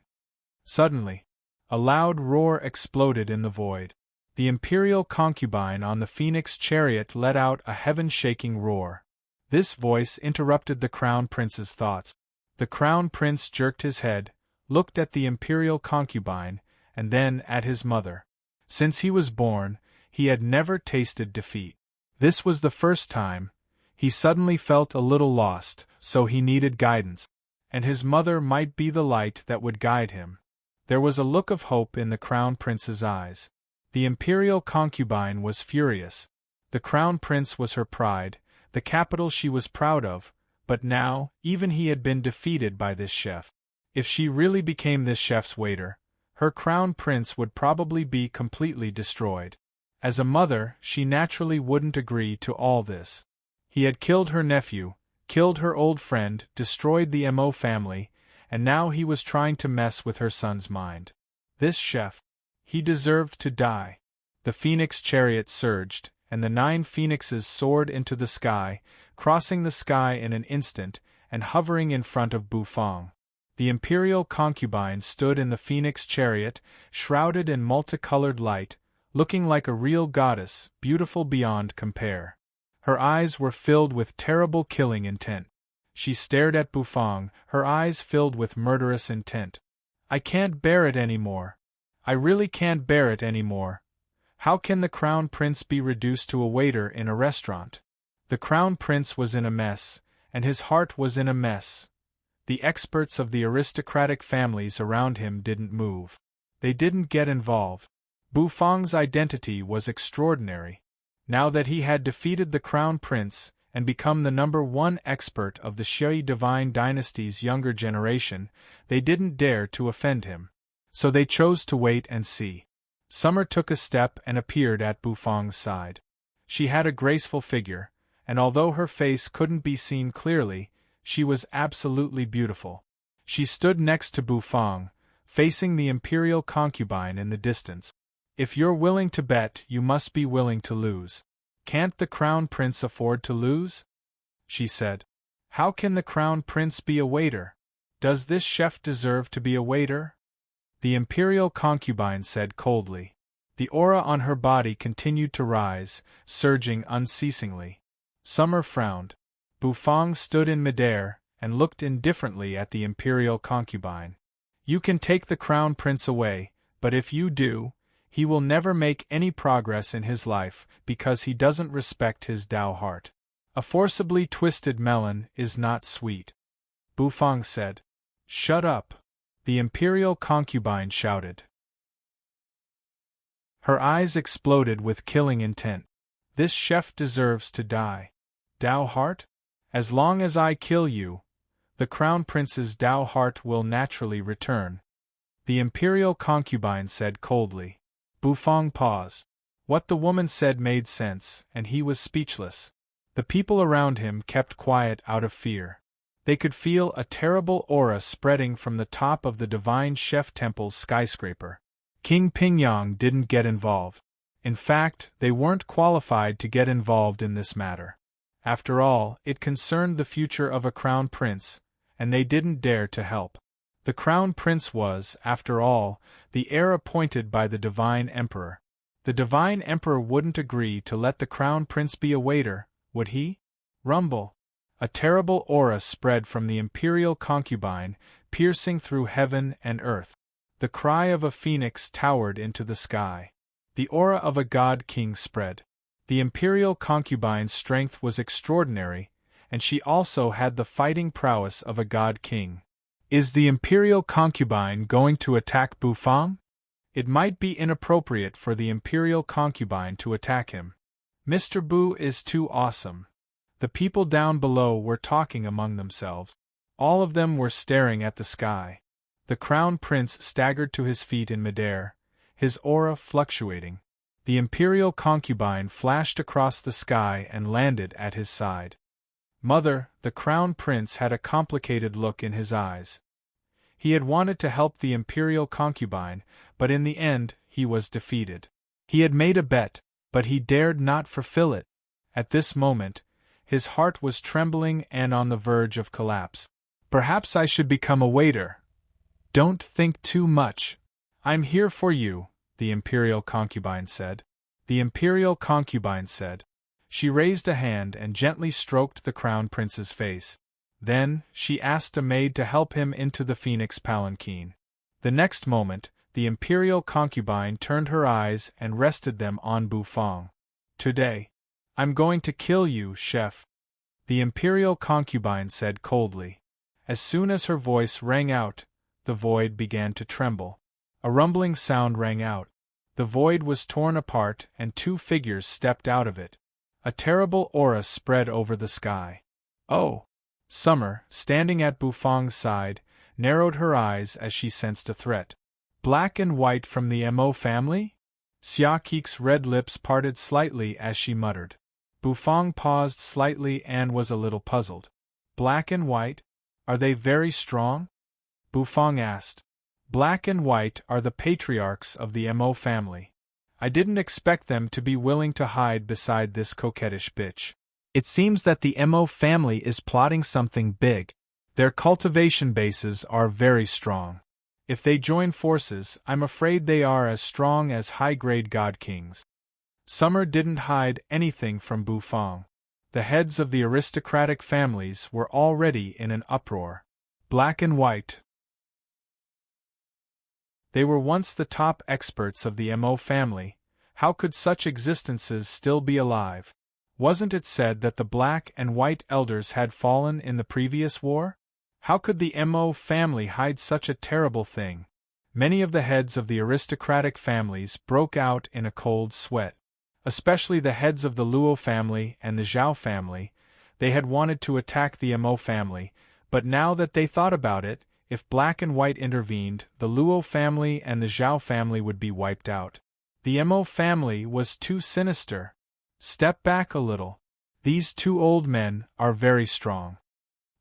Suddenly, A loud roar exploded in the void. The imperial concubine on the phoenix chariot let out a heaven-shaking roar. This voice interrupted the crown prince's thoughts. The crown prince jerked his head, looked at the imperial concubine, and then at his mother. Since he was born, he had never tasted defeat. This was the first time. He suddenly felt a little lost, so he needed guidance. And his mother might be the light that would guide him. There was a look of hope in the crown prince's eyes. The imperial concubine was furious. The crown prince was her pride, the capital she was proud of, but now, even he had been defeated by this chef. If she really became this chef's waiter, her crown prince would probably be completely destroyed. As a mother, she naturally wouldn't agree to all this. He had killed her nephew, killed her old friend, destroyed the Mo family, and now he was trying to mess with her son's mind. This chef. He deserved to die. The phoenix chariot surged, and the 9 phoenixes soared into the sky, crossing the sky in an instant, and hovering in front of Bufang. The imperial concubine stood in the phoenix chariot, shrouded in multicolored light, looking like a real goddess, beautiful beyond compare. Her eyes were filled with terrible killing intent. She stared at Bufang, her eyes filled with murderous intent. "I can't bear it anymore. I really can't bear it anymore. How can the crown prince be reduced to a waiter in a restaurant?" The crown prince was in a mess, and his heart was in a mess. The experts of the aristocratic families around him didn't move. They didn't get involved. Bufang's identity was extraordinary. Now that he had defeated the crown prince, and become the #1 expert of the Shui divine dynasty's younger generation, they didn't dare to offend him. So they chose to wait and see. Summer took a step and appeared at Bufang's side. She had a graceful figure, and although her face couldn't be seen clearly, she was absolutely beautiful. She stood next to Bufang, facing the imperial concubine in the distance. "If you're willing to bet, you must be willing to lose. Can't the crown prince afford to lose?" she said. "How can the crown prince be a waiter? Does this chef deserve to be a waiter?" The imperial concubine said coldly. The aura on her body continued to rise, surging unceasingly. Summer frowned. Bufang stood in midair, and looked indifferently at the imperial concubine. "You can take the crown prince away, but if you do, he will never make any progress in his life because he doesn't respect his Tao heart. A forcibly twisted melon is not sweet." Bufang said. "Shut up!" the imperial concubine shouted. Her eyes exploded with killing intent. "This chef deserves to die. Tao heart? As long as I kill you, the crown prince's Tao heart will naturally return," the imperial concubine said coldly. Bufang paused. What the woman said made sense, and he was speechless. The people around him kept quiet out of fear. They could feel a terrible aura spreading from the top of the Divine Chef Temple's skyscraper. King Pingyang didn't get involved. In fact, they weren't qualified to get involved in this matter. After all, it concerned the future of a crown prince, and they didn't dare to help. The crown prince was, after all, the heir appointed by the divine emperor. The divine emperor wouldn't agree to let the crown prince be a waiter, would he? Rumble. A terrible aura spread from the imperial concubine, piercing through heaven and earth. The cry of a phoenix towered into the sky. The aura of a god king spread. The imperial concubine's strength was extraordinary, and she also had the fighting prowess of a god king. Is the imperial concubine going to attack Bufang? It might be inappropriate for the imperial concubine to attack him. Mr. Bu is too awesome. The people down below were talking among themselves. All of them were staring at the sky. The crown prince staggered to his feet in midair, his aura fluctuating. The imperial concubine flashed across the sky and landed at his side. "Mother," the crown prince had a complicated look in his eyes. He had wanted to help the imperial concubine, but in the end, he was defeated. He had made a bet, but he dared not fulfill it. At this moment, his heart was trembling and on the verge of collapse. "Perhaps I should become a waiter." "Don't think too much. I'm here for you, the imperial concubine said. The imperial concubine said. She raised a hand and gently stroked the crown prince's face. Then, she asked a maid to help him into the phoenix palanquin. The next moment, the imperial concubine turned her eyes and rested them on Bufang. Today, I'm going to kill you, chef, the imperial concubine said coldly. As soon as her voice rang out, the void began to tremble. A rumbling sound rang out. The void was torn apart and two figures stepped out of it. A terrible aura spread over the sky. Oh! Summer, standing at Bufang's side, narrowed her eyes as she sensed a threat. Black and white from the Mo family? Xia Kik's red lips parted slightly as she muttered. Bufang paused slightly and was a little puzzled. Black and white? Are they very strong? Bufang asked. Black and white are the patriarchs of the Mo family. I didn't expect them to be willing to hide beside this coquettish bitch. It seems that the Mo family is plotting something big. Their cultivation bases are very strong. If they join forces, I'm afraid they are as strong as high-grade god kings. Summer didn't hide anything from Bufang. The heads of the aristocratic families were already in an uproar. Black and white. They were once the top experts of the Mo family. How could such existences still be alive? Wasn't it said that the black and white elders had fallen in the previous war? How could the Mo family hide such a terrible thing? Many of the heads of the aristocratic families broke out in a cold sweat. Especially the heads of the Luo family and the Zhao family. They had wanted to attack the Mo family, but now that they thought about it, if black and white intervened, the Luo family and the Zhao family would be wiped out. The Mo family was too sinister. Step back a little. These two old men are very strong.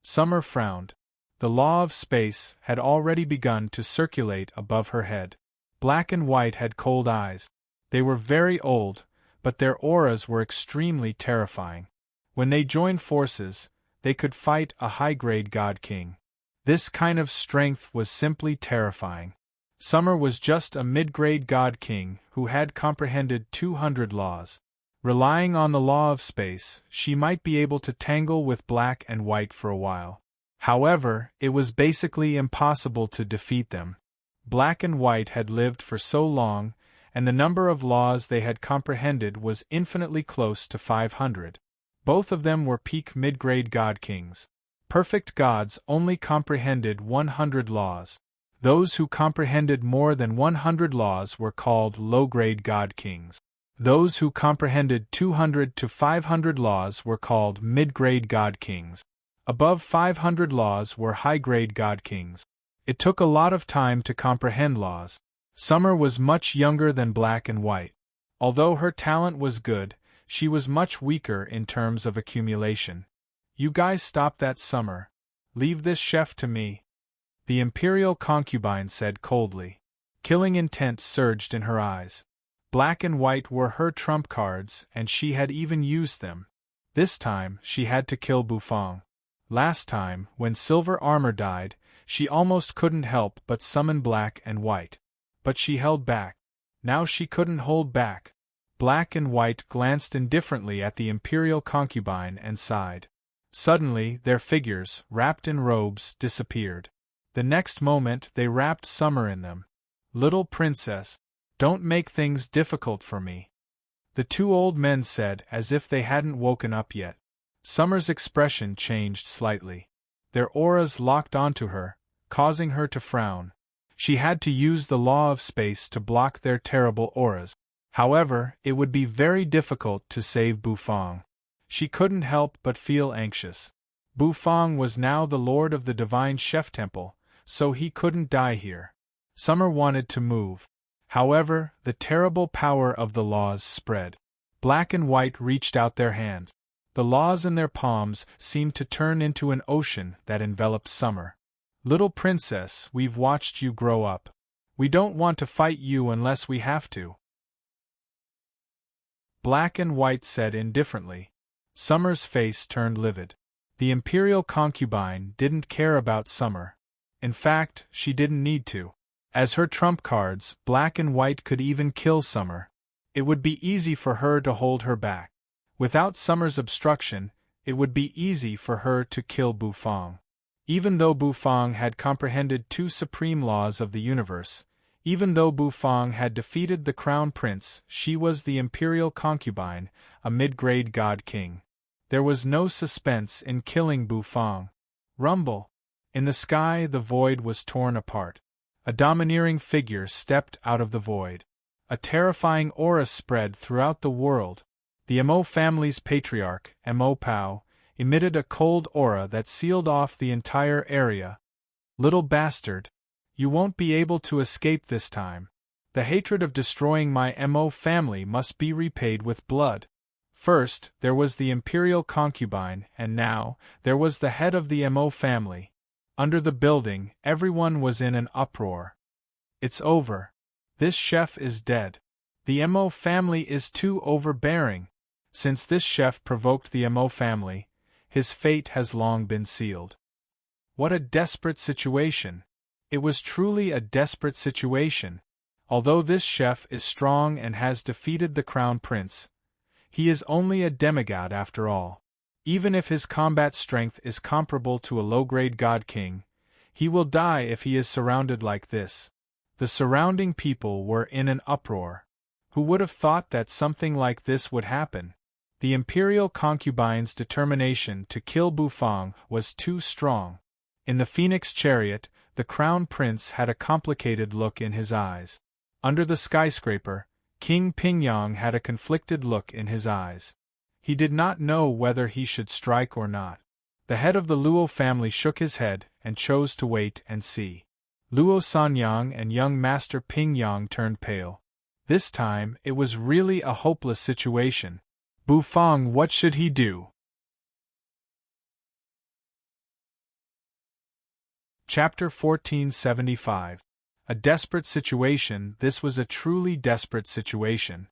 Summer frowned. The law of space had already begun to circulate above her head. Black and white had cold eyes. They were very old, but their auras were extremely terrifying. When they joined forces, they could fight a high-grade god king. This kind of strength was simply terrifying. Summer was just a mid-grade god king who had comprehended 200 laws. Relying on the law of space, she might be able to tangle with black and white for a while. However, it was basically impossible to defeat them. Black and white had lived for so long, and the number of laws they had comprehended was infinitely close to 500. Both of them were peak mid-grade god kings. Perfect gods only comprehended 100 laws. Those who comprehended more than 100 laws were called low-grade god kings. Those who comprehended 200 to 500 laws were called mid-grade god kings. Above 500 laws were high-grade god kings. It took a lot of time to comprehend laws. Summer was much younger than black and white. Although her talent was good, she was much weaker in terms of accumulation. You guys stop that, Summer. Leave this chef to me. The imperial concubine said coldly. Killing intent surged in her eyes. Black and white were her trump cards, and she had even used them. This time, she had to kill Bufang. Last time, when Silver Armor died, she almost couldn't help but summon black and white. But she held back. Now she couldn't hold back. Black and white glanced indifferently at the imperial concubine and sighed. Suddenly, their figures, wrapped in robes, disappeared. The next moment they wrapped Summer in them. Little princess, don't make things difficult for me, the two old men said as if they hadn't woken up yet. Summer's expression changed slightly. Their auras locked onto her, causing her to frown. She had to use the law of space to block their terrible auras. However, it would be very difficult to save Bufang. She couldn't help but feel anxious. Bufang was now the lord of the divine chef temple, so he couldn't die here. Summer wanted to move. However, the terrible power of the laws spread. Black and white reached out their hands. The laws in their palms seemed to turn into an ocean that enveloped Summer. Little princess, we've watched you grow up. We don't want to fight you unless we have to. Black and white said indifferently. Summer's face turned livid. The imperial concubine didn't care about Summer. In fact, she didn't need to. As her trump cards, black and white could even kill Summer. It would be easy for her to hold her back. Without Summer's obstruction, it would be easy for her to kill Bufang. Even though Bufang had comprehended two supreme laws of the universe, even though Bufang had defeated the crown prince, she was the imperial concubine, a mid-grade god king. There was no suspense in killing Bufang. Rumble! In the sky the void was torn apart. A domineering figure stepped out of the void. A terrifying aura spread throughout the world. The Mo family's patriarch, Mo Pao, emitted a cold aura that sealed off the entire area. Little bastard! You won't be able to escape this time. The hatred of destroying my Mo family must be repaid with blood. First, there was the imperial concubine, and now, there was the head of the Mo family. Under the building, everyone was in an uproar. It's over. This chef is dead. The Mo family is too overbearing. Since this chef provoked the Mo family, his fate has long been sealed. What a desperate situation! It was truly a desperate situation. Although this chef is strong and has defeated the crown prince, he is only a demigod after all. Even if his combat strength is comparable to a low-grade god king, he will die if he is surrounded like this. The surrounding people were in an uproar. Who would have thought that something like this would happen? The imperial concubine's determination to kill Bufang was too strong. In the phoenix chariot, the crown prince had a complicated look in his eyes. Under the skyscraper, King Pingyang had a conflicted look in his eyes. He did not know whether he should strike or not. The head of the Luo family shook his head and chose to wait and see. Luo Sanyang and young master Pingyang turned pale. This time, it was really a hopeless situation. Bufang, what should he do? Chapter 1475. A desperate situation. This was a truly desperate situation.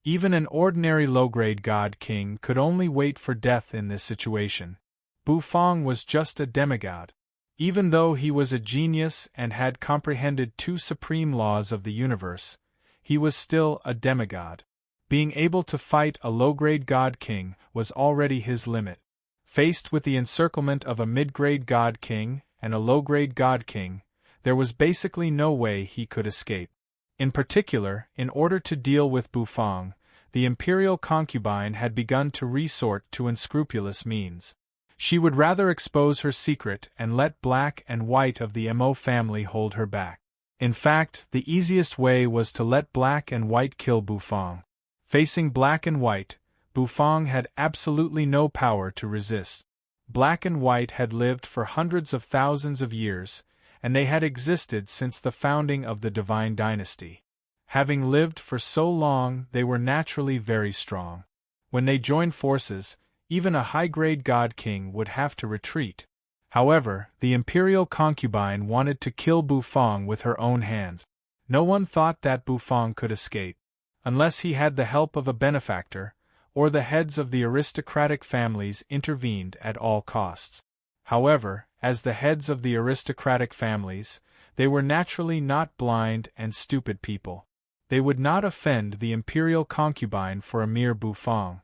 Even an ordinary low-grade god king could only wait for death in this situation. Bufang was just a demigod. Even though he was a genius and had comprehended two supreme laws of the universe, he was still a demigod. Being able to fight a low-grade god king was already his limit. Faced with the encirclement of a mid-grade god king and a low-grade god king, there was basically no way he could escape. In particular, in order to deal with Bufang, the imperial concubine had begun to resort to unscrupulous means. She would rather expose her secret and let black and white of the Mo family hold her back. In fact, the easiest way was to let black and white kill Bufang. Facing black and white, Bufang had absolutely no power to resist. Black and white had lived for hundreds of thousands of years, and they had existed since the founding of the divine dynasty. Having lived for so long, they were naturally very strong. When they joined forces, even a high-grade god king would have to retreat. However, the imperial concubine wanted to kill Bufang with her own hands. No one thought that Bufang could escape, unless he had the help of a benefactor, or the heads of the aristocratic families intervened at all costs. However, as the heads of the aristocratic families, they were naturally not blind and stupid people. They would not offend the imperial concubine for a mere Bufang.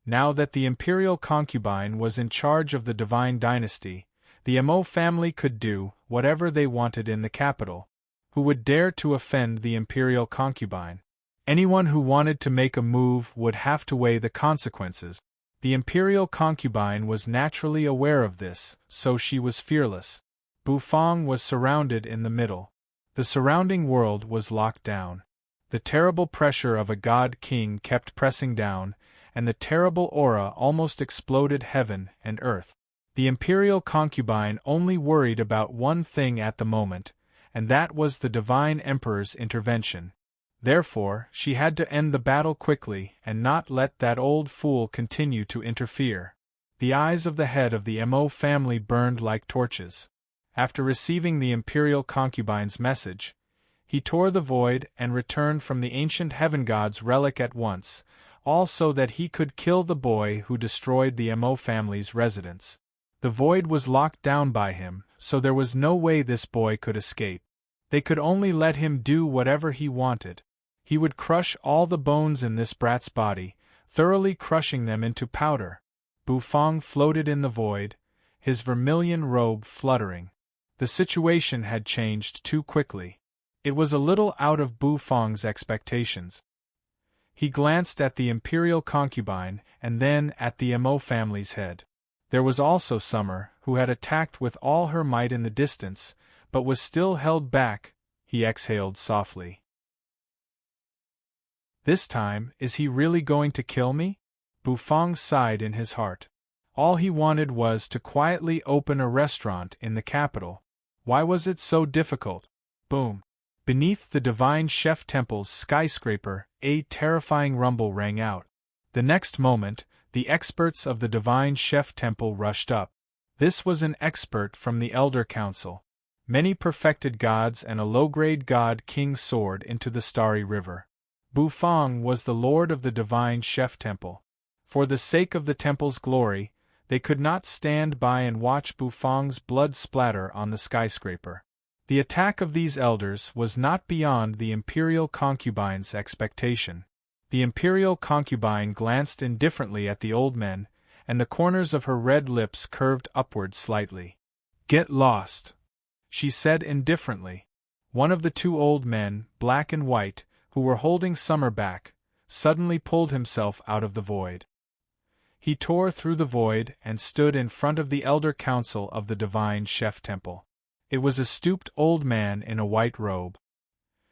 Now that the imperial concubine was in charge of the divine dynasty, the Mo family could do whatever they wanted in the capital. Who would dare to offend the imperial concubine? Anyone who wanted to make a move would have to weigh the consequences. The imperial concubine was naturally aware of this, so she was fearless. Bufang was surrounded in the middle. The surrounding world was locked down. The terrible pressure of a god king kept pressing down, and the terrible aura almost exploded heaven and earth. The imperial concubine only worried about one thing at the moment, and that was the divine emperor's intervention. Therefore, she had to end the battle quickly and not let that old fool continue to interfere. The eyes of the head of the Mo family burned like torches. After receiving the imperial concubine's message, he tore the void and returned from the ancient heaven god's relic at once, all so that he could kill the boy who destroyed the Mo family's residence. The void was locked down by him, so there was no way this boy could escape. They could only let him do whatever he wanted. He would crush all the bones in this brat's body, thoroughly crushing them into powder. Bufang floated in the void, his vermilion robe fluttering. The situation had changed too quickly. It was a little out of Bufang's expectations. He glanced at the imperial concubine and then at the Mo family's head. There was also Summer, who had attacked with all her might in the distance, but was still held back. He exhaled softly. This time, is he really going to kill me? Bufang sighed in his heart. All he wanted was to quietly open a restaurant in the capital. Why was it so difficult? Boom! Beneath the Divine Chef Temple's skyscraper, a terrifying rumble rang out. The next moment, the experts of the Divine Chef Temple rushed up. This was an expert from the Elder Council. Many perfected gods and a low-grade god king soared into the starry river. Bufang was the lord of the Divine Chef Temple. For the sake of the temple's glory, they could not stand by and watch Bufang's blood splatter on the skyscraper. The attack of these elders was not beyond the imperial concubine's expectation. The imperial concubine glanced indifferently at the old men, and the corners of her red lips curved upward slightly. "Get lost," she said indifferently. One of the two old men, black and white, who were holding Summer back, suddenly pulled himself out of the void. He tore through the void and stood in front of the Elder Council of the Divine Chef Temple. It was a stooped old man in a white robe.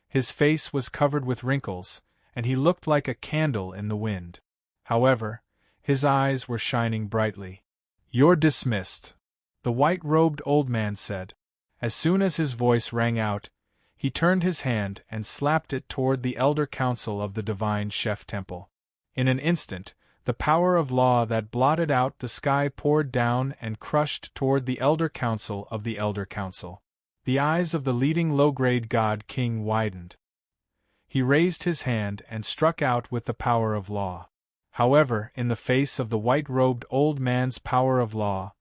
His face was covered with wrinkles, and he looked like a candle in the wind. However, his eyes were shining brightly. "You're dismissed," the white-robed old man said. As soon as his voice rang out, he turned his hand and slapped it toward the Elder Council of the Divine Chef Temple. In an instant, the power of law that blotted out the sky poured down and crushed toward the Elder Council of the Elder Council. The eyes of the leading low-grade god king widened. He raised his hand and struck out with the power of law. However, in the face of the white-robed old man's power of law,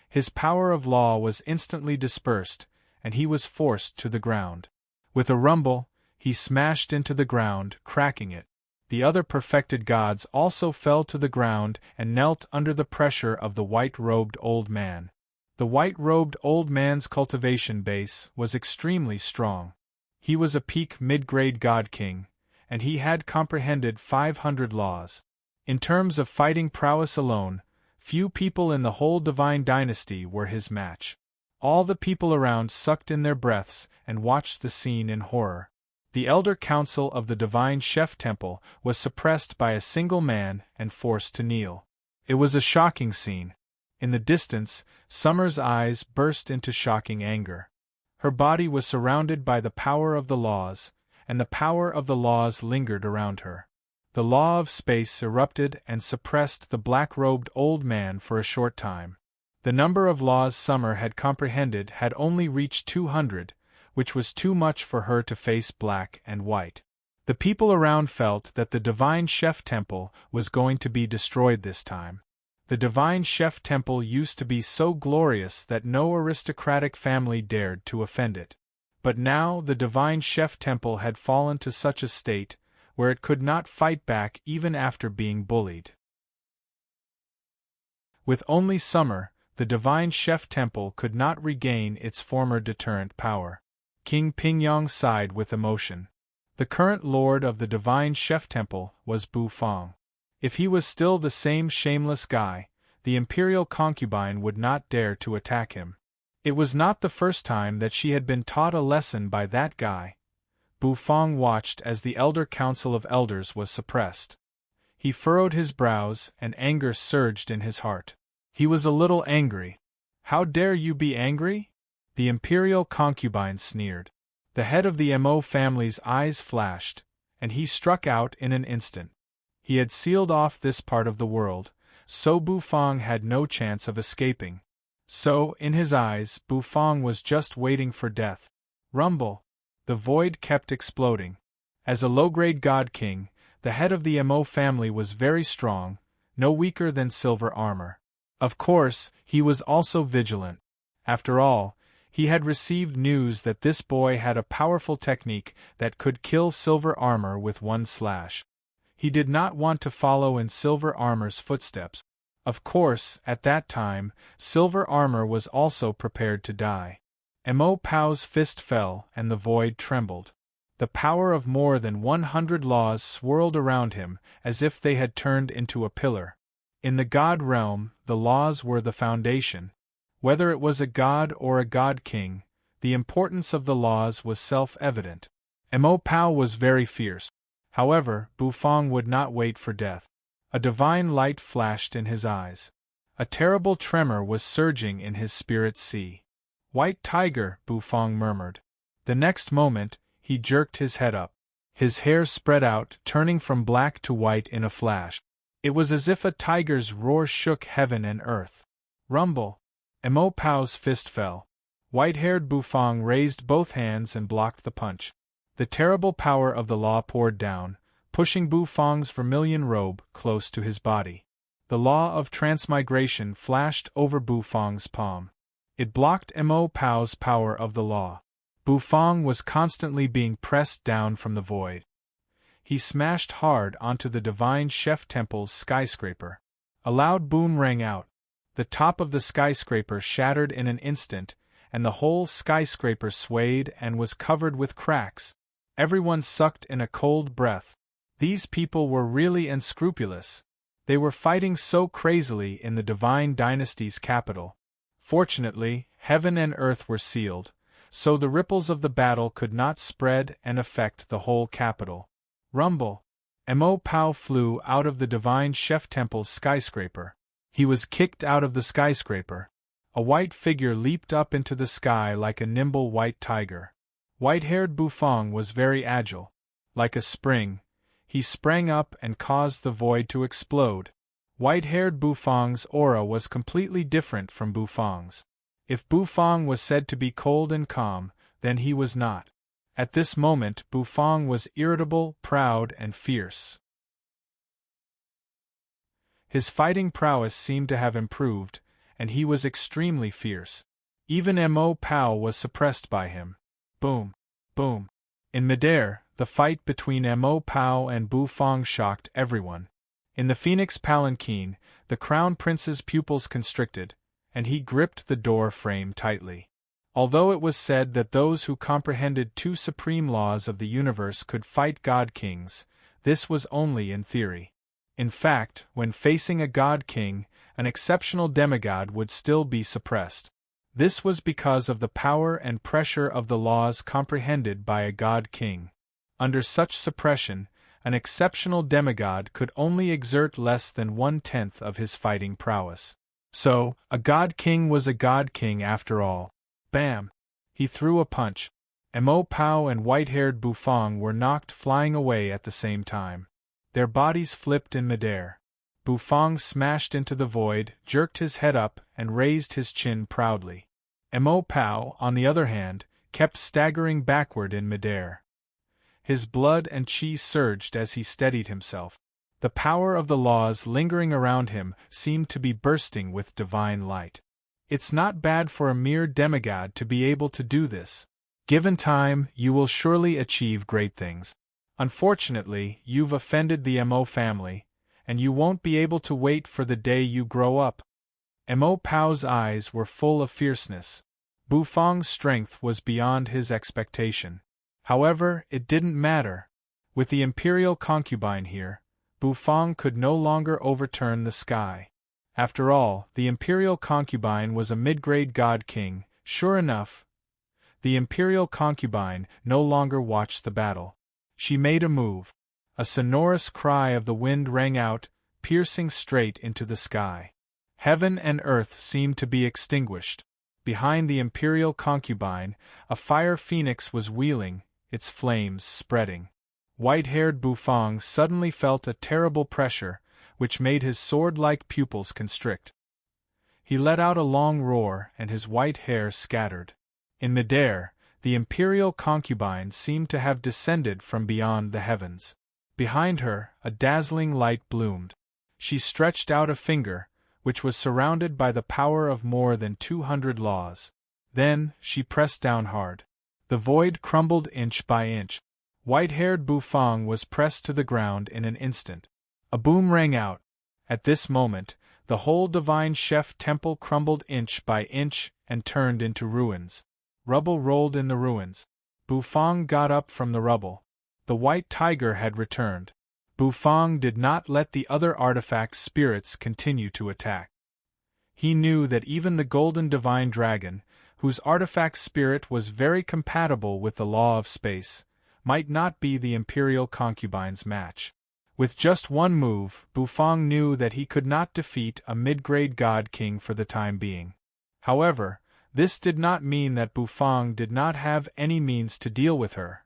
his power of law was instantly dispersed, and he was forced to the ground. With a rumble, he smashed into the ground, cracking it. The other perfected gods also fell to the ground and knelt under the pressure of the white-robed old man. The white-robed old man's cultivation base was extremely strong. He was a peak mid-grade god king, and he had comprehended 500 laws. In terms of fighting prowess alone, few people in the whole divine dynasty were his match. All the people around sucked in their breaths and watched the scene in horror. The Elder Council of the Divine Chef Temple was suppressed by a single man and forced to kneel. It was a shocking scene. In the distance, Summer's eyes burst into shocking anger. Her body was surrounded by the power of the laws, and the power of the laws lingered around her. The law of space erupted and suppressed the black-robed old man for a short time. The number of laws Summer had comprehended had only reached 200, which was too much for her to face black and white. The people around felt that the Divine Chef Temple was going to be destroyed this time. The Divine Chef Temple used to be so glorious that no aristocratic family dared to offend it. But now the Divine Chef Temple had fallen to such a state where it could not fight back even after being bullied. With only Summer, the Divine Chef Temple could not regain its former deterrent power. King Pingyong sighed with emotion. The current lord of the Divine Chef Temple was Bufang. If he was still the same shameless guy, the imperial concubine would not dare to attack him. It was not the first time that she had been taught a lesson by that guy. Bufang watched as the Elder Council of Elders was suppressed. He furrowed his brows and anger surged in his heart. He was a little angry. "How dare you be angry?" The imperial concubine sneered. The head of the Mo family's eyes flashed, and he struck out in an instant. He had sealed off this part of the world, so Bufang had no chance of escaping. So, in his eyes, Bufang was just waiting for death. Rumble! The void kept exploding. As a low-grade god king, the head of the Mo family was very strong, no weaker than silver armor. Of course, he was also vigilant. After all, He had received news that this boy had a powerful technique that could kill Silver Armor with one slash. He did not want to follow in Silver Armor's footsteps. Of course, at that time, Silver Armor was also prepared to die. Mo Pao's fist fell and the void trembled. The power of more than 100 laws swirled around him as if they had turned into a pillar. In the god realm, the laws were the foundation. Whether it was a god or a god king, the importance of the laws was self-evident. Mo Pao was very fierce. However, Bufang would not wait for death. A divine light flashed in his eyes. A terrible tremor was surging in his spirit sea. "White tiger," Bufang murmured. The next moment, he jerked his head up. His hair spread out, turning from black to white in a flash. It was as if a tiger's roar shook heaven and earth. Rumble! Mo Pao's fist fell. White-haired Bufang raised both hands and blocked the punch. The terrible power of the law poured down, pushing Bufang's vermilion robe close to his body. The law of transmigration flashed over Bufang's palm. It blocked Mo Pao's power of the law. Bufang was constantly being pressed down from the void. He smashed hard onto the divine chef temple's skyscraper. A loud boom rang out. The top of the skyscraper shattered in an instant, and the whole skyscraper swayed and was covered with cracks. Everyone sucked in a cold breath. These people were really unscrupulous. They were fighting so crazily in the divine dynasty's capital. Fortunately, heaven and earth were sealed, so the ripples of the battle could not spread and affect the whole capital. Rumble! Mo Pao flew out of the divine chef temple's skyscraper. He was kicked out of the skyscraper. A white figure leaped up into the sky like a nimble white tiger. White-haired Bufang was very agile. Like a spring, he sprang up and caused the void to explode. White-haired Bufang's aura was completely different from Bufang's. If Bufang was said to be cold and calm, then he was not. At this moment, Bufang was irritable, proud, and fierce. His fighting prowess seemed to have improved, and he was extremely fierce. Even Mo Pao was suppressed by him. Boom! Boom! In midair, the fight between Mo Pao and Bufang shocked everyone. In the Phoenix Palanquin, the Crown Prince's pupils constricted, and he gripped the door frame tightly. Although it was said that those who comprehended two supreme laws of the universe could fight god kings, this was only in theory. In fact, when facing a god king, an exceptional demigod would still be suppressed. This was because of the power and pressure of the laws comprehended by a god king. Under such suppression, an exceptional demigod could only exert less than 1/10 of his fighting prowess. So, a god king was a god king after all. Bam! He threw a punch. Mo Pao and white-haired Bufang were knocked flying away at the same time. Their bodies flipped in midair. Bufang smashed into the void, jerked his head up, and raised his chin proudly. Mo Pao, on the other hand, kept staggering backward in midair. His blood and chi surged as he steadied himself. The power of the laws lingering around him seemed to be bursting with divine light. It's not bad for a mere demigod to be able to do this. Given time, you will surely achieve great things. Unfortunately, you've offended the Mo family, and you won't be able to wait for the day you grow up. Mo Pao's eyes were full of fierceness. Bufang's strength was beyond his expectation. However, it didn't matter. With the imperial concubine here, Bufang could no longer overturn the sky. After all, the imperial concubine was a mid-grade god king. Sure enough, the imperial concubine no longer watched the battle. She made a move. A sonorous cry of the wind rang out, piercing straight into the sky. Heaven and earth seemed to be extinguished. Behind the imperial concubine, a fire phoenix was wheeling, its flames spreading. White-haired Bufang suddenly felt a terrible pressure, which made his sword-like pupils constrict. He let out a long roar, and his white hair scattered. In midair, the imperial concubine seemed to have descended from beyond the heavens. Behind her, a dazzling light bloomed. She stretched out a finger, which was surrounded by the power of more than 200 laws. Then, she pressed down hard. The void crumbled inch by inch. White-haired Bufang was pressed to the ground in an instant. A boom rang out. At this moment, the whole divine chef temple crumbled inch by inch and turned into ruins. Rubble rolled in the ruins. Bufang got up from the rubble. The white tiger had returned. Bufang did not let the other artifact spirits continue to attack. He knew that even the golden divine dragon, whose artifact spirit was very compatible with the law of space, might not be the imperial concubine's match. With just one move, Bufang knew that he could not defeat a mid-grade god king for the time being. However, this did not mean that Bufang did not have any means to deal with her.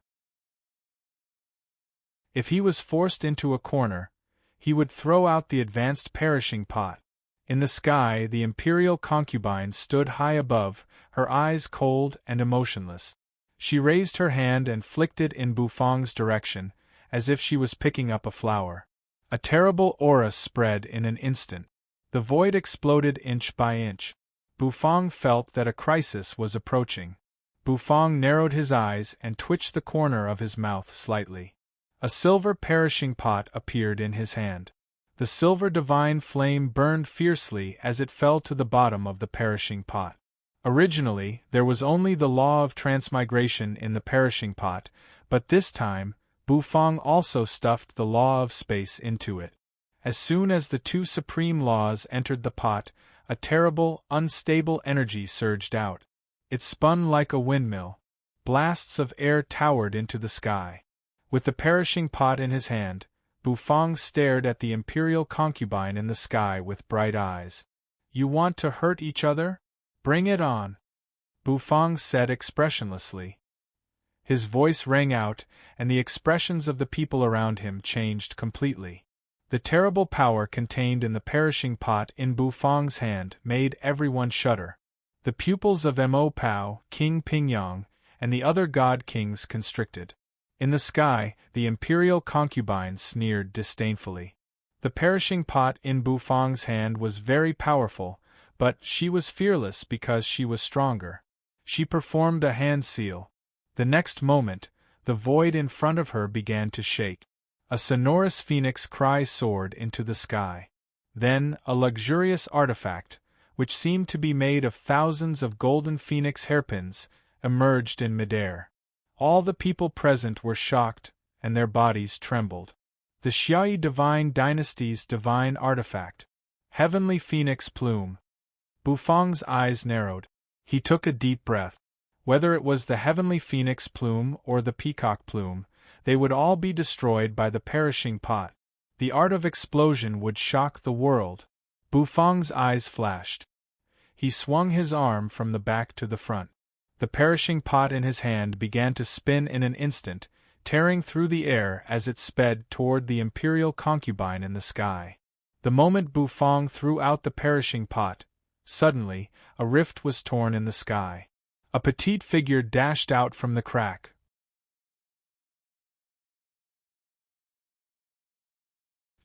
If he was forced into a corner, he would throw out the advanced perishing pot. In the sky, the imperial concubine stood high above, her eyes cold and emotionless. She raised her hand and flicked it in Bufang's direction, as if she was picking up a flower. A terrible aura spread in an instant. The void exploded inch by inch. Bufang felt that a crisis was approaching. Bufang narrowed his eyes and twitched the corner of his mouth slightly. A silver perishing pot appeared in his hand. The silver divine flame burned fiercely as it fell to the bottom of the perishing pot. Originally, there was only the law of transmigration in the perishing pot, but this time, Bufang also stuffed the law of space into it. As soon as the two supreme laws entered the pot, a terrible, unstable energy surged out. It spun like a windmill. Blasts of air towered into the sky. With the perishing pot in his hand, Bufang stared at the imperial concubine in the sky with bright eyes. "You want to hurt each other? Bring it on," Bufang said expressionlessly. His voice rang out, and the expressions of the people around him changed completely. The terrible power contained in the perishing pot in Bufang's hand made everyone shudder. The pupils of Mo Pao, King Pingyang, and the other god kings constricted. In the sky, the imperial concubine sneered disdainfully. The perishing pot in Bufang's hand was very powerful, but she was fearless because she was stronger. She performed a hand seal. The next moment, the void in front of her began to shake. A sonorous phoenix cry soared into the sky. Then, a luxurious artifact, which seemed to be made of thousands of golden phoenix hairpins, emerged in midair. All the people present were shocked, and their bodies trembled. The Xiaoyi Divine Dynasty's divine artifact. Heavenly Phoenix Plume. Bufang's eyes narrowed. He took a deep breath. Whether it was the Heavenly Phoenix Plume or the Peacock Plume, they would all be destroyed by the perishing pot. The art of explosion would shock the world. Bufang's eyes flashed. He swung his arm from the back to the front. The perishing pot in his hand began to spin in an instant, tearing through the air as it sped toward the imperial concubine in the sky. The moment Bufang threw out the perishing pot, suddenly, a rift was torn in the sky. A petite figure dashed out from the crack.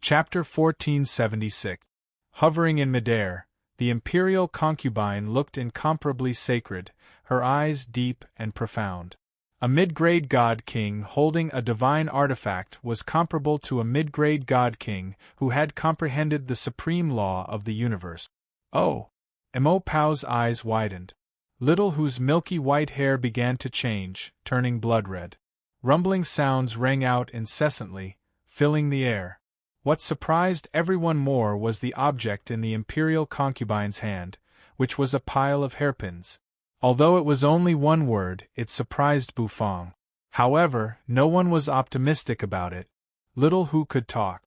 Chapter 1476. Hovering in midair, the imperial concubine looked incomparably sacred, her eyes deep and profound. A mid-grade god king holding a divine artifact was comparable to a mid-grade god king who had comprehended the supreme law of the universe. "Oh!" Mo Pao's eyes widened. Little Hu's milky white hair began to change, turning blood-red. Rumbling sounds rang out incessantly, filling the air. What surprised everyone more was the object in the imperial concubine's hand, which was a pile of hairpins. Although it was only one word, it surprised Bufang. However, no one was optimistic about it. Little Hu could talk.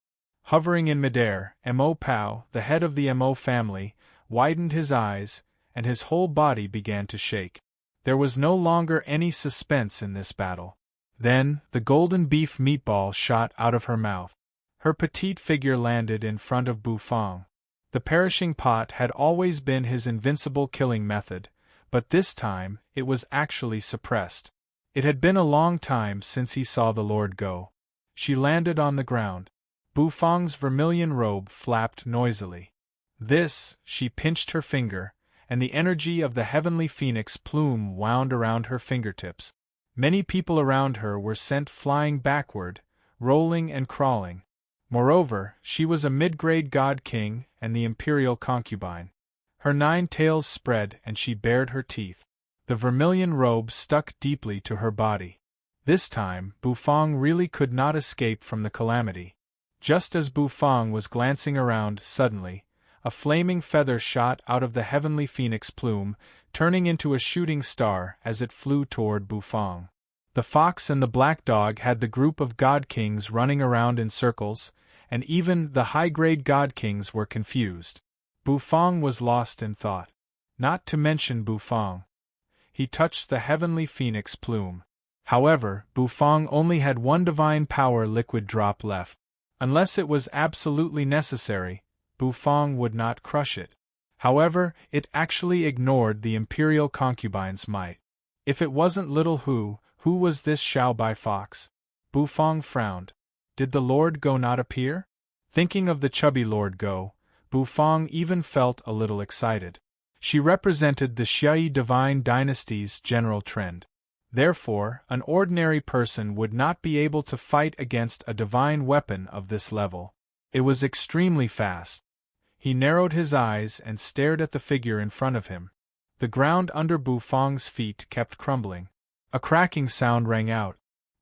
Hovering in midair, Mo Pao, the head of the Mo family, widened his eyes, and his whole body began to shake. There was no longer any suspense in this battle. Then, the golden beef meatball shot out of her mouth. Her petite figure landed in front of Bufang. The perishing pot had always been his invincible killing method, but this time, it was actually suppressed. It had been a long time since he saw the Lord go. She landed on the ground. Bufang's vermilion robe flapped noisily. This, she pinched her finger, and the energy of the heavenly phoenix plume wound around her fingertips. Many people around her were sent flying backward, rolling and crawling. Moreover, she was a mid-grade god-king and the imperial concubine. Her 9 tails spread and she bared her teeth. The vermilion robe stuck deeply to her body. This time, Bufang really could not escape from the calamity. Just as Bufang was glancing around, suddenly, a flaming feather shot out of the heavenly phoenix plume, turning into a shooting star as it flew toward Bufang. The fox and the black dog had the group of god-kings running around in circles, and even the high-grade god-kings were confused. Bufang was lost in thought. Not to mention Bufang. He touched the heavenly phoenix plume. However, Bufang only had 1 divine power liquid drop left. Unless it was absolutely necessary, Bufang would not crush it. However, it actually ignored the imperial concubine's might. If it wasn't little who was this Xiaobai fox? Bufang frowned. Did the Lord Go not appear? Thinking of the chubby Lord Go, Bufang even felt a little excited. She represented the Xiaoyi divine dynasty's general trend. Therefore, an ordinary person would not be able to fight against a divine weapon of this level. It was extremely fast. He narrowed his eyes and stared at the figure in front of him. The ground under Bufang's feet kept crumbling. A cracking sound rang out.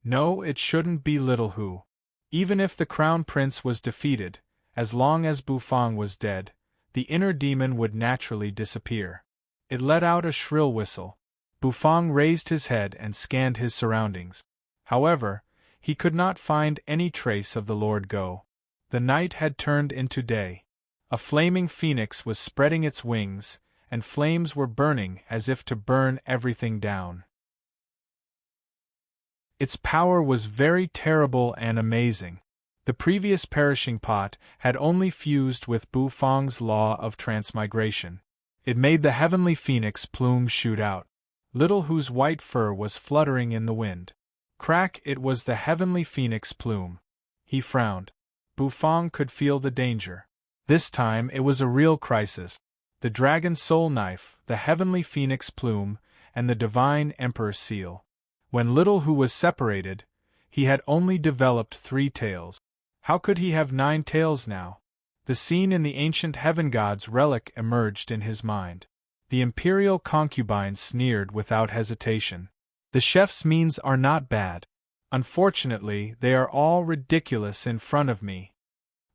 No, it shouldn't be little who. Even if the crown prince was defeated, as long as Bufang was dead, the inner demon would naturally disappear. It let out a shrill whistle. Bufang raised his head and scanned his surroundings. However, he could not find any trace of the Lord Go. The night had turned into day. A flaming phoenix was spreading its wings, and flames were burning as if to burn everything down. Its power was very terrible and amazing. The previous perishing pot had only fused with Bufang's law of transmigration. It made the heavenly phoenix plume shoot out. Little whose white fur was fluttering in the wind. Crack! It was the heavenly phoenix plume. He frowned. Bufang could feel the danger. This time it was a real crisis. The dragon soul knife, the heavenly phoenix plume, and the divine emperor seal. When Little Who was separated, he had only developed 3 tails. How could he have 9 tails now? The scene in the ancient heaven god's relic emerged in his mind. The imperial concubine sneered without hesitation. The chef's means are not bad. Unfortunately, they are all ridiculous in front of me.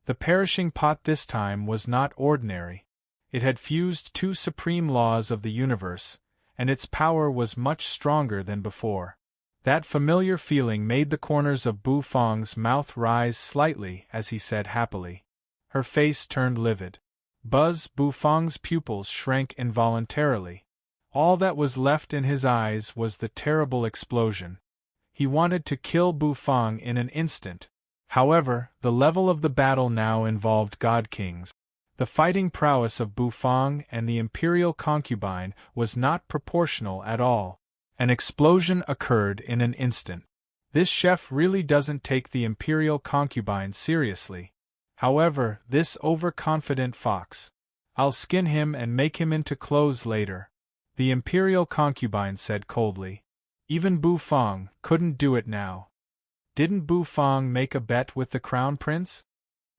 The perishing pot this time was not ordinary. It had fused 2 supreme laws of the universe, and its power was much stronger than before. That familiar feeling made the corners of Bufang's mouth rise slightly as he said happily. Her face turned livid. Bufang's pupils shrank involuntarily. All that was left in his eyes was the terrible explosion. He wanted to kill Bufang in an instant. However, the level of the battle now involved god-kings. The fighting prowess of Bufang and the imperial concubine was not proportional at all. An explosion occurred in an instant. This chef really doesn't take the imperial concubine seriously. However, this overconfident fox. I'll skin him and make him into clothes later, the imperial concubine said coldly. Even Bufang couldn't do it now. Didn't Bufang make a bet with the crown prince?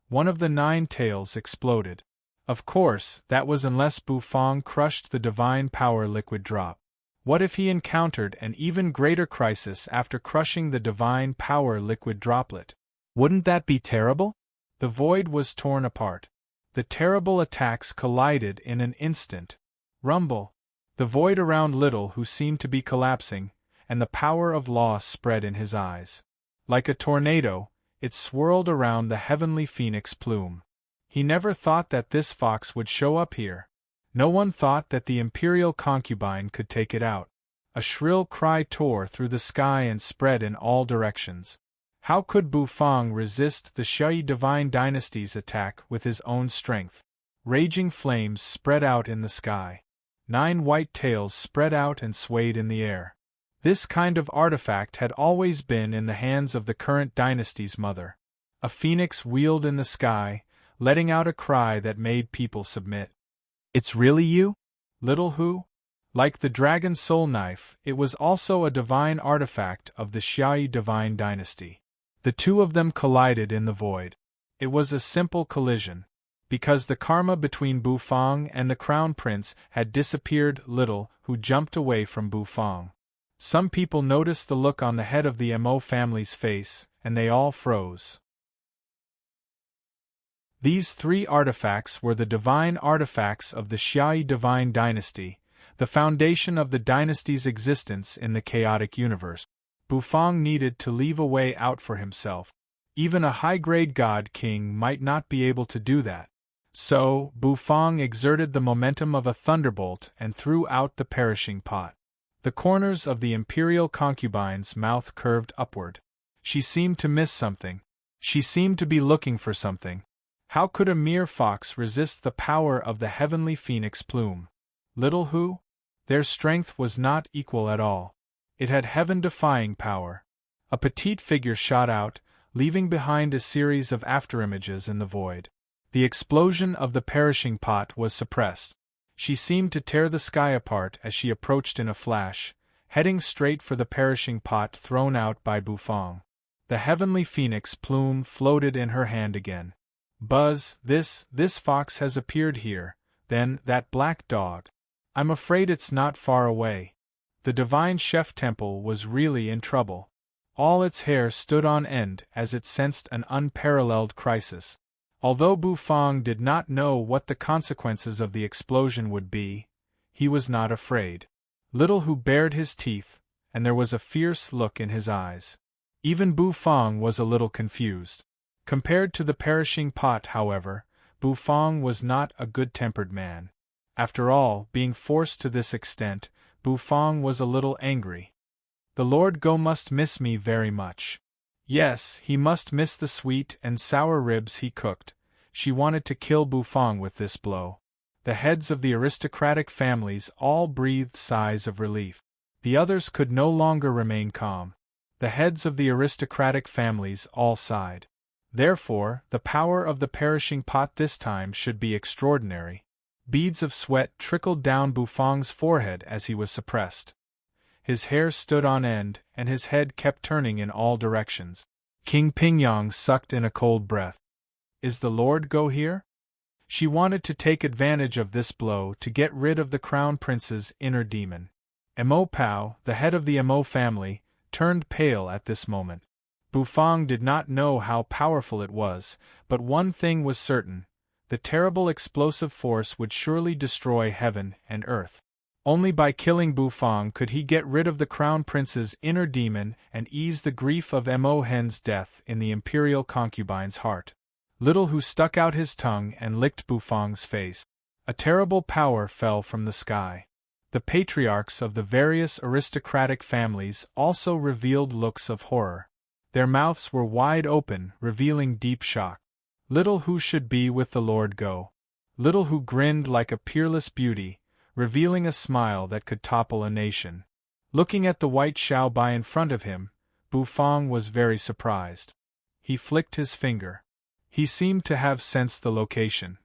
One of the 9 tails exploded. Of course, that was unless Bufang crushed the divine power liquid drop. What if he encountered an even greater crisis after crushing the divine power liquid droplet? Wouldn't that be terrible? The void was torn apart. The terrible attacks collided in an instant. Rumble. The void around Little Who seemed to be collapsing, and the power of loss spread in his eyes. Like a tornado, it swirled around the heavenly phoenix plume. He never thought that this fox would show up here. No one thought that the imperial concubine could take it out. A shrill cry tore through the sky and spread in all directions. How could Bufang resist the Xiaoyi divine dynasty's attack with his own strength? Raging flames spread out in the sky. 9 white tails spread out and swayed in the air. This kind of artifact had always been in the hands of the current dynasty's mother. A phoenix wheeled in the sky, letting out a cry that made people submit. It's really you? Little Hu? Like the dragon soul knife, it was also a divine artifact of the Xiaoyi divine dynasty. The two of them collided in the void. It was a simple collision. Because the karma between Bufang and the crown prince had disappeared, Little Hu jumped away from Bufang. Some people noticed the look on the head of the Mo family's face, and they all froze. These three artifacts were the divine artifacts of the Xiaoyi divine dynasty, the foundation of the dynasty's existence in the chaotic universe. Bufang needed to leave a way out for himself. Even a high-grade god king might not be able to do that. So, Bufang exerted the momentum of a thunderbolt and threw out the perishing pot. The corners of the imperial concubine's mouth curved upward. She seemed to miss something. She seemed to be looking for something. How could a mere fox resist the power of the heavenly phoenix plume? Little Hu? Their strength was not equal at all. It had heaven-defying power. A petite figure shot out, leaving behind a series of afterimages in the void. The explosion of the perishing pot was suppressed. She seemed to tear the sky apart as she approached in a flash, heading straight for the perishing pot thrown out by Bufang. The heavenly phoenix plume floated in her hand again. Buzz, this fox has appeared here, then that black dog. I'm afraid it's not far away. The divine chef temple was really in trouble. All its hair stood on end as it sensed an unparalleled crisis. Although Bufang did not know what the consequences of the explosion would be, he was not afraid. Little Hu bared his teeth, and there was a fierce look in his eyes. Even Bufang was a little confused. Compared to the perishing pot, however, Bufang was not a good-tempered man. After all, being forced to this extent, Bufang was a little angry. The Lord Go must miss me very much. Yes, he must miss the sweet and sour ribs he cooked. She wanted to kill Bufang with this blow. The heads of the aristocratic families all breathed sighs of relief. The others could no longer remain calm. The heads of the aristocratic families all sighed. Therefore, the power of the perishing pot this time should be extraordinary. Beads of sweat trickled down Bufang's forehead as he was suppressed. His hair stood on end, and his head kept turning in all directions. King Pingyang sucked in a cold breath. Is the Lord Go here? She wanted to take advantage of this blow to get rid of the crown prince's inner demon. Mo Pao, the head of the Mo family, turned pale at this moment. Bufang did not know how powerful it was, but one thing was certain: the terrible explosive force would surely destroy heaven and earth. Only by killing Bufang could he get rid of the crown prince's inner demon and ease the grief of Mo Hen's death in the imperial concubine's heart. Little Hu stuck out his tongue and licked Bufang's face. A terrible power fell from the sky. The patriarchs of the various aristocratic families also revealed looks of horror. Their mouths were wide open, revealing deep shock. Little Hu should be with the Lord Go. Little Hu grinned like a peerless beauty, revealing a smile that could topple a nation. Looking at the white Xiao Bai in front of him, Bufang was very surprised. He flicked his finger. He seemed to have sensed the location.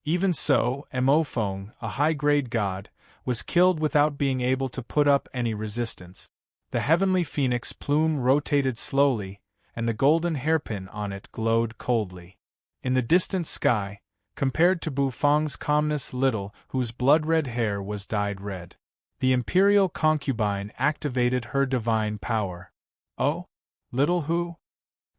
Even so, Mo Feng, a high-grade god, was killed without being able to put up any resistance. The heavenly phoenix plume rotated slowly, and the golden hairpin on it glowed coldly. In the distant sky, compared to Bufang's calmness, Little Hu's blood-red hair was dyed red. The imperial concubine activated her divine power. Oh? Little Hu?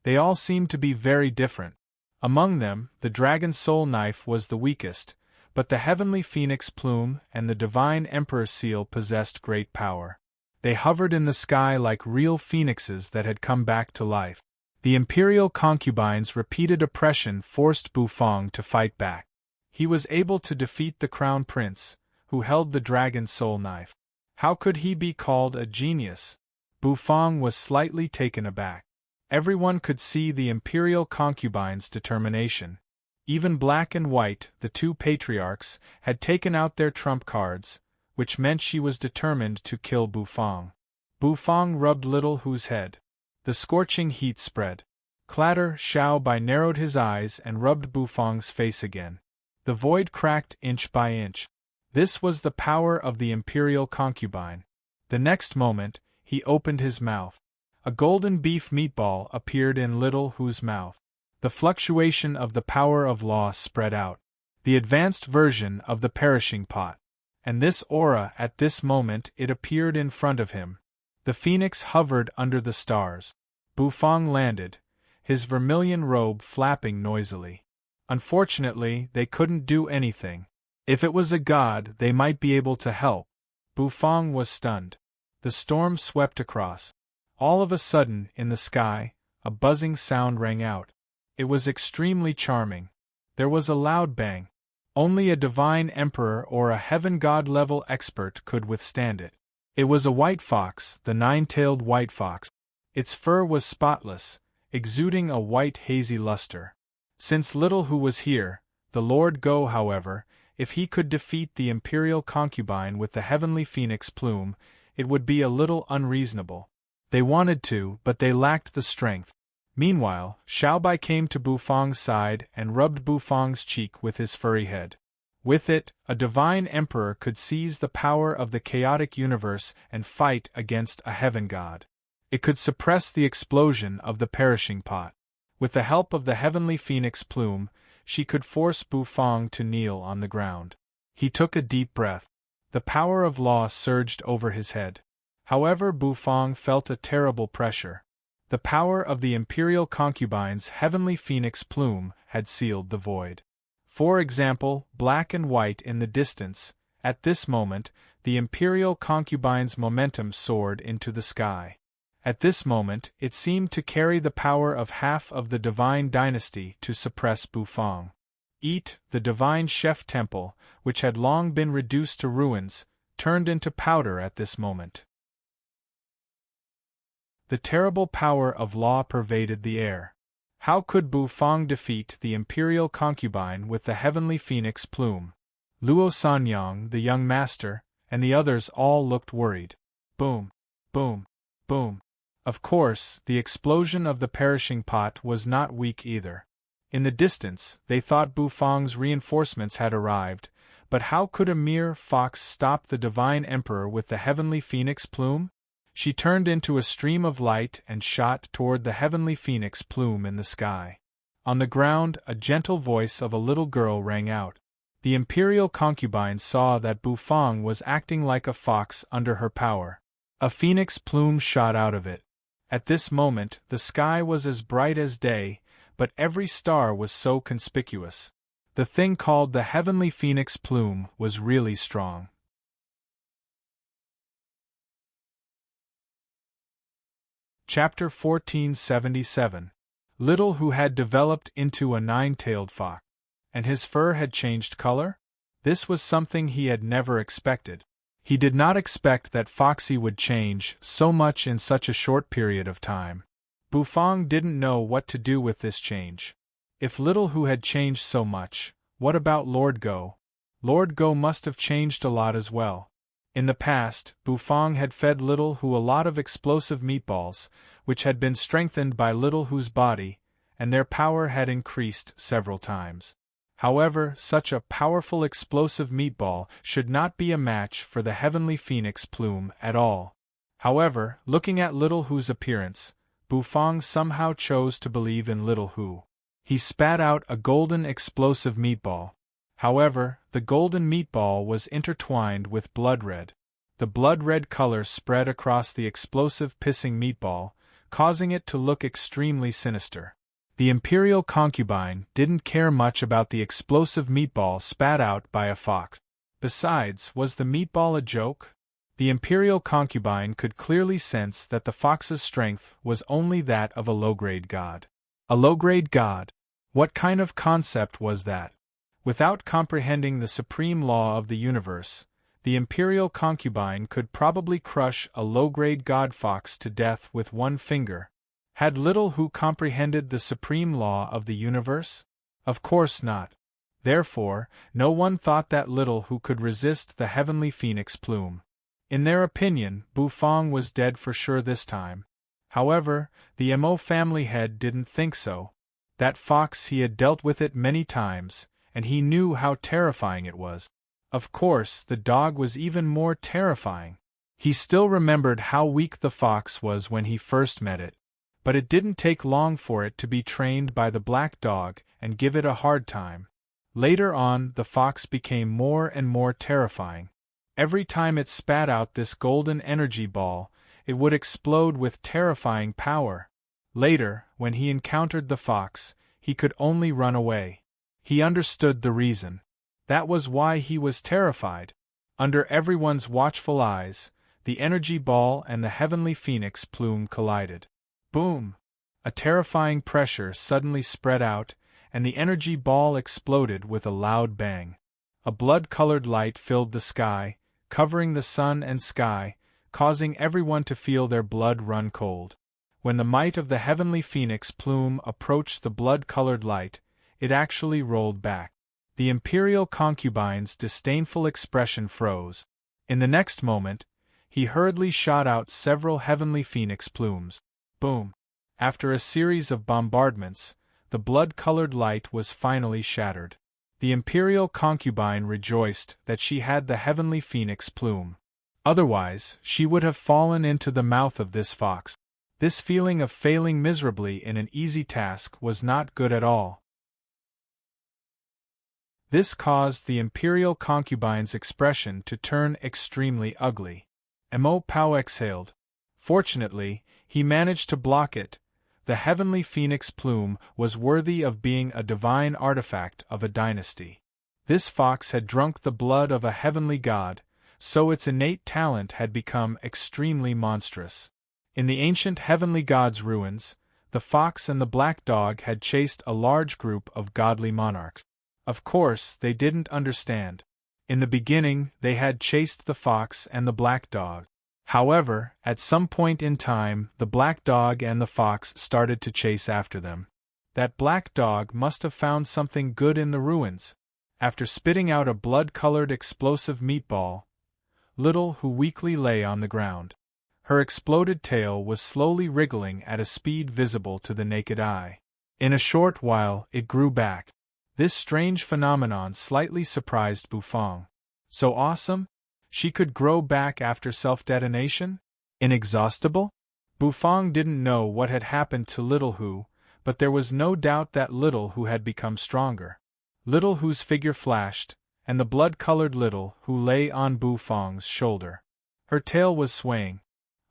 They all seemed to be very different. Among them, the dragon soul knife was the weakest, but the heavenly phoenix plume and the divine emperor seal possessed great power. They hovered in the sky like real phoenixes that had come back to life. The imperial concubine's repeated oppression forced Bufang to fight back. He was able to defeat the crown prince, who held the dragon soul knife. How could he be called a genius? Bufang was slightly taken aback. Everyone could see the imperial concubine's determination. Even Black and White, the two patriarchs, had taken out their trump cards, which meant she was determined to kill Bufang. Bufang rubbed Little Hu's head. The scorching heat spread. Clatter! Xiao Bai narrowed his eyes and rubbed Bufang's face again. The void cracked inch by inch. This was the power of the imperial concubine. The next moment, he opened his mouth. A golden beef meatball appeared in Little Who's mouth. The fluctuation of the power of law spread out. The advanced version of the perishing pot. And this aura, at this moment, it appeared in front of him. The phoenix hovered under the stars. Bufang landed, his vermilion robe flapping noisily. Unfortunately, they couldn't do anything. If it was a god, they might be able to help. Bufang was stunned. The storm swept across. All of a sudden, in the sky, a buzzing sound rang out. It was extremely charming. There was a loud bang. Only a divine emperor or a heaven god-level expert could withstand it. It was a white fox, the nine-tailed white fox. Its fur was spotless, exuding a white hazy luster. Since Little Who was here, the Lord Go, however, if he could defeat the imperial concubine with the heavenly phoenix plume, it would be a little unreasonable. They wanted to, but they lacked the strength. Meanwhile, Xiaobai came to Bufang's side and rubbed Bufang's cheek with his furry head. With it, a divine emperor could seize the power of the chaotic universe and fight against a heaven god. It could suppress the explosion of the perishing pot. With the help of the heavenly phoenix plume, she could force Bufang to kneel on the ground. He took a deep breath. The power of law surged over his head. However, Bufang felt a terrible pressure. The power of the imperial concubine's heavenly phoenix plume had sealed the void. For example, black and white in the distance, at this moment, the imperial concubine's momentum soared into the sky. At this moment, it seemed to carry the power of half of the divine dynasty to suppress Bufang. The divine chef temple, which had long been reduced to ruins, turned into powder at this moment. The terrible power of law pervaded the air. How could Bufang defeat the imperial concubine with the heavenly phoenix plume? Luo Sanyang, the young master, and the others all looked worried. Boom, boom, boom. Of course, the explosion of the perishing pot was not weak either. In the distance, they thought Bufang's reinforcements had arrived, but how could a mere fox stop the divine emperor with the heavenly phoenix plume? She turned into a stream of light and shot toward the heavenly phoenix plume in the sky. On the ground, a gentle voice of a little girl rang out. The imperial concubine saw that Bufang was acting like a fox under her power. A phoenix plume shot out of it. At this moment, the sky was as bright as day, but every star was so conspicuous. The thing called the heavenly phoenix plume was really strong. Chapter 1477. Little Who had developed into a nine-tailed fox. And his fur had changed color? This was something he had never expected. He did not expect that Foxy would change so much in such a short period of time. Bufang didn't know what to do with this change. If Little Who had changed so much, what about Lord Go? Lord Go must have changed a lot as well. In the past, Bufang had fed Little Who a lot of explosive meatballs, which had been strengthened by Little Who's body, and their power had increased several times. However, such a powerful explosive meatball should not be a match for the heavenly phoenix plume at all. However, looking at Little Who's appearance, Bufang somehow chose to believe in Little Who. He spat out a golden explosive meatball. However, the golden meatball was intertwined with blood red. The blood red color spread across the explosive pissing meatball, causing it to look extremely sinister. The imperial concubine didn't care much about the explosive meatball spat out by a fox. Besides, was the meatball a joke? The imperial concubine could clearly sense that the fox's strength was only that of a low-grade god. A low-grade god? What kind of concept was that? Without comprehending the supreme law of the universe, the imperial concubine could probably crush a low-grade god fox to death with one finger. Had Little Who comprehended the supreme law of the universe? Of course not. Therefore, no one thought that Little Who could resist the heavenly phoenix plume. In their opinion, Bufang was dead for sure this time. However, the Mo family head didn't think so. That fox, he had dealt with it many times, and he knew how terrifying it was. Of course, the dog was even more terrifying. He still remembered how weak the fox was when he first met it, but it didn't take long for it to be trained by the black dog and give it a hard time. Later on, the fox became more and more terrifying. Every time it spat out this golden energy ball, it would explode with terrifying power. Later, when he encountered the fox, he could only run away. He understood the reason. That was why he was terrified. Under everyone's watchful eyes, the energy ball and the heavenly phoenix plume collided. Boom! A terrifying pressure suddenly spread out, and the energy ball exploded with a loud bang. A blood-colored light filled the sky, covering the sun and sky, causing everyone to feel their blood run cold. When the might of the heavenly phoenix plume approached the blood-colored light, it actually rolled back. The imperial concubine's disdainful expression froze. In the next moment, he hurriedly shot out several heavenly phoenix plumes. Boom! After a series of bombardments, the blood-colored light was finally shattered. The imperial concubine rejoiced that she had the heavenly phoenix plume. Otherwise, she would have fallen into the mouth of this fox. This feeling of failing miserably in an easy task was not good at all. This caused the imperial concubine's expression to turn extremely ugly. Mo Pao exhaled. Fortunately, he managed to block it. The heavenly phoenix plume was worthy of being a divine artifact of a dynasty. This fox had drunk the blood of a heavenly god, so its innate talent had become extremely monstrous. In the ancient heavenly god's ruins, the fox and the black dog had chased a large group of godly monarchs. Of course, they didn't understand. In the beginning, they had chased the fox and the black dog. However, at some point in time, the black dog and the fox started to chase after them. That black dog must have found something good in the ruins. After spitting out a blood-colored explosive meatball, Little Who weakly lay on the ground. Her exploded tail was slowly wriggling at a speed visible to the naked eye. In a short while, it grew back. This strange phenomenon slightly surprised Bufang. So awesome? She could grow back after self-detonation? Inexhaustible? Bufang didn't know what had happened to Little Who, but there was no doubt that Little Who had become stronger. Little Who's figure flashed, and the blood-colored Little Who lay on Bufang's shoulder. Her tail was swaying.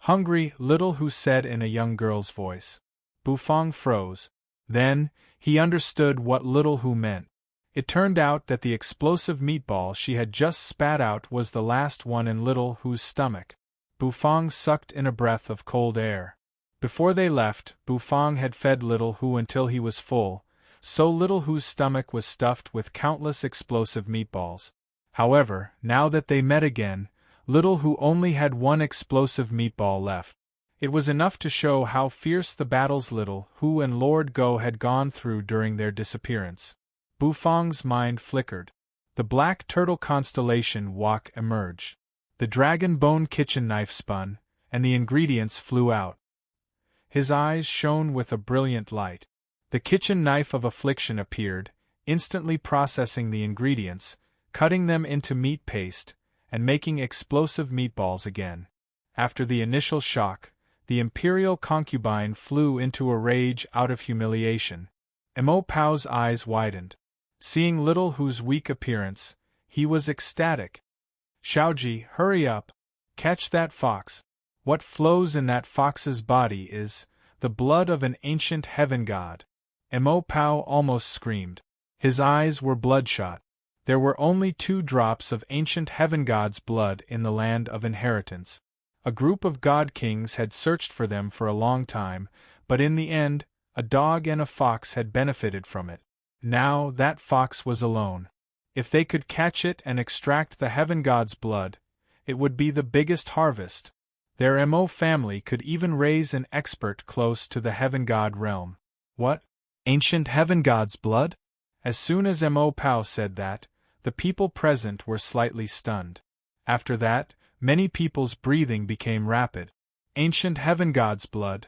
Hungry, Little Who said in a young girl's voice. Bufang froze. Then, he understood what Little Who meant. It turned out that the explosive meatball she had just spat out was the last one in Little Who's stomach. Bufang sucked in a breath of cold air. Before they left, Bufang had fed Little Who until he was full, so Little Who's stomach was stuffed with countless explosive meatballs. However, now that they met again, Little Who only had one explosive meatball left. It was enough to show how fierce the battles Little Who and Lord Go had gone through during their disappearance. Bufang's mind flickered. The black turtle constellation wok emerged. The dragon bone kitchen knife spun, and the ingredients flew out. His eyes shone with a brilliant light. The kitchen knife of affliction appeared, instantly processing the ingredients, cutting them into meat paste, and making explosive meatballs again. After the initial shock, the imperial concubine flew into a rage out of humiliation. Mo Pao's eyes widened. Seeing Little Who's weak appearance, he was ecstatic. Xiaoji, hurry up! Catch that fox! What flows in that fox's body is the blood of an ancient heaven god. Mo Pao almost screamed. His eyes were bloodshot. There were only 2 drops of ancient heaven god's blood in the land of inheritance. A group of god kings had searched for them for a long time, but in the end, a dog and a fox had benefited from it. Now that fox was alone. If they could catch it and extract the heaven god's blood, it would be the biggest harvest. Their Mo family could even raise an expert close to the heaven god realm. What? Ancient heaven god's blood? As soon as Mo Pao said that, the people present were slightly stunned. After that, many people's breathing became rapid. Ancient heaven god's blood.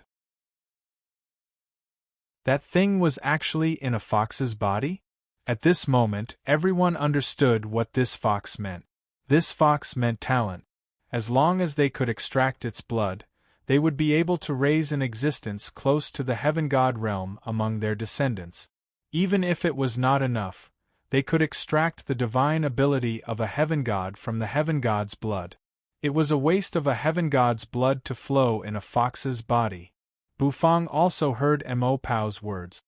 That thing was actually in a fox's body? At this moment, everyone understood what this fox meant. This fox meant talent. As long as they could extract its blood, they would be able to raise an existence close to the heaven god realm among their descendants. Even if it was not enough, they could extract the divine ability of a heaven god from the heaven god's blood. It was a waste of a heaven god's blood to flow in a fox's body. Bufang also heard Mo Pao's words.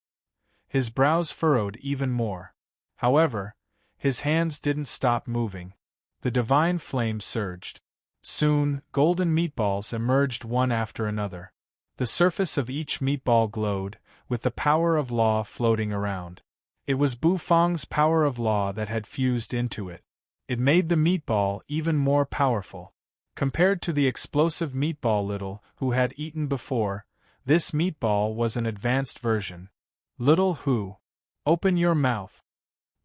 His brows furrowed even more. However, his hands didn't stop moving. The divine flame surged. Soon, golden meatballs emerged one after another. The surface of each meatball glowed, with the power of law floating around. It was Bufang's power of law that had fused into it. It made the meatball even more powerful. Compared to the explosive meatball Little Hu had eaten before, this meatball was an advanced version. Little Hu, open your mouth,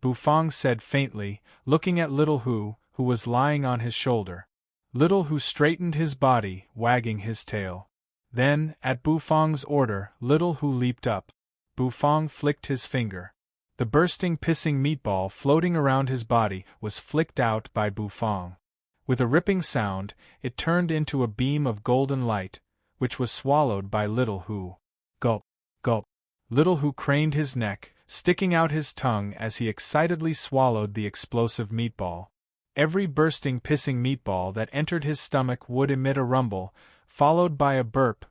Bufang said faintly, looking at Little Hu, who was lying on his shoulder. Little Hu straightened his body, wagging his tail. Then, at Bufang's order, Little Hu leaped up. Bufang flicked his finger. The bursting pissing meatball floating around his body was flicked out by Bufang. With a ripping sound, it turned into a beam of golden light, which was swallowed by Little Hu. Gulp, gulp. Little Hu craned his neck, sticking out his tongue as he excitedly swallowed the explosive meatball. Every bursting pissing meatball that entered his stomach would emit a rumble, followed by a burp.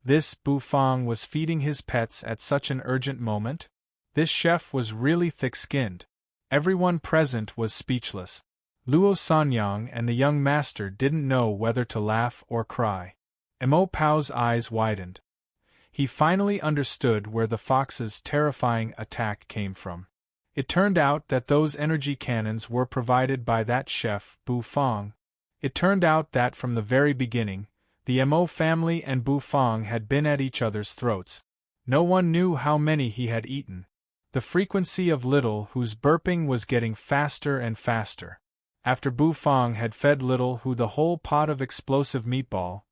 This Bufang was feeding his pets at such an urgent moment? This chef was really thick-skinned. Everyone present was speechless. Luo Sanyang and the young master didn't know whether to laugh or cry. Mo Pao's eyes widened. He finally understood where the fox's terrifying attack came from. It turned out that those energy cannons were provided by that chef, Bufang. It turned out that from the very beginning, the Mo family and Bufang had been at each other's throats. No one knew how many he had eaten. The frequency of Little Hu's burping was getting faster and faster. After Bufang had fed Little Hu the whole pot of explosive meatball,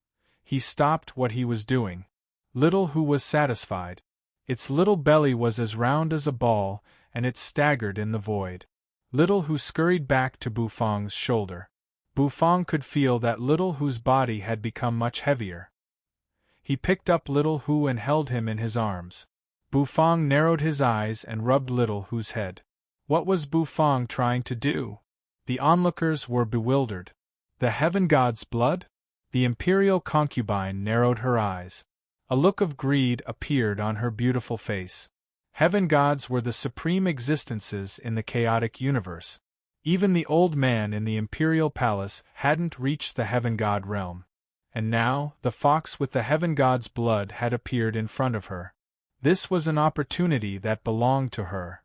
he stopped what he was doing. Little Hu was satisfied. Its little belly was as round as a ball, and it staggered in the void. Little Hu scurried back to Bufang's shoulder. Bufang could feel that Little Hu's body had become much heavier. He picked up Little Hu and held him in his arms. Bufang narrowed his eyes and rubbed Little Hu's head. What was Bufang trying to do? The onlookers were bewildered. The heaven god's blood? The imperial concubine narrowed her eyes. A look of greed appeared on her beautiful face. Heaven gods were the supreme existences in the chaotic universe. Even the old man in the imperial palace hadn't reached the heaven god realm. And now, the fox with the heaven god's blood had appeared in front of her. This was an opportunity that belonged to her.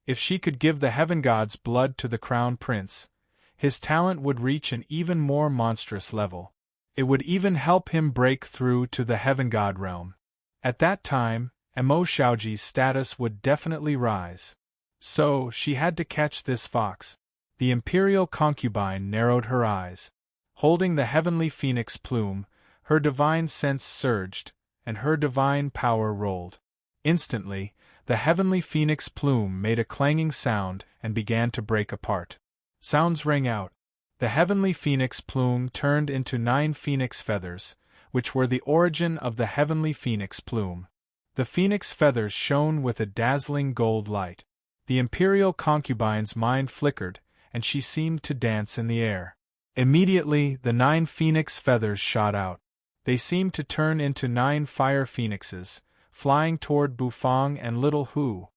If she could give the heaven god's blood to the crown prince, his talent would reach an even more monstrous level. It would even help him break through to the heaven god realm. At that time, Mo Shaoji's status would definitely rise. So, she had to catch this fox. The imperial concubine narrowed her eyes. Holding the heavenly phoenix plume, her divine sense surged, and her divine power rolled. Instantly, the heavenly phoenix plume made a clanging sound and began to break apart. Sounds rang out. The heavenly phoenix plume turned into 9 phoenix feathers, which were the origin of the heavenly phoenix plume. The phoenix feathers shone with a dazzling gold light. The imperial concubine's mind flickered, and she seemed to dance in the air. Immediately, the 9 phoenix feathers shot out. They seemed to turn into 9 fire phoenixes, flying toward Bufang and Little Hu.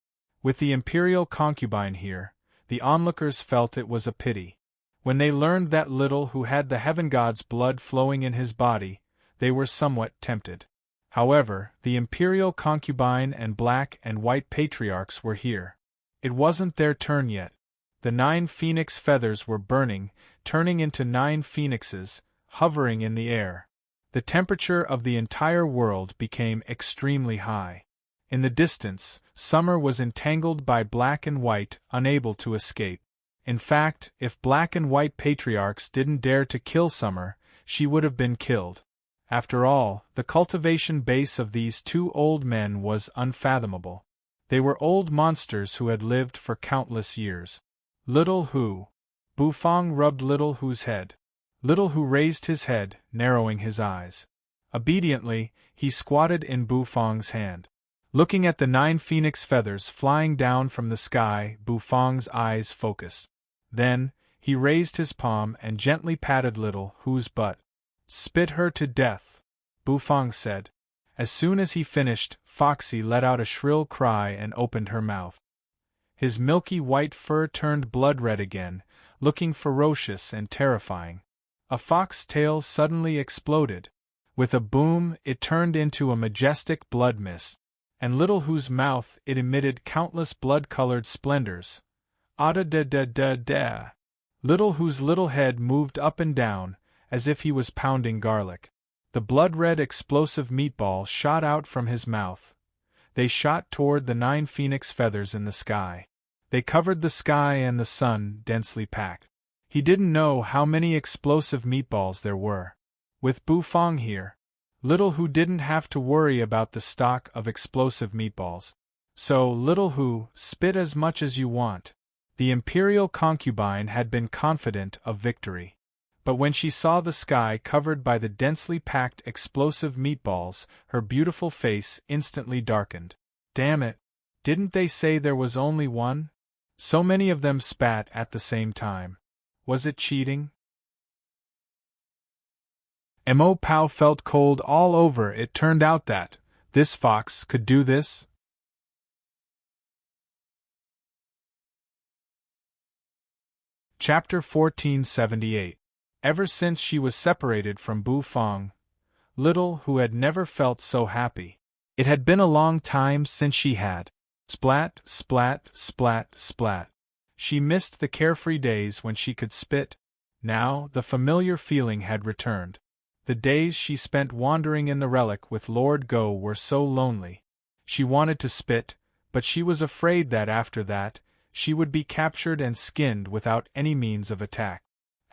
With the imperial concubine here, the onlookers felt it was a pity. When they learned that Little Hu had the heaven god's blood flowing in his body, they were somewhat tempted. However, the imperial concubine and black and white patriarchs were here. It wasn't their turn yet. The 9 phoenix feathers were burning, turning into 9 phoenixes, hovering in the air. The temperature of the entire world became extremely high. In the distance, Summer was entangled by black and white, unable to escape. In fact, if black and white patriarchs didn't dare to kill Summer, she would have been killed. After all, the cultivation base of these 2 old men was unfathomable. They were old monsters who had lived for countless years. Little Hu. Bufang rubbed Little Hu's head. Little Hu raised his head, narrowing his eyes. Obediently, he squatted in Bufang's hand. Looking at the 9 phoenix feathers flying down from the sky, Bufang's eyes focused. Then, he raised his palm and gently patted Little Hu's butt. "Spit her to death," Bufang said. As soon as he finished, Foxy let out a shrill cry and opened her mouth. His milky white fur turned blood-red again, looking ferocious and terrifying. A fox tail suddenly exploded. With a boom, it turned into a majestic blood mist. And Little Hu's mouth, it emitted countless blood-colored splendors. Ah-da-da-da-da-da. Little Hu's little head moved up and down, as if he was pounding garlic. The blood-red explosive meatball shot out from his mouth. They shot toward the 9 phoenix feathers in the sky. They covered the sky and the sun, densely packed. He didn't know how many explosive meatballs there were. With Bufang here, Little Hu didn't have to worry about the stock of explosive meatballs. So, Little Hu, spit as much as you want. The imperial concubine had been confident of victory. But when she saw the sky covered by the densely packed explosive meatballs, her beautiful face instantly darkened. Damn it! Didn't they say there was only one? So many of them spat at the same time. Was it cheating? Mo Pow felt cold all over. It turned out that this fox could do this. Chapter 1478. Ever since she was separated from Bufang, Little Hu had never felt so happy. It had been a long time since she had. Splat, splat, splat, splat. She missed the carefree days when she could spit. Now, the familiar feeling had returned. The days she spent wandering in the relic with Lord Go were so lonely. She wanted to spit, but she was afraid that after that, she would be captured and skinned without any means of attack.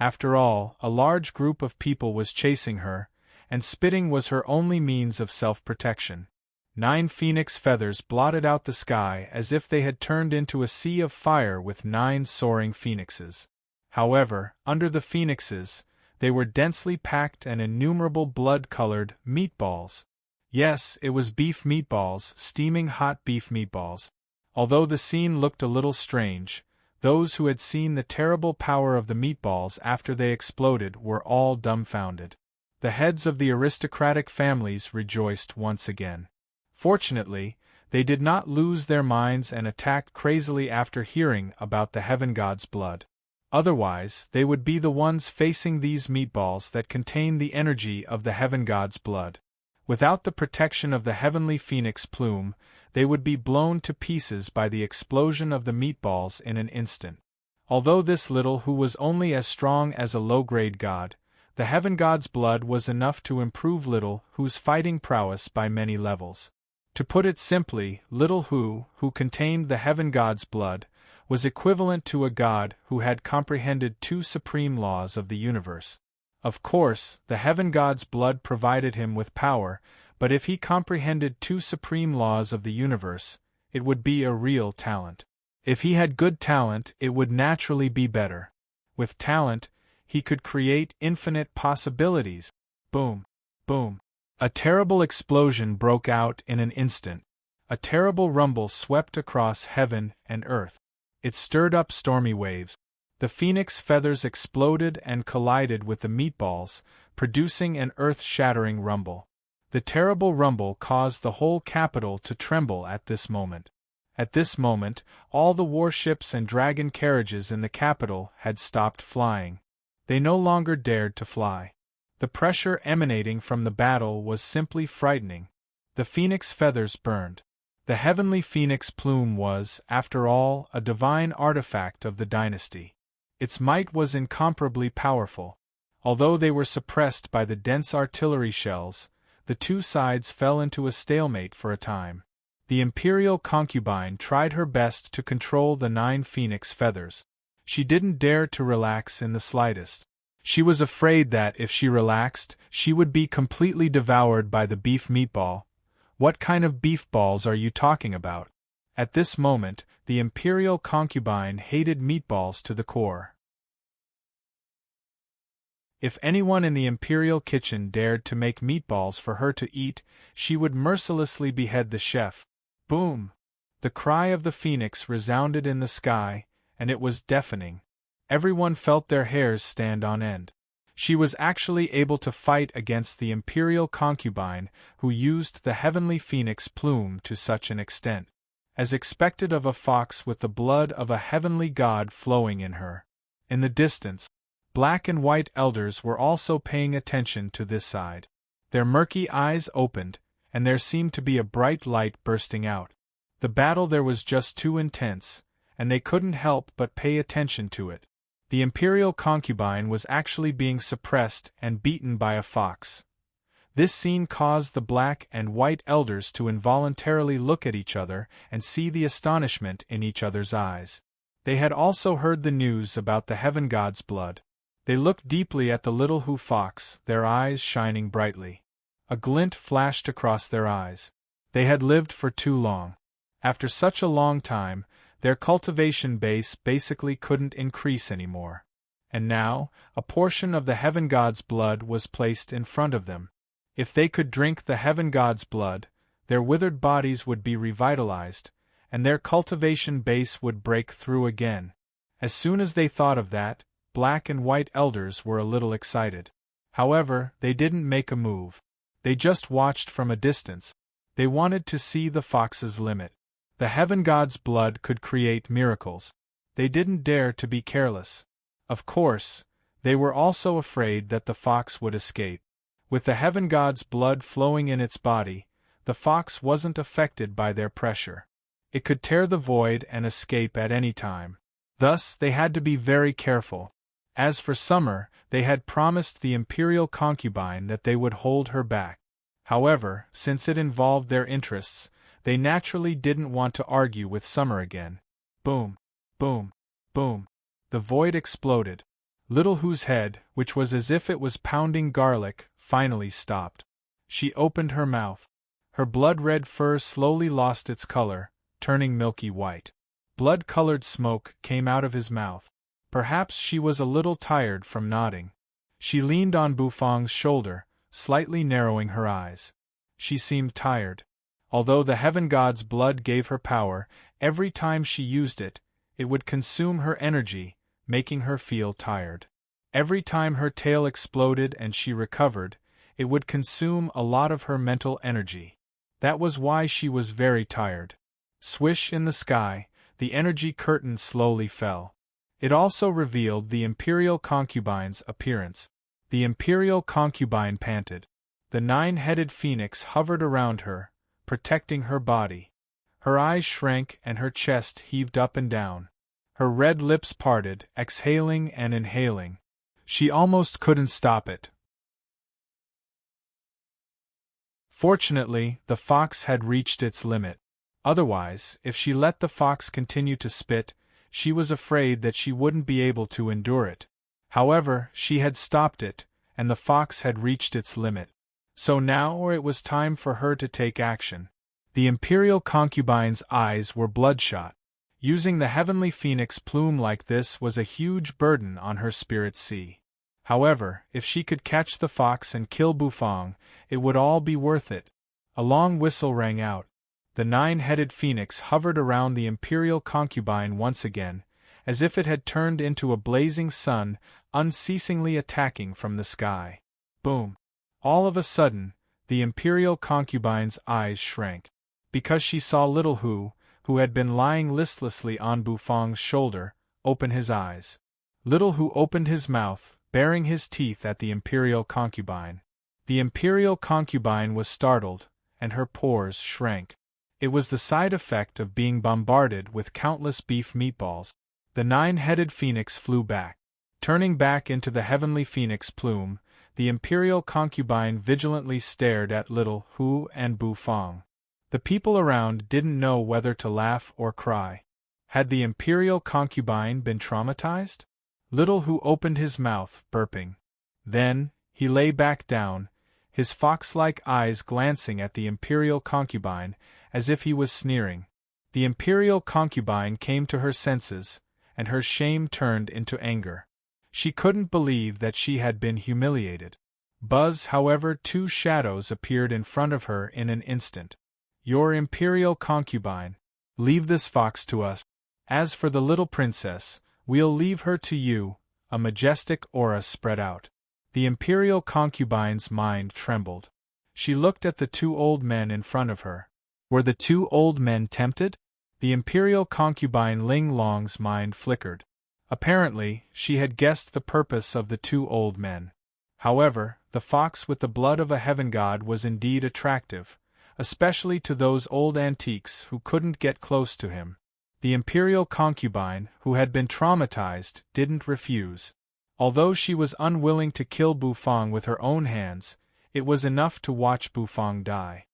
After all, a large group of people was chasing her, and spitting was her only means of self-protection. 9 phoenix feathers blotted out the sky as if they had turned into a sea of fire with 9 soaring phoenixes. However, under the phoenixes, they were densely packed and innumerable blood-colored meatballs. Yes, it was beef meatballs, steaming hot beef meatballs. Although the scene looked a little strange, those who had seen the terrible power of the meatballs after they exploded were all dumbfounded. The heads of the aristocratic families rejoiced once again. Fortunately, they did not lose their minds and attack crazily after hearing about the heaven god's blood. Otherwise, they would be the ones facing these meatballs that contain the energy of the heaven god's blood. Without the protection of the heavenly phoenix plume, they would be blown to pieces by the explosion of the meatballs in an instant. Although this Little Hu was only as strong as a low-grade god, the heaven god's blood was enough to improve Little Hu's fighting prowess by many levels. To put it simply, Little Hu, who contained the heaven god's blood, was equivalent to a god who had comprehended 2 supreme laws of the universe. Of course, the heaven god's blood provided him with power, but if he comprehended 2 supreme laws of the universe, it would be a real talent. If he had good talent, it would naturally be better. With talent, he could create infinite possibilities. Boom, boom. A terrible explosion broke out in an instant. A terrible rumble swept across heaven and earth. It stirred up stormy waves. The phoenix feathers exploded and collided with the meatballs, producing an earth-shattering rumble. The terrible rumble caused the whole capital to tremble at this moment. At this moment, all the warships and dragon carriages in the capital had stopped flying. They no longer dared to fly. The pressure emanating from the battle was simply frightening. The phoenix feathers burned. The heavenly phoenix plume was, after all, a divine artifact of the dynasty. Its might was incomparably powerful. Although they were suppressed by the dense artillery shells, the 2 sides fell into a stalemate for a time. The imperial concubine tried her best to control the 9 phoenix feathers. She didn't dare to relax in the slightest. She was afraid that if she relaxed, she would be completely devoured by the beef meatball. What kind of beef balls are you talking about? At this moment, the imperial concubine hated meatballs to the core. If anyone in the imperial kitchen dared to make meatballs for her to eat, she would mercilessly behead the chef. Boom! The cry of the phoenix resounded in the sky, and it was deafening. Everyone felt their hairs stand on end. She was actually able to fight against the imperial concubine who used the heavenly phoenix plume to such an extent, as expected of a fox with the blood of a heavenly god flowing in her. In the distance, black and white elders were also paying attention to this side. Their murky eyes opened, and there seemed to be a bright light bursting out. The battle there was just too intense, and they couldn't help but pay attention to it. The imperial concubine was actually being suppressed and beaten by a fox. This scene caused the black and white elders to involuntarily look at each other and see the astonishment in each other's eyes. They had also heard the news about the heaven god's blood. They looked deeply at the little fox, their eyes shining brightly. A glint flashed across their eyes. They had lived for too long. After such a long time, their cultivation base basically couldn't increase anymore. And now, a portion of the heaven god's blood was placed in front of them. If they could drink the heaven god's blood, their withered bodies would be revitalized, and their cultivation base would break through again. As soon as they thought of that, black and white elders were a little excited. However, they didn't make a move. They just watched from a distance. They wanted to see the fox's limit. The heaven god's blood could create miracles. They didn't dare to be careless. Of course, they were also afraid that the fox would escape. With the heaven god's blood flowing in its body, the fox wasn't affected by their pressure. It could tear the void and escape at any time. Thus, they had to be very careful. As for Summer, they had promised the imperial concubine that they would hold her back. However, since it involved their interests, they naturally didn't want to argue with Summer again. Boom, boom, boom. The void exploded. Little Who's head, which was as if it was pounding garlic, finally stopped. She opened her mouth. Her blood-red fur slowly lost its color, turning milky white. Blood-colored smoke came out of his mouth. Perhaps she was a little tired from nodding. She leaned on Bufang's shoulder, slightly narrowing her eyes. She seemed tired. Although the heaven god's blood gave her power, every time she used it, it would consume her energy, making her feel tired. Every time her tail exploded and she recovered, it would consume a lot of her mental energy. That was why she was very tired. Swish in the sky, the energy curtain slowly fell. It also revealed the imperial concubine's appearance. The imperial concubine panted. The nine-headed phoenix hovered around her, protecting her body. Her eyes shrank and her chest heaved up and down. Her red lips parted, exhaling and inhaling. She almost couldn't stop it. Fortunately, the fox had reached its limit. Otherwise, if she let the fox continue to spit, she was afraid that she wouldn't be able to endure it. However, she had stopped it, and the fox had reached its limit. So now it was time for her to take action. The imperial concubine's eyes were bloodshot. Using the heavenly phoenix plume like this was a huge burden on her spirit sea. However, if she could catch the fox and kill Bufang, it would all be worth it. A long whistle rang out. The nine-headed phoenix hovered around the imperial concubine once again, as if it had turned into a blazing sun, unceasingly attacking from the sky. Boom! All of a sudden, the imperial concubine's eyes shrank. Because she saw Little who had been lying listlessly on Bufang's shoulder, open his eyes. Little Who opened his mouth, baring his teeth at the imperial concubine. The imperial concubine was startled, and her pores shrank. It was the side effect of being bombarded with countless beef meatballs. The nine-headed phoenix flew back. Turning back into the heavenly phoenix plume, the imperial concubine vigilantly stared at Little Who and Bufang. The people around didn't know whether to laugh or cry. Had the imperial concubine been traumatized? Little Who opened his mouth, burping. Then, he lay back down, his fox-like eyes glancing at the imperial concubine, as if he was sneering. The imperial concubine came to her senses, and her shame turned into anger. She couldn't believe that she had been humiliated. Buzz, however, two shadows appeared in front of her in an instant. Your imperial concubine. Leave this fox to us. As for the little princess, we'll leave her to you. A majestic aura spread out. The imperial concubine's mind trembled. She looked at the two old men in front of her. Were the two old men tempted? The imperial concubine Ling Long's mind flickered. Apparently, she had guessed the purpose of the two old men. However, the fox with the blood of a heaven god was indeed attractive, especially to those old antiques who couldn't get close to him. The imperial concubine, who had been traumatized, didn't refuse. Although she was unwilling to kill Bufang with her own hands, it was enough to watch Bufang die.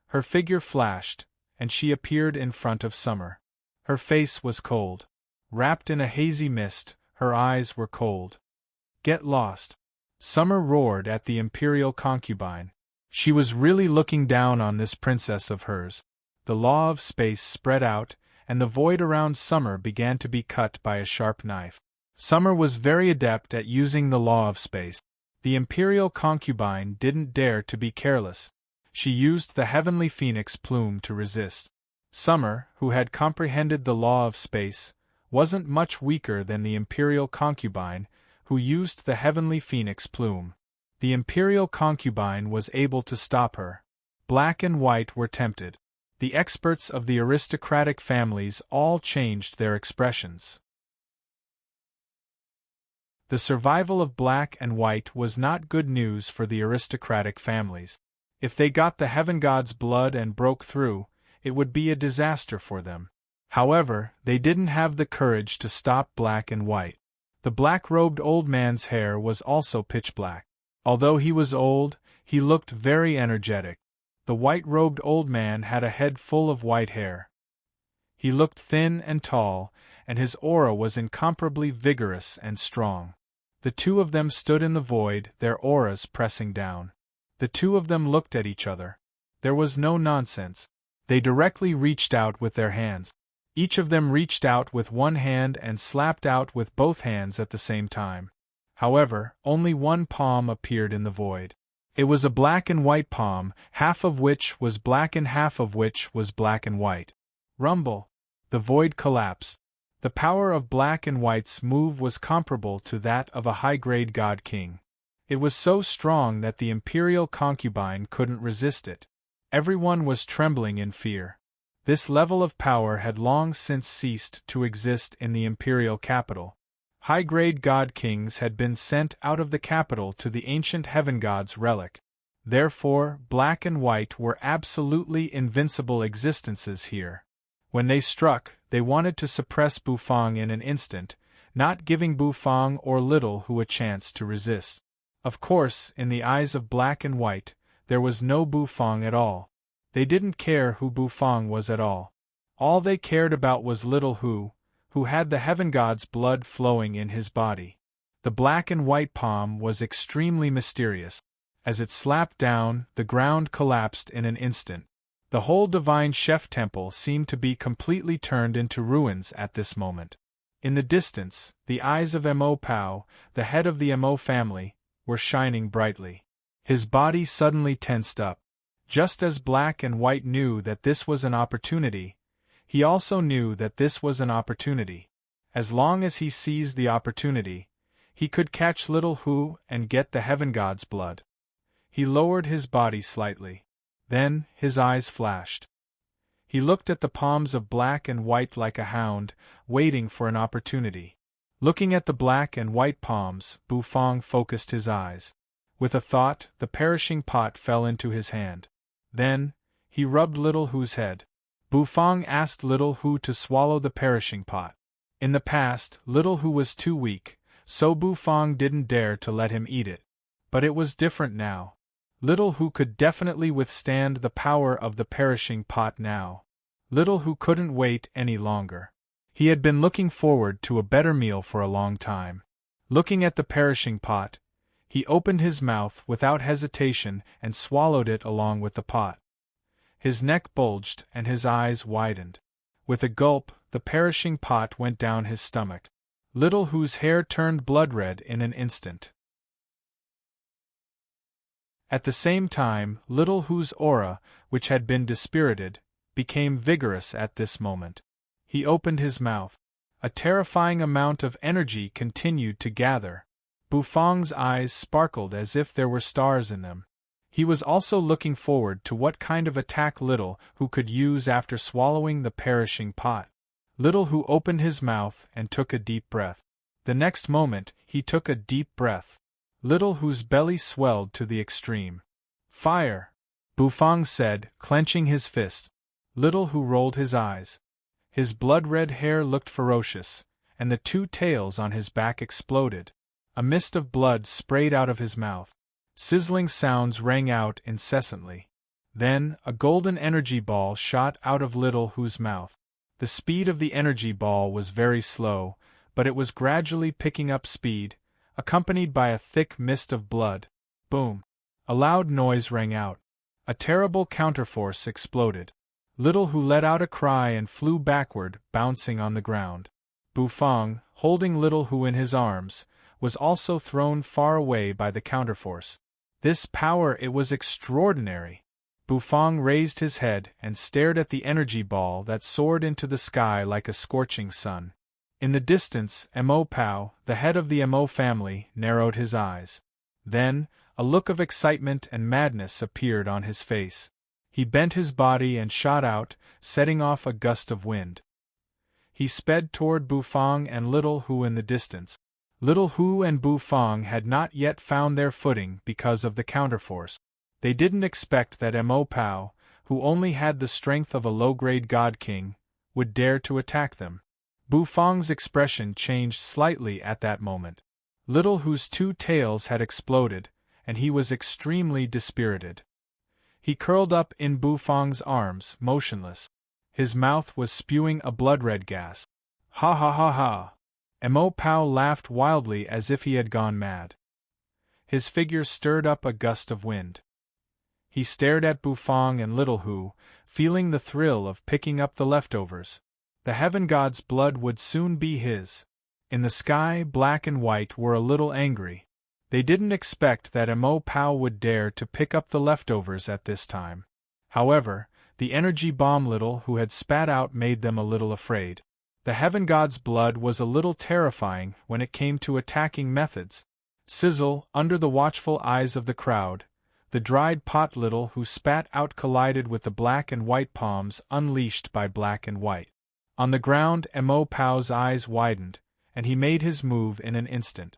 Her figure flashed, and she appeared in front of Summer. Her face was cold. Wrapped in a hazy mist, her eyes were cold. Get lost! Summer roared at the imperial concubine. She was really looking down on this princess of hers. The law of space spread out, and the void around Summer began to be cut by a sharp knife. Summer was very adept at using the law of space. The imperial concubine didn't dare to be careless. She used the heavenly phoenix plume to resist. Summer, who had comprehended the law of space, wasn't much weaker than the imperial concubine, who used the heavenly phoenix plume. The imperial concubine was able to stop her. Black and White were tempted. The experts of the aristocratic families all changed their expressions. The survival of Black and White was not good news for the aristocratic families. If they got the heaven god's blood and broke through, it would be a disaster for them. However, they didn't have the courage to stop Black and White. The black-robed old man's hair was also pitch black. Although he was old, he looked very energetic. The white-robed old man had a head full of white hair. He looked thin and tall, and his aura was incomparably vigorous and strong. The two of them stood in the void, their auras pressing down. The two of them looked at each other. There was no nonsense. They directly reached out with their hands. Each of them reached out with one hand and slapped out with both hands at the same time. However, only one palm appeared in the void. It was a black and white palm, half of which was black and half of which was black and white. Rumble! The void collapsed. The power of Black and White's move was comparable to that of a high-grade god king. It was so strong that the imperial concubine couldn't resist it. Everyone was trembling in fear. This level of power had long since ceased to exist in the imperial capital. High-grade god kings had been sent out of the capital to the ancient heaven god's relic. Therefore, Black and White were absolutely invincible existences here. When they struck, they wanted to suppress Bufang in an instant, not giving Bufang or Little Who a chance to resist. Of course, in the eyes of Black and White, there was no Bufang at all. They didn't care who Bufang was at all. All they cared about was Little Who had the heaven god's blood flowing in his body. The black and white palm was extremely mysterious. As it slapped down, the ground collapsed in an instant. The whole divine chef temple seemed to be completely turned into ruins at this moment. In the distance, the eyes of Mo Pao, the head of the Mo family, were shining brightly. His body suddenly tensed up. Just as Black and White knew that this was an opportunity, he also knew that this was an opportunity. As long as he seized the opportunity, he could catch Little Who and get the heaven god's blood. He lowered his body slightly. Then, his eyes flashed. He looked at the palms of Black and White like a hound, waiting for an opportunity. Looking at the black and white palms, Bufang focused his eyes. With a thought, the perishing pot fell into his hand. Then, he rubbed Little Who's head. Bufang asked Little Who to swallow the perishing pot. In the past, Little Who was too weak, so Bufang didn't dare to let him eat it. But it was different now. Little Who could definitely withstand the power of the perishing pot now. Little Who couldn't wait any longer. He had been looking forward to a better meal for a long time. Looking at the perishing pot, he opened his mouth without hesitation and swallowed it along with the pot. His neck bulged and his eyes widened. With a gulp, the perishing pot went down his stomach. Little Hoo's hair turned blood-red in an instant. At the same time, Little Hoo's aura, which had been dispirited, became vigorous at this moment. He opened his mouth. A terrifying amount of energy continued to gather. Bufang's eyes sparkled as if there were stars in them. He was also looking forward to what kind of attack Little Hoo could use after swallowing the perishing pot. Little Hoo opened his mouth and took a deep breath. The next moment, he took a deep breath. Little Hoo's belly swelled to the extreme. "Fire!" Bufang said, clenching his fist. Little Hoo rolled his eyes. His blood-red hair looked ferocious, and the two tails on his back exploded. A mist of blood sprayed out of his mouth. Sizzling sounds rang out incessantly. Then, a golden energy ball shot out of Little Hoo's mouth. The speed of the energy ball was very slow, but it was gradually picking up speed, accompanied by a thick mist of blood. Boom! A loud noise rang out. A terrible counterforce exploded. Little Hoo let out a cry and flew backward, bouncing on the ground. Bufang, holding Little Hoo in his arms, was also thrown far away by the counterforce. This power, it was extraordinary! Bufang raised his head and stared at the energy ball that soared into the sky like a scorching sun. In the distance, Mo Pao, the head of the Mo family, narrowed his eyes. Then, a look of excitement and madness appeared on his face. He bent his body and shot out, setting off a gust of wind. He sped toward Bufang and Little Hoo in the distance. Little Hoo and Bufang had not yet found their footing because of the counterforce. They didn't expect that Mo Pao, who only had the strength of a low-grade god king, would dare to attack them. Bufang's expression changed slightly at that moment. Little Hoo's two tails had exploded, and he was extremely dispirited. He curled up in Bufang's arms, motionless. His mouth was spewing a blood-red gas. "Ha ha ha ha!" Mo Pao laughed wildly as if he had gone mad. His figure stirred up a gust of wind. He stared at Bufang and Little Hoo, feeling the thrill of picking up the leftovers. The heaven god's blood would soon be his. In the sky, Black and White were a little angry. They didn't expect that Mo Pao would dare to pick up the leftovers at this time. However, the energy bomb Little Hoo had spat out made them a little afraid. The heaven god's blood was a little terrifying when it came to attacking methods. Sizzle, under the watchful eyes of the crowd, the dried pot Little Hoo spat out collided with the Black and White palms unleashed by Black and White. On the ground, Mo Pao's eyes widened, and he made his move in an instant.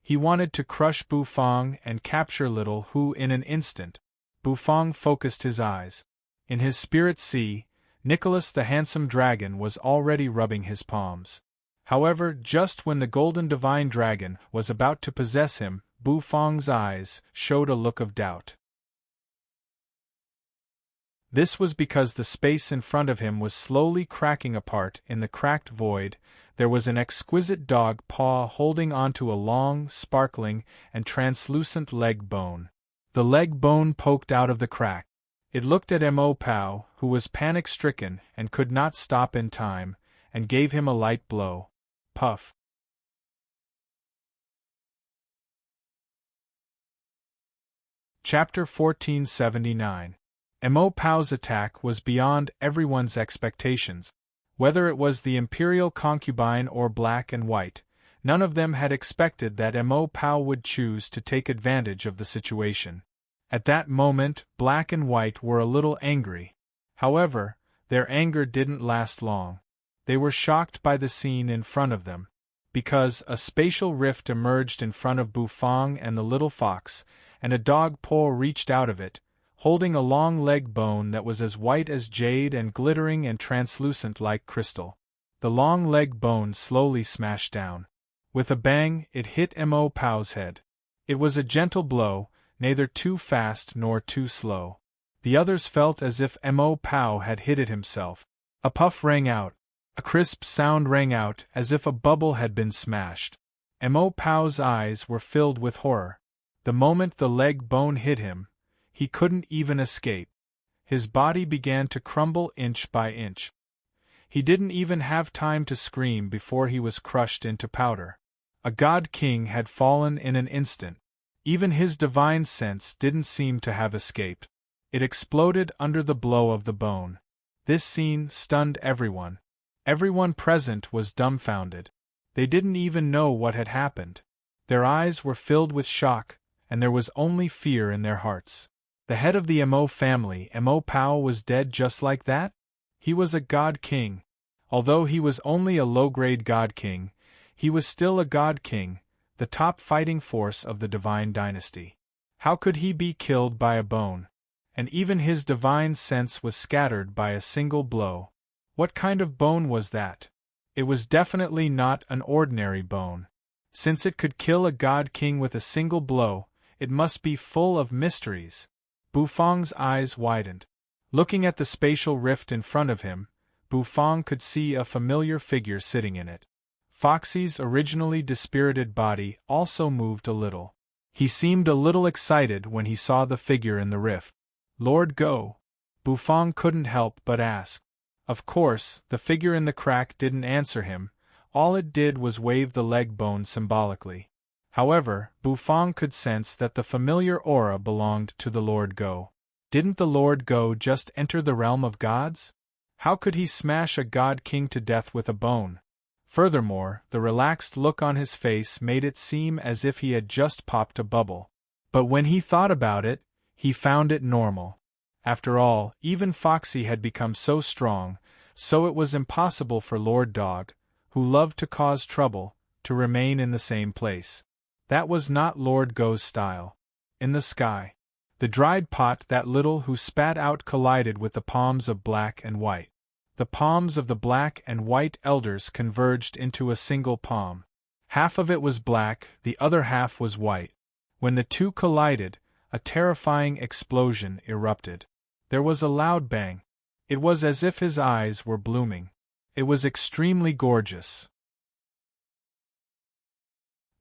He wanted to crush Bufang and capture Little Hoo in an instant. Bufang focused his eyes. In his spirit sea, Nicholas the handsome dragon was already rubbing his palms. However, just when the golden divine dragon was about to possess him, Bufang's eyes showed a look of doubt. This was because the space in front of him was slowly cracking apart. In the cracked void, there was an exquisite dog paw holding onto a long, sparkling, and translucent leg bone. The leg bone poked out of the crack. It looked at Mo Pao, who was panic-stricken and could not stop in time, and gave him a light blow. Puff. Chapter 1479. Mo Pao's attack was beyond everyone's expectations. Whether it was the imperial concubine or Black and White, none of them had expected that Mo Pao would choose to take advantage of the situation. At that moment, Black and White were a little angry. However, their anger didn't last long. They were shocked by the scene in front of them, because a spatial rift emerged in front of Bufang and the little fox, and a dog paw reached out of it, holding a long leg bone that was as white as jade and glittering and translucent like crystal. The long leg bone slowly smashed down. With a bang, it hit Mo Pao's head. It was a gentle blow, neither too fast nor too slow. The others felt as if Mo Pao had hit it himself. A puff rang out. A crisp sound rang out as if a bubble had been smashed. Mo Pao's eyes were filled with horror. The moment the leg bone hit him, he couldn't even escape. His body began to crumble inch by inch. He didn't even have time to scream before he was crushed into powder. A god king had fallen in an instant. Even his divine sense didn't seem to have escaped. It exploded under the blow of the bone. This scene stunned everyone. Everyone present was dumbfounded. They didn't even know what had happened. Their eyes were filled with shock, and there was only fear in their hearts. The head of the Mo family, Mo Pao, was dead just like that? He was a god king. Although he was only a low-grade god king, he was still a god king, the top fighting force of the divine dynasty. How could he be killed by a bone? And even his divine sense was scattered by a single blow. What kind of bone was that? It was definitely not an ordinary bone. Since it could kill a god king with a single blow, it must be full of mysteries. Bufang's eyes widened. Looking at the spatial rift in front of him, Bufang could see a familiar figure sitting in it. Foxy's originally dispirited body also moved a little. He seemed a little excited when he saw the figure in the rift. "Lord Go?" Bufang couldn't help but ask. Of course, the figure in the crack didn't answer him. All it did was wave the leg bone symbolically. However, Bufang could sense that the familiar aura belonged to the Lord Go. Didn't the Lord Go just enter the realm of gods? How could he smash a god king to death with a bone? Furthermore, the relaxed look on his face made it seem as if he had just popped a bubble. But when he thought about it, he found it normal. After all, even Foxy had become so strong, so it was impossible for Lord Dog, who loved to cause trouble, to remain in the same place. That was not Lord Go's style. In the sky, the dried pot that little who spat out collided with the palms of black and white. The palms of the black and white elders converged into a single palm. Half of it was black, the other half was white. When the two collided, a terrifying explosion erupted. There was a loud bang. It was as if his eyes were blooming. It was extremely gorgeous.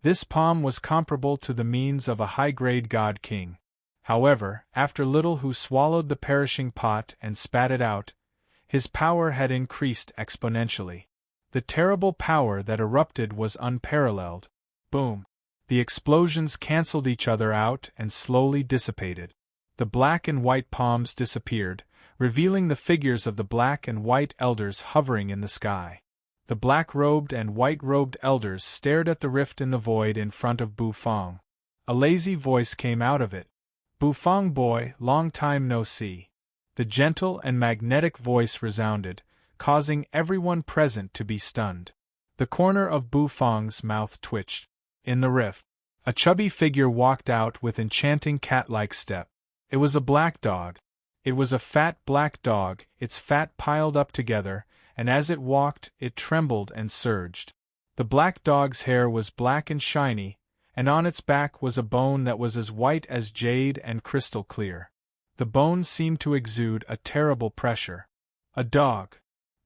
This palm was comparable to the means of a high-grade god king. However, after Little Who swallowed the perishing pot and spat it out, his power had increased exponentially. The terrible power that erupted was unparalleled. Boom! The explosions cancelled each other out and slowly dissipated. The black and white palms disappeared, revealing the figures of the black and white elders hovering in the sky. The black-robed and white-robed elders stared at the rift in the void in front of Bufang. A lazy voice came out of it. "Bufang boy, long time no see." The gentle and magnetic voice resounded, causing everyone present to be stunned. The corner of Bufang's mouth twitched. In the rift, a chubby figure walked out with enchanting cat-like step. It was a black dog. It was a fat black dog, its fat piled up together, and as it walked, it trembled and surged. The black dog's hair was black and shiny, and on its back was a bone that was as white as jade and crystal clear. The bone seemed to exude a terrible pressure. A dog.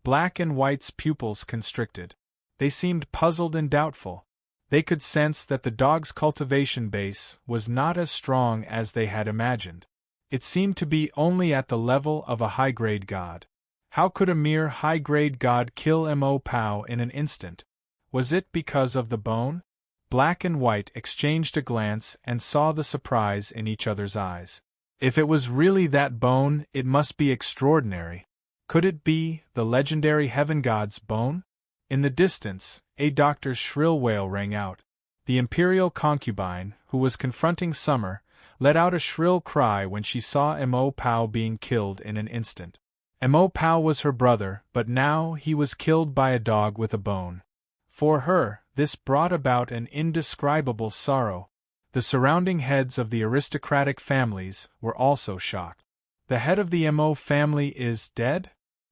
Black and White's pupils constricted. They seemed puzzled and doubtful. They could sense that the dog's cultivation base was not as strong as they had imagined. It seemed to be only at the level of a high-grade god. How could a mere high-grade god kill Mo Pao in an instant? Was it because of the bone? Black and White exchanged a glance and saw the surprise in each other's eyes. If it was really that bone, it must be extraordinary. Could it be the legendary heaven god's bone? In the distance, a doctor's shrill wail rang out. The imperial concubine, who was confronting Summer, let out a shrill cry when she saw Mo Pao being killed in an instant. Mo Pao was her brother, but now he was killed by a dog with a bone. For her, this brought about an indescribable sorrow. The surrounding heads of the aristocratic families were also shocked. The head of the Mo family is dead?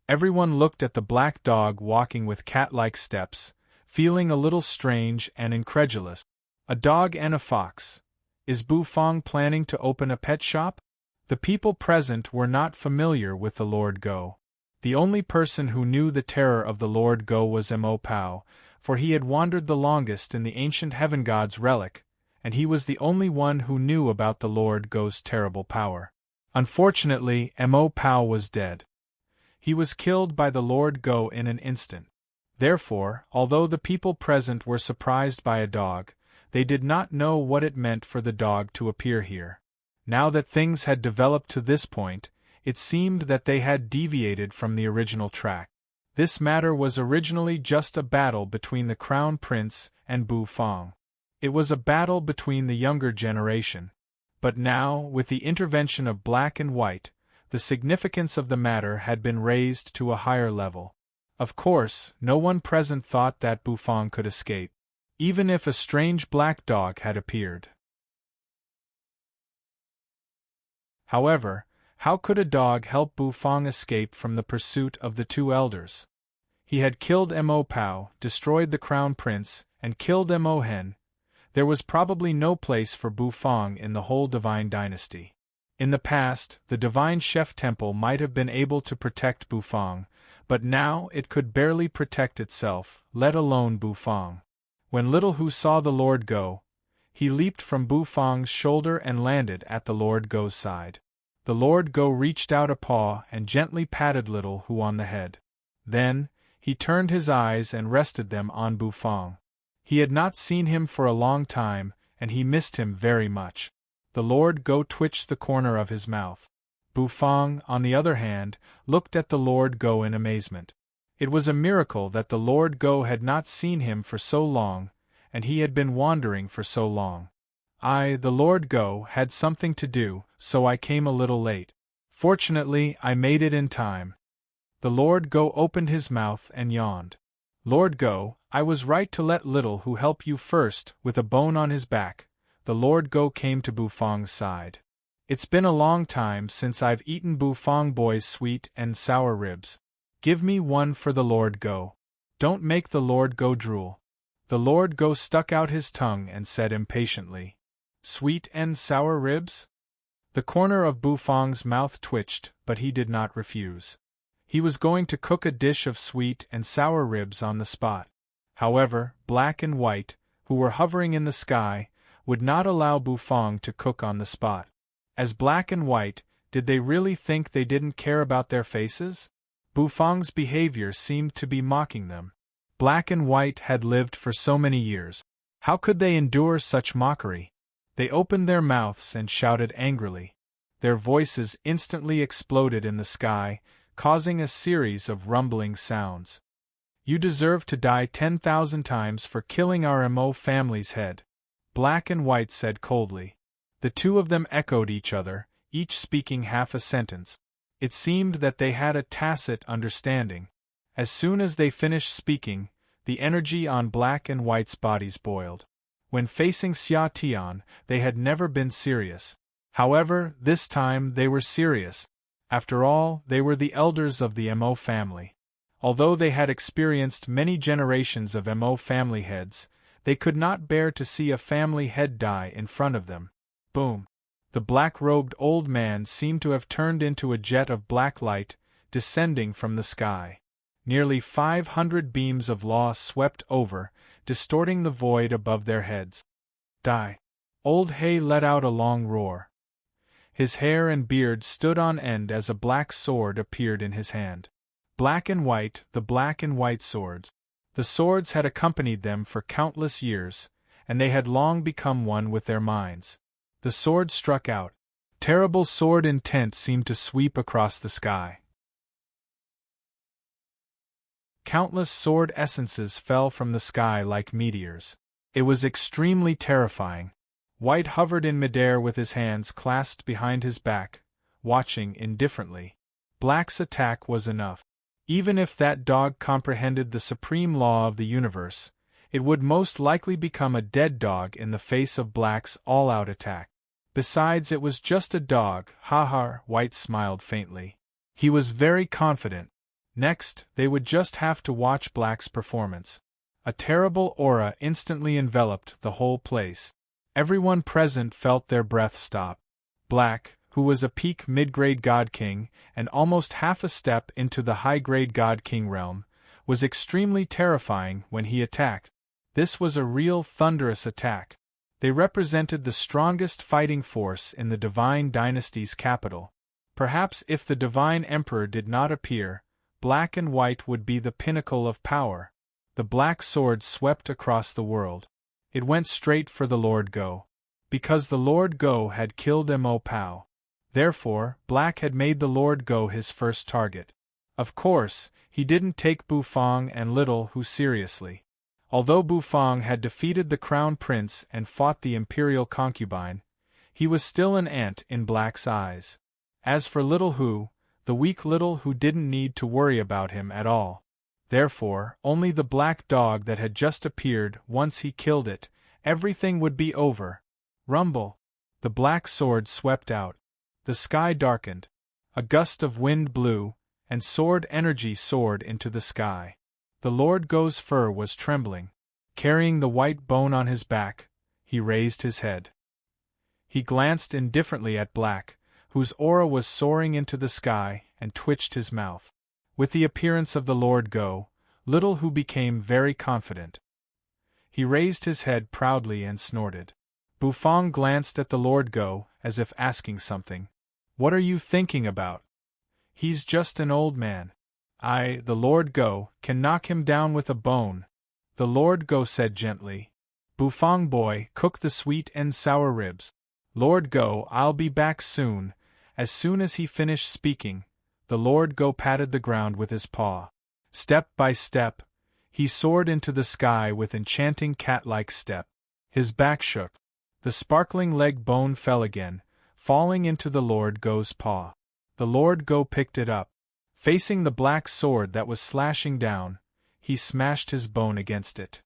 Everyone looked at the black dog walking with cat-like steps, feeling a little strange and incredulous. A dog and a fox. Is Bufang planning to open a pet shop? The people present were not familiar with the Lord Go. The only person who knew the terror of the Lord Go was Mo Pao, for he had wandered the longest in the ancient heaven god's relic, and he was the only one who knew about the Lord Go's terrible power. Unfortunately, Mo Pao was dead. He was killed by the Lord Go in an instant. Therefore, although the people present were surprised by a dog, they did not know what it meant for the dog to appear here. Now that things had developed to this point, it seemed that they had deviated from the original track. This matter was originally just a battle between the Crown Prince and Bufang. It was a battle between the younger generation. But now, with the intervention of Black and White, the significance of the matter had been raised to a higher level. Of course, no one present thought that Bufang could escape, even if a strange black dog had appeared. However, how could a dog help Bufang escape from the pursuit of the two elders? He had killed Mo Pao, destroyed the Crown Prince, and killed Mo Hen. There was probably no place for Bufang in the whole Divine Dynasty. In the past, the Divine Chef Temple might have been able to protect Bufang, but now it could barely protect itself, let alone Bufang. When Little Hu saw the Lord Go, he leaped from Bufang's shoulder and landed at the Lord Go's side. The Lord Go reached out a paw and gently patted Little Hu on the head. Then, he turned his eyes and rested them on Bufang. He had not seen him for a long time, and he missed him very much. The Lord Go twitched the corner of his mouth. Bufang, on the other hand, looked at the Lord Go in amazement. It was a miracle that the Lord Go had not seen him for so long, and he had been wandering for so long. I, the Lord Go, had something to do, so I came a little late. Fortunately, I made it in time. The Lord Go opened his mouth and yawned. Lord Go, I was right to let Little Hu help you first, with a bone on his back. The Lord Go came to Bufang's side. It's been a long time since I've eaten Bufang boy's sweet and sour ribs. Give me one for the Lord Go. Don't make the Lord Go drool. The Lord Go stuck out his tongue and said impatiently, Sweet and sour ribs? The corner of Bufang's mouth twitched, but he did not refuse. He was going to cook a dish of sweet and sour ribs on the spot. However, Black and White, who were hovering in the sky, would not allow Bufang to cook on the spot. As Black and White, did they really think they didn't care about their faces? Bufang's behavior seemed to be mocking them. Black and White had lived for so many years. How could they endure such mockery? They opened their mouths and shouted angrily. Their voices instantly exploded in the sky, causing a series of rumbling sounds. You deserve to die 10,000 times for killing our Mo family's head, Black and White said coldly. The two of them echoed each other, each speaking half a sentence. It seemed that they had a tacit understanding. As soon as they finished speaking, the energy on Black and White's bodies boiled. When facing Xia Tian, they had never been serious. However, this time they were serious. After all, they were the elders of the Mo family. Although they had experienced many generations of Mo family heads, they could not bear to see a family head die in front of them. Boom! The black-robed old man seemed to have turned into a jet of black light, descending from the sky. Nearly 500 beams of law swept over, distorting the void above their heads. Die! Old He let out a long roar. His hair and beard stood on end as a black sword appeared in his hand. Black and White, the Black and White swords. The swords had accompanied them for countless years, and they had long become one with their minds. The sword struck out. Terrible sword intent seemed to sweep across the sky. Countless sword essences fell from the sky like meteors. It was extremely terrifying. White hovered in midair with his hands clasped behind his back, watching indifferently. Black's attack was enough. Even if that dog comprehended the supreme law of the universe, it would most likely become a dead dog in the face of Black's all-out attack. Besides, it was just a dog, ha-ha, White smiled faintly. He was very confident. Next, they would just have to watch Black's performance. A terrible aura instantly enveloped the whole place. Everyone present felt their breath stop. Black, who was a peak mid-grade God King and almost half a step into the high-grade God King realm, was extremely terrifying when he attacked. This was a real thunderous attack. They represented the strongest fighting force in the Divine Dynasty's capital. Perhaps if the Divine Emperor did not appear, black and white would be the pinnacle of power. The black sword swept across the world. It went straight for the Lord Go. Because the Lord Go had killed Mo Pao. Therefore, Black had made the Lord Go his first target. Of course, he didn't take Bufang and Little Hu seriously. Although Bufang had defeated the Crown Prince and fought the Imperial concubine, he was still an ant in Black's eyes. As for Little Hu, the weak Little Hu didn't need to worry about him at all. Therefore, only the black dog that had just appeared, once he killed it, everything would be over. Rumble! The black sword swept out. The sky darkened. A gust of wind blew, and sword energy soared into the sky. The Lord Go's fur was trembling. Carrying the white bone on his back, he raised his head. He glanced indifferently at Black, whose aura was soaring into the sky, and twitched his mouth. With the appearance of the Lord Go, Little Hu became very confident. He raised his head proudly and snorted. Bufang glanced at the Lord Go, as if asking something. "What are you thinking about? He's just an old man. I, the Lord Go, can knock him down with a bone," the Lord Go said gently. "Bufang boy, cook the sweet and sour ribs. Lord Go, I'll be back soon." As soon as he finished speaking, the Lord Go patted the ground with his paw. Step by step, he soared into the sky with enchanting cat-like step. His back shook. The sparkling leg bone fell again, falling into the Lord Go's paw. The Lord Go picked it up. Facing the black sword that was slashing down, he smashed his bone against it.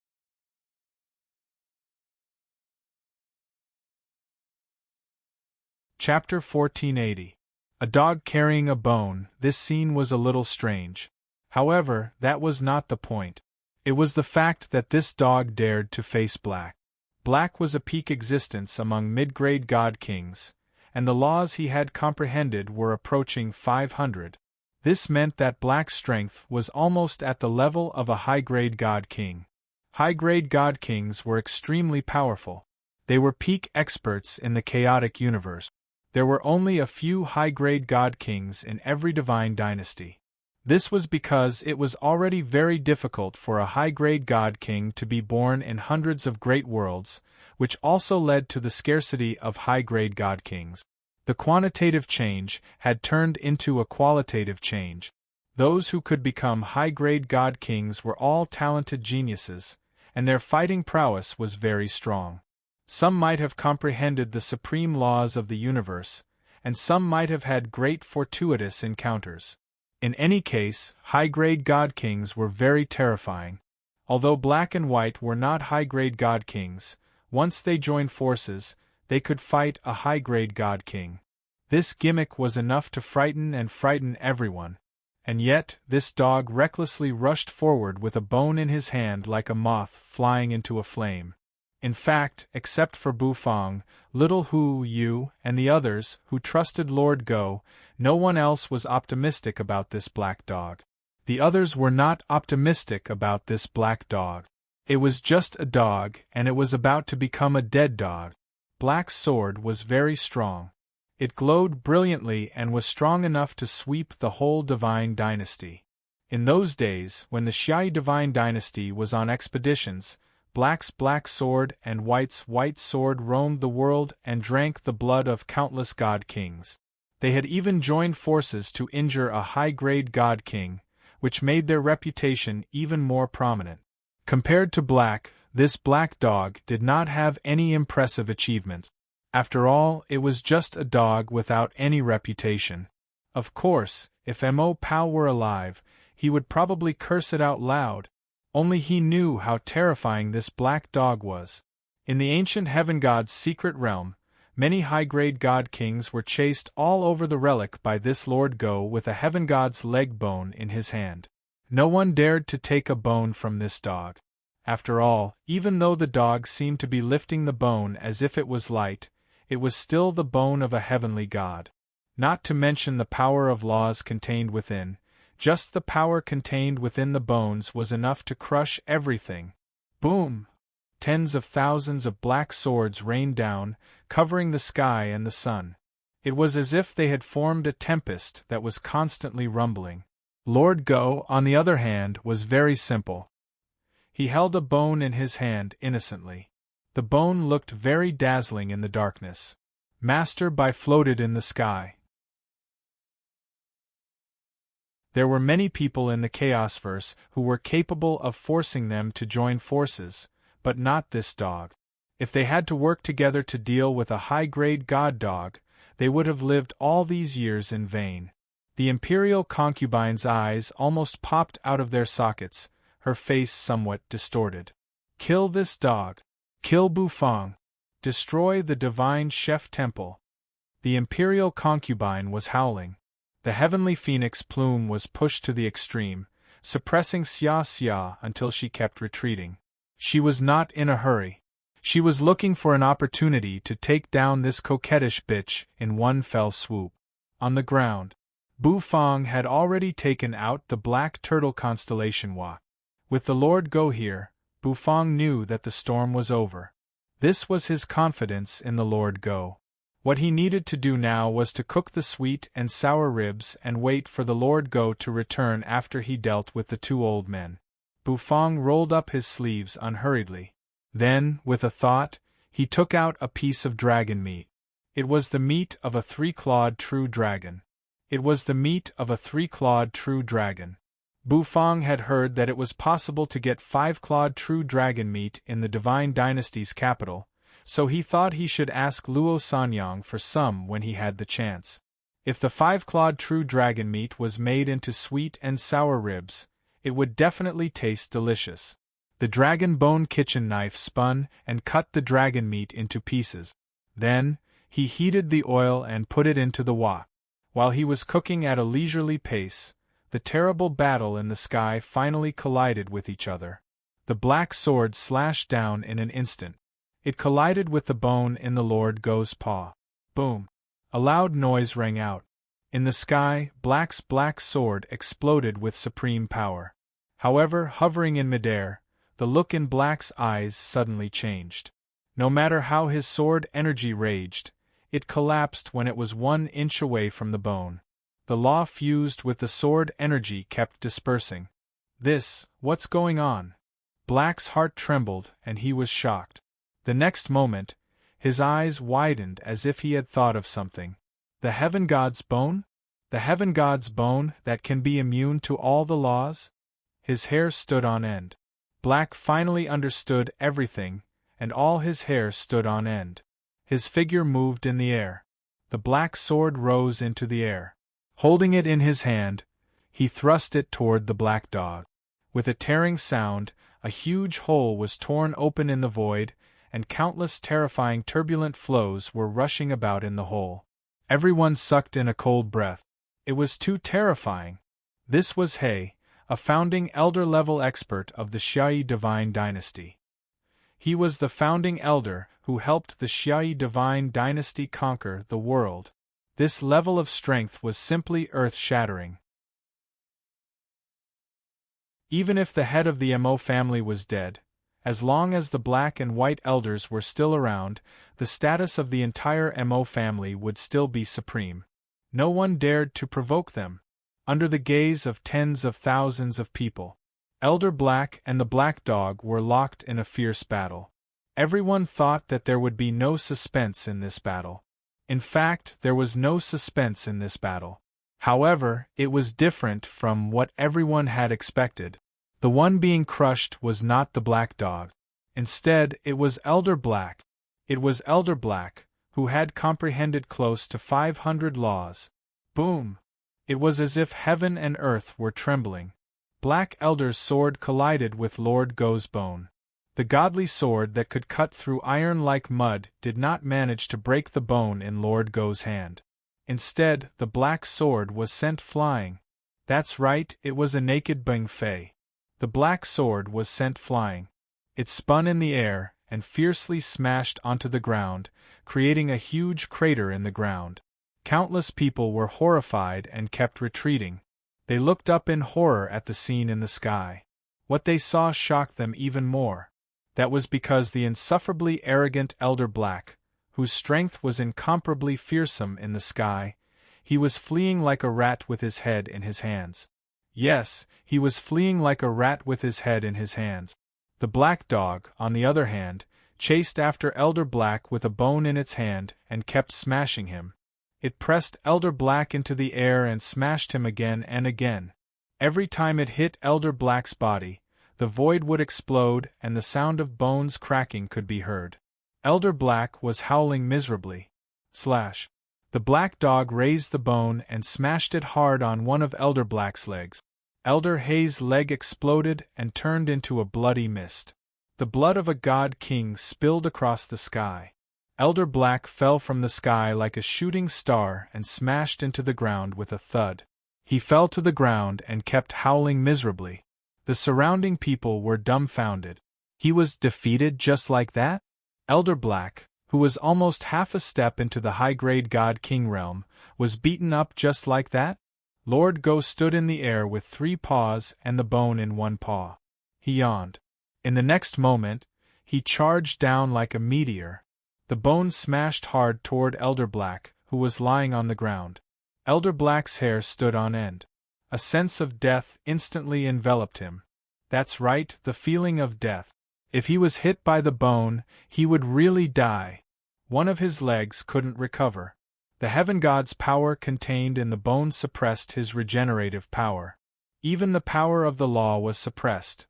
Chapter 1480. A dog carrying a bone. This scene was a little strange. However, that was not the point. It was the fact that this dog dared to face Black. Black was a peak existence among mid-grade god kings, and the laws he had comprehended were approaching 500. This meant that Black's strength was almost at the level of a high-grade god king. High-grade god kings were extremely powerful. They were peak experts in the chaotic universe. There were only a few high-grade god kings in every divine dynasty. This was because it was already very difficult for a high-grade god king to be born in hundreds of great worlds, which also led to the scarcity of high-grade god kings. The quantitative change had turned into a qualitative change. Those who could become high-grade god kings were all talented geniuses, and their fighting prowess was very strong. Some might have comprehended the supreme laws of the universe, and some might have had great fortuitous encounters. In any case, high-grade god kings were very terrifying. Although Black and White were not high-grade god kings, once they joined forces, they could fight a high-grade god king. This gimmick was enough to frighten everyone. And yet, this dog recklessly rushed forward with a bone in his hand like a moth flying into a flame. In fact, except for Bufang, Little Hu Yu, and the others who trusted Lord Go, no one else was optimistic about this black dog. The others were not optimistic about this black dog. It was just a dog, and it was about to become a dead dog. Black's sword was very strong. It glowed brilliantly and was strong enough to sweep the whole divine dynasty. In those days, when the Xiai divine dynasty was on expeditions, Black's black sword and White's white sword roamed the world and drank the blood of countless god kings. They had even joined forces to injure a high-grade god king, which made their reputation even more prominent. Compared to Black, this black dog did not have any impressive achievements. After all, it was just a dog without any reputation. Of course, if Mo Pao were alive, he would probably curse it out loud. Only he knew how terrifying this black dog was. In the ancient heaven god's secret realm, many high-grade god kings were chased all over the relic by this Lord Go with a heaven god's leg bone in his hand. No one dared to take a bone from this dog. After all, even though the dog seemed to be lifting the bone as if it was light, it was still the bone of a heavenly god. Not to mention the power of laws contained within. Just the power contained within the bones was enough to crush everything. Boom! Tens of thousands of black swords rained down, covering the sky and the sun. It was as if they had formed a tempest that was constantly rumbling. Lord Go, on the other hand, was very simple. He held a bone in his hand innocently. The bone looked very dazzling in the darkness. Master Bai floated in the sky. There were many people in the Chaosverse who were capable of forcing them to join forces, but not this dog. If they had to work together to deal with a high-grade god dog, they would have lived all these years in vain. The imperial concubine's eyes almost popped out of their sockets, her face somewhat distorted. Kill this dog. Kill Bufang. Destroy the divine chef temple. The imperial concubine was howling. The heavenly phoenix plume was pushed to the extreme, suppressing Xia Xia until she kept retreating. She was not in a hurry. She was looking for an opportunity to take down this coquettish bitch in one fell swoop. On the ground, Bufang had already taken out the black turtle constellation Wa. With the Lord Go here, Bufang knew that the storm was over. This was his confidence in the Lord Go. What he needed to do now was to cook the sweet and sour ribs and wait for the Lord Go to return after he dealt with the two old men. Bufang rolled up his sleeves unhurriedly. Then, with a thought, he took out a piece of dragon meat. It was the meat of a three-clawed true dragon. It was the meat of a three-clawed true dragon. Bufang had heard that it was possible to get five-clawed true dragon meat in the Divine Dynasty's capital, so he thought he should ask Luo Sanyang for some when he had the chance. If the five-clawed true dragon meat was made into sweet and sour ribs, it would definitely taste delicious. The dragon bone kitchen knife spun and cut the dragon meat into pieces. Then, he heated the oil and put it into the wok. While he was cooking at a leisurely pace, the terrible battle in the sky finally collided with each other. The black sword slashed down in an instant. It collided with the bone in the Lord Go's paw. Boom! A loud noise rang out. In the sky, Black's black sword exploded with supreme power. However, hovering in midair, the look in Black's eyes suddenly changed. No matter how his sword energy raged, it collapsed when it was 1 inch away from the bone. The law fused with the sword energy kept dispersing. What's going on? Black's heart trembled and he was shocked. The next moment, his eyes widened as if he had thought of something. The Heaven God's bone? The Heaven God's bone that can be immune to all the laws? His hair stood on end. Black finally understood everything, and all his hair stood on end. His figure moved in the air. The black sword rose into the air. Holding it in his hand, he thrust it toward the black dog. With a tearing sound, a huge hole was torn open in the void, and countless terrifying turbulent flows were rushing about in the hole. Everyone sucked in a cold breath. It was too terrifying. This was He, a founding elder-level expert of the Xiaoyi Divine Dynasty. He was the founding elder who helped the Xiaoyi Divine Dynasty conquer the world. This level of strength was simply earth-shattering. Even if the head of the Mo family was dead, as long as the black and white elders were still around, the status of the entire Mo family would still be supreme. No one dared to provoke them. Under the gaze of tens of thousands of people, Elder Black and the Black Dog were locked in a fierce battle. Everyone thought that there would be no suspense in this battle. In fact, there was no suspense in this battle. However, it was different from what everyone had expected. The one being crushed was not the Black Dog. Instead, it was Elder Black. It was Elder Black, who had comprehended close to 500 laws. Boom! It was as if heaven and earth were trembling. Black Elder's sword collided with Lord Go's bone. The godly sword that could cut through iron like mud did not manage to break the bone in Lord Go's hand. Instead, the black sword was sent flying. That's right, it was a naked Beng Fei. The black sword was sent flying. It spun in the air and fiercely smashed onto the ground, creating a huge crater in the ground. Countless people were horrified and kept retreating. They looked up in horror at the scene in the sky. What they saw shocked them even more. That was because the insufferably arrogant Elder Black, whose strength was incomparably fearsome in the sky, he was fleeing like a rat with his head in his hands. Yes, he was fleeing like a rat with his head in his hands. The black dog, on the other hand, chased after Elder Black with a bone in its hand and kept smashing him. It pressed Elder Black into the air and smashed him again and again. Every time it hit Elder Black's body, the void would explode and the sound of bones cracking could be heard. Elder Black was howling miserably. Slash. The black dog raised the bone and smashed it hard on one of Elder Black's legs. Elder Hay's leg exploded and turned into a bloody mist. The blood of a god king spilled across the sky. Elder Black fell from the sky like a shooting star and smashed into the ground with a thud. He fell to the ground and kept howling miserably. The surrounding people were dumbfounded. He was defeated just like that? Elder Black, who was almost half a step into the high-grade god-king realm, was beaten up just like that? Lord Go stood in the air with 3 paws and the bone in 1 paw. He yawned. In the next moment, he charged down like a meteor. The bone smashed hard toward Elder Black, who was lying on the ground. Elder Black's hair stood on end. A sense of death instantly enveloped him. That's right, the feeling of death. If he was hit by the bone, he would really die. One of his legs couldn't recover. The heaven god's power contained in the bone suppressed his regenerative power. Even the power of the law was suppressed.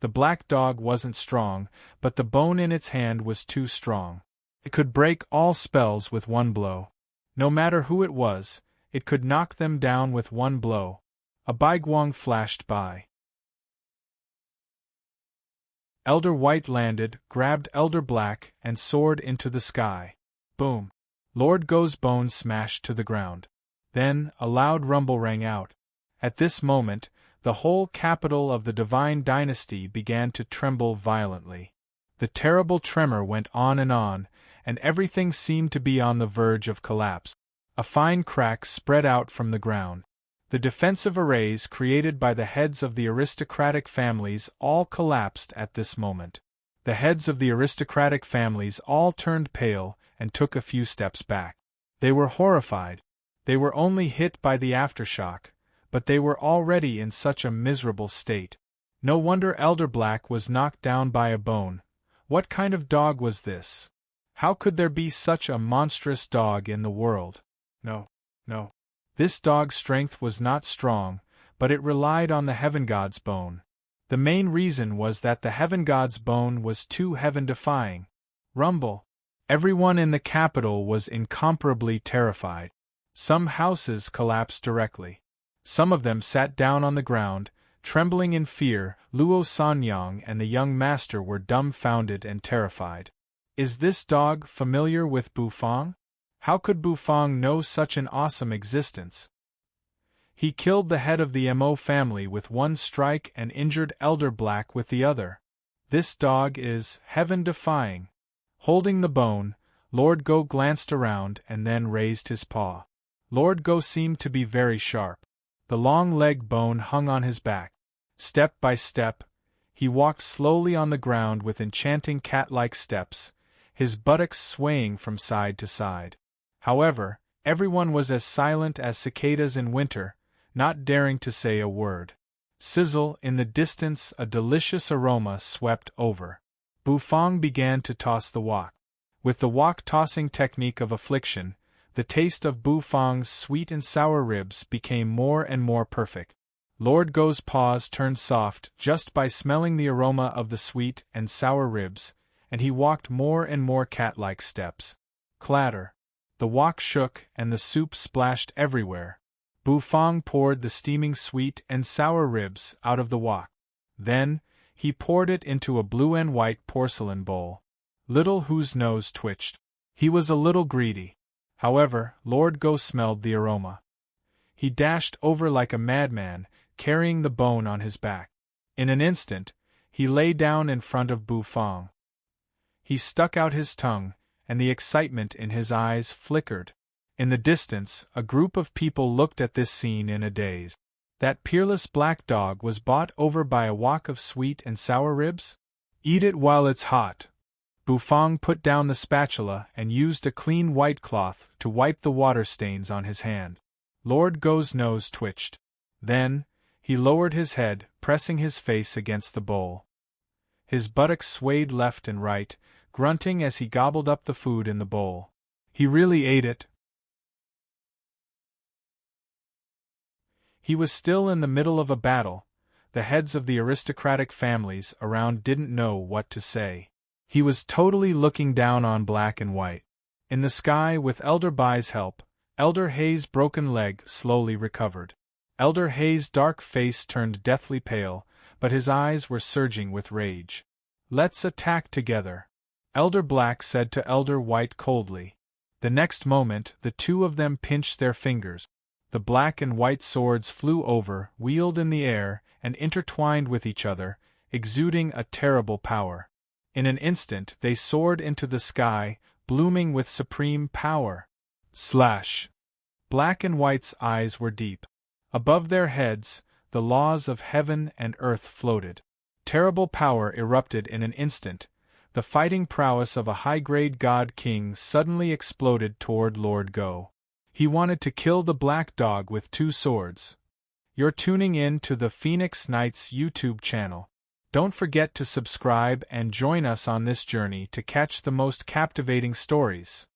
The black dog wasn't strong, but the bone in its hand was too strong. It could break all spells with 1 blow. No matter who it was, it could knock them down with 1 blow. A bygwong flashed by. Elder White landed, grabbed Elder Black, and soared into the sky. Boom! Lord Go's bone smashed to the ground. Then, a loud rumble rang out. At this moment, the whole capital of the Divine Dynasty began to tremble violently. The terrible tremor went on, and everything seemed to be on the verge of collapse. A fine crack spread out from the ground. The defensive arrays created by the heads of the aristocratic families all collapsed at this moment. The heads of the aristocratic families all turned pale and took a few steps back. They were horrified. They were only hit by the aftershock, but they were already in such a miserable state. No wonder Elder Black was knocked down by a bone. What kind of dog was this? How could there be such a monstrous dog in the world? No. This dog's strength was not strong, but it relied on the heaven god's bone. The main reason was that the heaven god's bone was too heaven-defying. Rumble. Everyone in the capital was incomparably terrified. Some houses collapsed directly. Some of them sat down on the ground, trembling in fear. Luo Sanyang and the young master were dumbfounded and terrified. Is this dog familiar with Bufang? How could Bufang know such an awesome existence? He killed the head of the Mo family with 1 strike and injured Elder Black with the other. This dog is heaven-defying. Holding the bone, Lord Go glanced around and then raised his paw. Lord Go seemed to be very sharp. The long leg bone hung on his back. Step by step, he walked slowly on the ground with enchanting cat-like steps, his buttocks swaying from side to side. However, everyone was as silent as cicadas in winter, not daring to say a word. Sizzle, in the distance a delicious aroma swept over. Bufang began to toss the wok. With the wok-tossing technique of affliction, the taste of Bufang's sweet and sour ribs became more and more perfect. Lord Go's paws turned soft just by smelling the aroma of the sweet and sour ribs, and he walked more and more cat-like steps. Clatter. The wok shook and the soup splashed everywhere. Bufang poured the steaming sweet and sour ribs out of the wok. Then, he poured it into a blue and white porcelain bowl. Little Who's nose twitched. He was a little greedy. However, Lord Go smelled the aroma. He dashed over like a madman, carrying the bone on his back. In an instant, he lay down in front of Bufang. He stuck out his tongue, and the excitement in his eyes flickered. In the distance, a group of people looked at this scene in a daze. That peerless black dog was bought over by a wok of sweet and sour ribs? Eat it while it's hot. Bufang put down the spatula and used a clean white cloth to wipe the water stains on his hand. Lord Go's nose twitched. Then, He lowered his head, pressing his face against the bowl. His buttocks swayed left and right, grunting as he gobbled up the food in the bowl. He really ate it. He was still in the middle of a battle. The heads of the aristocratic families around didn't know what to say. He was totally looking down on Black and White. In the sky, with Elder Bai's help, Elder Hay's broken leg slowly recovered. Elder Hay's dark face turned deathly pale, but his eyes were surging with rage. "Let's attack together," Elder Black said to Elder White coldly. The next moment, the two of them pinched their fingers. The black and white swords flew over, wheeled in the air, and intertwined with each other, exuding a terrible power. In an instant they soared into the sky, blooming with supreme power. Slash! Black and White's eyes were deep. Above their heads, the laws of heaven and earth floated. Terrible power erupted in an instant. The fighting prowess of a high-grade god king suddenly exploded toward Lord Go. He wanted to kill the black dog with 2 swords. You're tuning in to the Phoenix Knights YouTube channel. Don't forget to subscribe and join us on this journey to catch the most captivating stories.